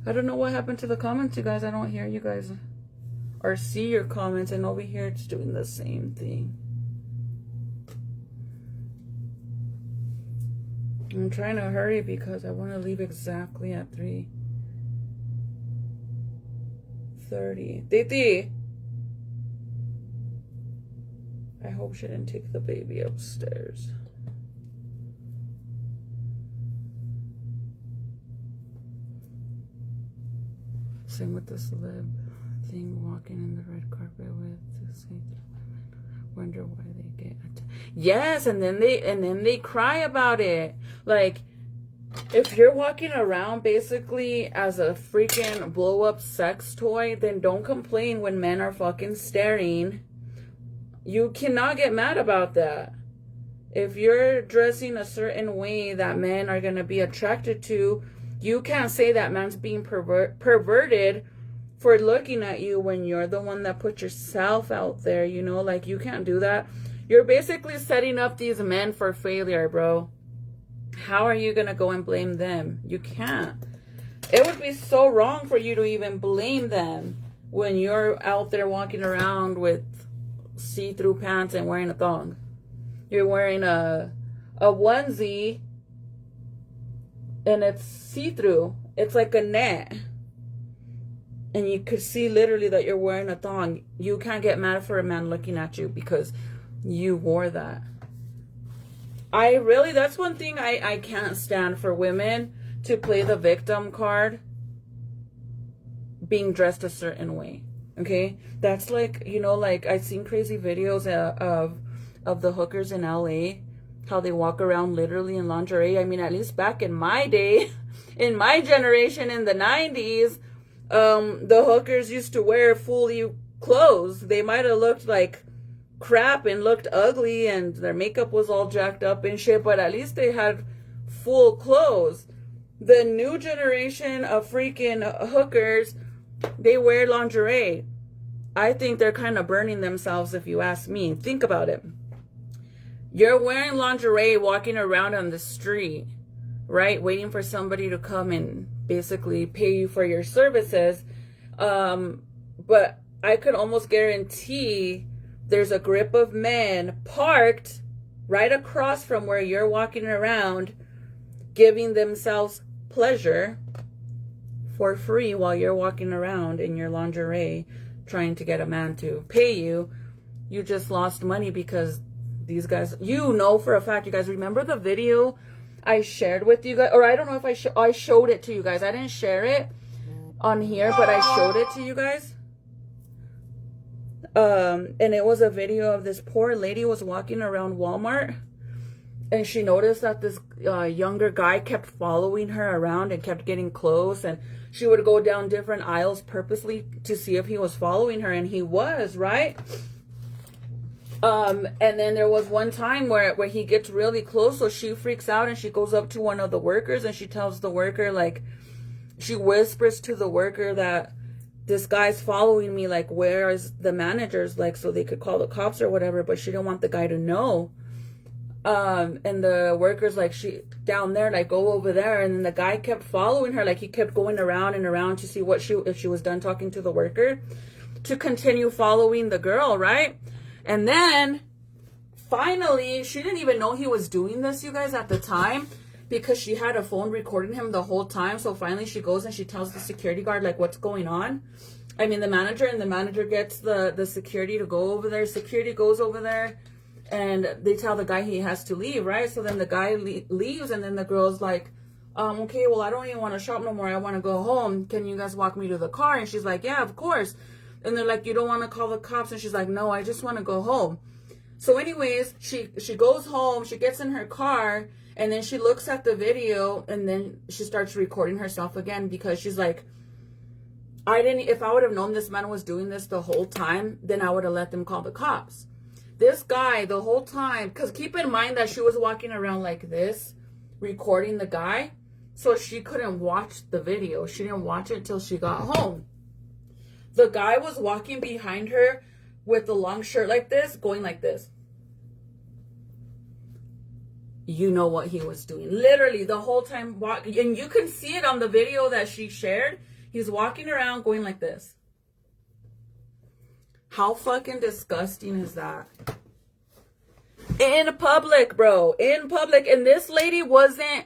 I don't know what happened to the comments, you guys. I don't hear you guys or see your comments, and over here it's doing the same thing. I'm trying to hurry because I want to leave exactly at 3:30. Titi! I hope she didn't take the baby upstairs. Same with the celeb thing, walking in the red carpet with the same women. Wonder why they get attacked. Yes, and then they cry about it. Like, if you're walking around basically as a freaking blow up sex toy, then don't complain when men are fucking staring. You cannot get mad about that. If you're dressing a certain way that men are going to be attracted to, you can't say that man's being perverted for looking at you when you're the one that put yourself out there, you know? Like, you can't do that. You're basically setting up these men for failure, bro. How are you going to go and blame them? You can't. It would be so wrong for you to even blame them when you're out there walking around with see-through pants and wearing a thong. You're wearing a onesie and it's see-through. It's like a net. And you could see literally that you're wearing a thong. You can't get mad for a man looking at you because you wore that. That's one thing I can't stand for women to play the victim card being dressed a certain way. Okay? That's like, you know, like I've seen crazy videos of the hookers in LA, how they walk around literally in lingerie. I mean, at least back in my day, in my generation in the 90s, the hookers used to wear fully clothes. They might have looked like crap and looked ugly and their makeup was all jacked up and shit, but at least they had full clothes. The new generation of freaking hookers, they wear lingerie. I think they're kind of burning themselves, if you ask me. Think about it. You're wearing lingerie walking around on the street, right? Waiting for somebody to come and basically pay you for your services. But I could almost guarantee there's a group of men parked right across from where you're walking around, giving themselves pleasure for free while you're walking around in your lingerie trying to get a man to pay you. You just lost money because these guys, you know for a fact, you guys remember the video I shared with you guys, or I don't know if I showed it to you guys. I didn't share it on here, but I showed it to you guys. And it was a video of this poor lady was walking around Walmart, and she noticed that this younger guy kept following her around and kept getting close, and she would go down different aisles purposely to see if he was following her, and he was, right? And then there was one time where he gets really close, so she freaks out and she goes up to one of the workers and she tells the worker, like, she whispers to the worker that this guy's following me, like, where is the managers, like, so they could call the cops or whatever, but she didn't want the guy to know. And the worker's like, she down there, like, go over there. And then the guy kept following her, like, he kept going around and around to see if she was done talking to the worker, to continue following the girl, right? And then finally, she didn't even know he was doing this, you guys, at the time, because she had a phone recording him the whole time. So finally she goes and she tells the security guard, like, what's going on. I mean, the manager gets the security to go over there. Security goes over there and they tell the guy he has to leave, right? So then the guy leaves, and then the girl's like, okay, well, I don't even want to shop no more. I want to go home. Can you guys walk me to the car? And she's like, yeah, of course. And they're like, you don't want to call the cops? And she's like, no, I just want to go home. So anyways, she goes home, she gets in her car, and then she looks at the video, and then she starts recording herself again, because she's like, if I would have known this man was doing this the whole time, then I would have let them call the cops. This guy, the whole time, because keep in mind that she was walking around like this, recording the guy, so she couldn't watch the video. She didn't watch it until she got home. The guy was walking behind her with the long shirt like this, going like this. You know what he was doing. Literally the whole time. And you can see it on the video that she shared. He's walking around going like this. How fucking disgusting is that? In public, bro. In public. And this lady wasn't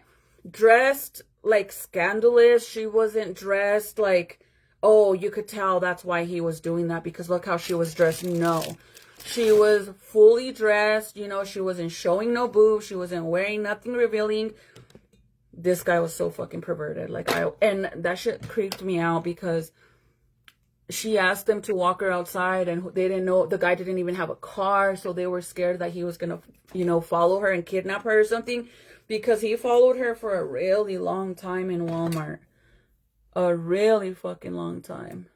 dressed like scandalous. She wasn't dressed like, oh, you could tell that's why he was doing that because look how she was dressed. No. She was fully dressed. You know, she wasn't showing no boobs. She wasn't wearing nothing revealing. This guy was so fucking perverted. And that shit creeped me out because she asked them to walk her outside and they didn't know, the guy didn't even have a car. So they were scared that he was going to, you know, follow her and kidnap her or something, because he followed her for a really long time in Walmart. A really fucking long time.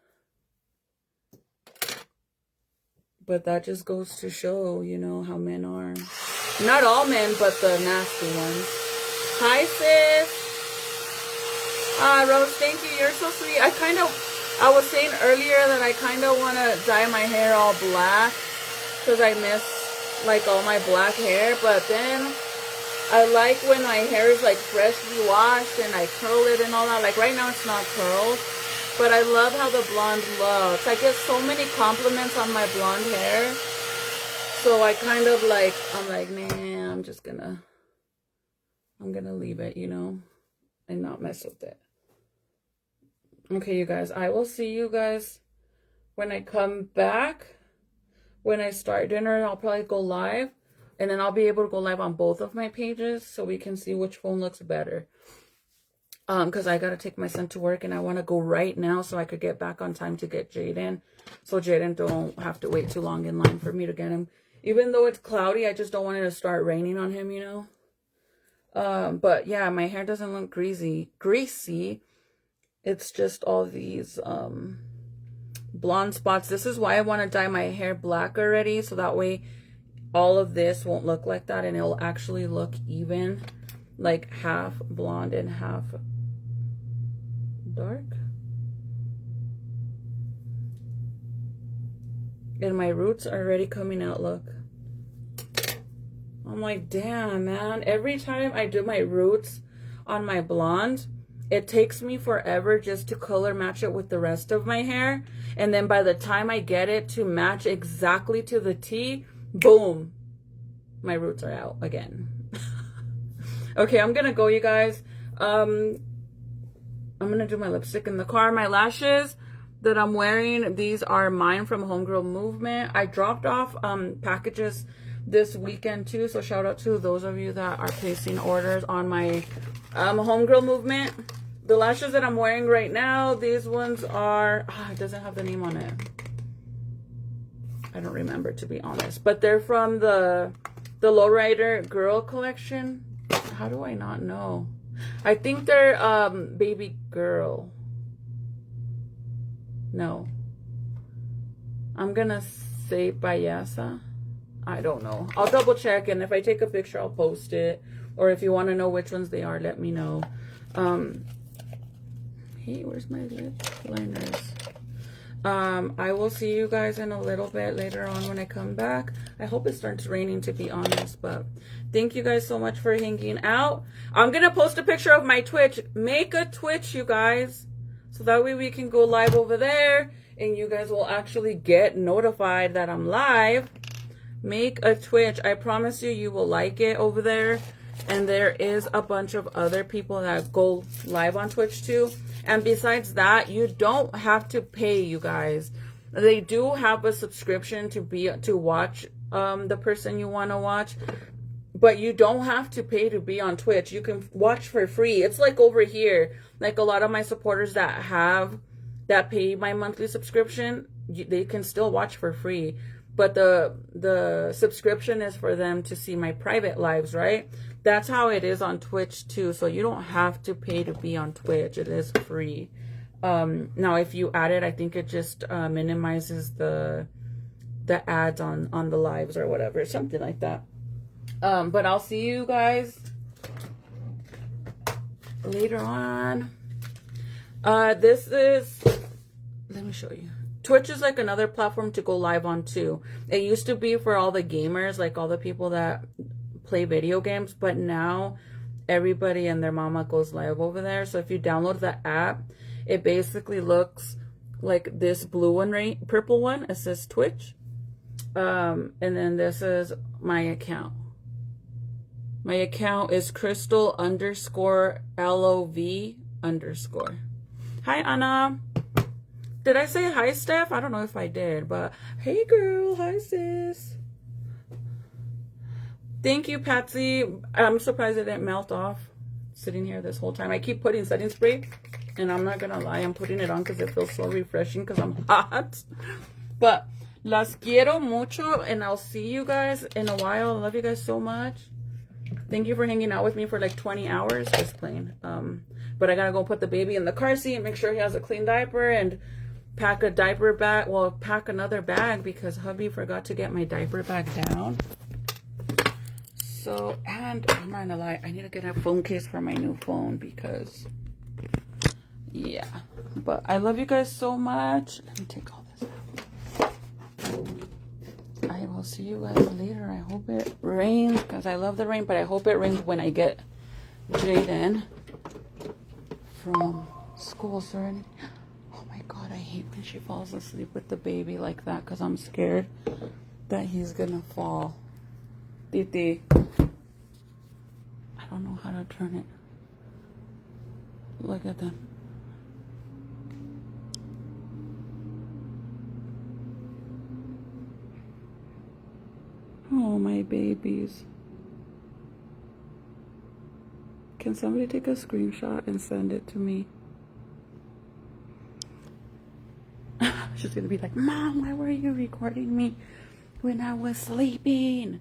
But that just goes to show, you know, how men are. Not all men, but the nasty ones. Hi, sis. Rose, thank you. You're so sweet. I was saying earlier that I kind of want to dye my hair all black because I miss, like, all my black hair. But then I like when my hair is, like, freshly washed and I curl it and all that. Like, right now it's not curled. But I love how the blonde looks. I get so many compliments on my blonde hair. So I kind of like, I'm like, nah, I'm gonna leave it, you know, and not mess with it. Okay, you guys, I will see you guys when I come back. When I start dinner, I'll probably go live. And then I'll be able to go live on both of my pages so we can see which phone looks better. Because I got to take my son to work and I want to go right now so I could get back on time to get Jaden. So Jaden don't have to wait too long in line for me to get him. Even though it's cloudy, I just don't want it to start raining on him, you know. But yeah, my hair doesn't look greasy. It's just all these blonde spots. This is why I want to dye my hair black already, so that way all of this won't look like that and it'll actually look even, like half blonde and half dark. And my roots are already coming out, look. I'm like, damn, man. Every time I do my roots on my blonde, it takes me forever just to color match it with the rest of my hair. And then by the time I get it to match exactly to the T, boom, my roots are out again. Okay, I'm gonna go, you guys. I'm gonna do my lipstick in the car. My lashes that I'm wearing, these are mine from Homegirl Movement. I dropped off packages this weekend too, so shout out to those of you that are placing orders on my Homegirl Movement. The lashes that I'm wearing right now, these ones are, it doesn't have the name on it. I don't remember, to be honest, but they're from the Lowrider Girl collection. How do I not know? I think they're baby girl. No, I'm gonna say Bayasa. I don't know. I'll double check, and if I take a picture, I'll post it. Or if you want to know which ones they are, let me know. Hey, where's my lip liners? I will see you guys in a little bit later on when I come back. I hope it starts raining, to be honest, but thank you guys so much for hanging out. I'm gonna post a picture of my Twitch. Make a Twitch, you guys, so that way we can go live over there and you guys will actually get notified that I'm live. Make a Twitch. I promise you, you will like it over there. And there is a bunch of other people that go live on Twitch too. And besides that, you don't have to pay, you guys. They do have a subscription to watch the person you want to watch. But you don't have to pay to be on Twitch. You can watch for free. It's like over here. Like a lot of my supporters that pay my monthly subscription, they can still watch for free. But the subscription is for them to see my private lives, right? That's how it is on Twitch too. So you don't have to pay to be on Twitch. It is free. Now, if you add it, I think it just minimizes the ads on the lives or whatever, something like that. But I'll see you guys later on. This is, let me show you. Twitch is like another platform to go live on too. It used to be for all the gamers, like all the people that play video games, but now everybody and their mama goes live over there. So if you download the app, it basically looks like this blue one, right? Purple one, it says Twitch. And then this is my account. My account is crystal_LOV_. Hi, Anna. Did I say hi, Steph? I don't know if I did, but hey, girl. Hi, sis. Thank you, Patsy. I'm surprised it didn't melt off sitting here this whole time. I keep putting setting spray, and I'm not going to lie. I'm putting it on because it feels so refreshing because I'm hot. But las quiero mucho, and I'll see you guys in a while. I love you guys so much. Thank you for hanging out with me for like 20 hours. Just playing. But I got to go put the baby in the car seat and make sure he has a clean diaper and pack a diaper bag. Well, pack another bag because hubby forgot to get my diaper bag down. So, and I'm not gonna lie, I need to get a phone case for my new phone because, yeah. But I love you guys so much. Let me take all this out. I will see you guys later. I hope it rains because I love the rain, but I hope it rains when I get Jaden from school. So, oh my God, I hate when she falls asleep with the baby like that because I'm scared that he's gonna fall. Titi. I don't know how to turn it. Look at them. Oh, my babies. Can somebody take a screenshot and send it to me? She's gonna be like, Mom, why were you recording me when I was sleeping?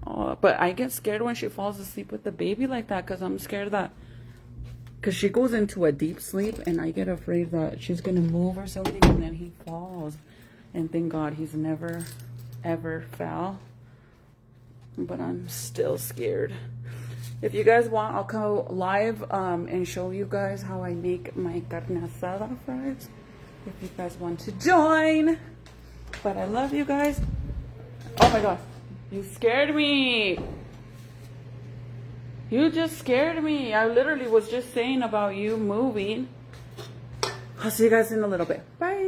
Oh, but I get scared when she falls asleep with the baby like that because I'm scared that Because she goes into a deep sleep, and I get afraid that she's going to move or something, and then he falls. And thank God he's never, ever fell. But I'm still scared. If you guys want, I'll go live and show you guys how I make my carne asada fries. If you guys want to join. But I love you guys. Oh my God. You scared me. You just scared me. I literally was just saying about you moving. I'll see you guys in a little bit. Bye.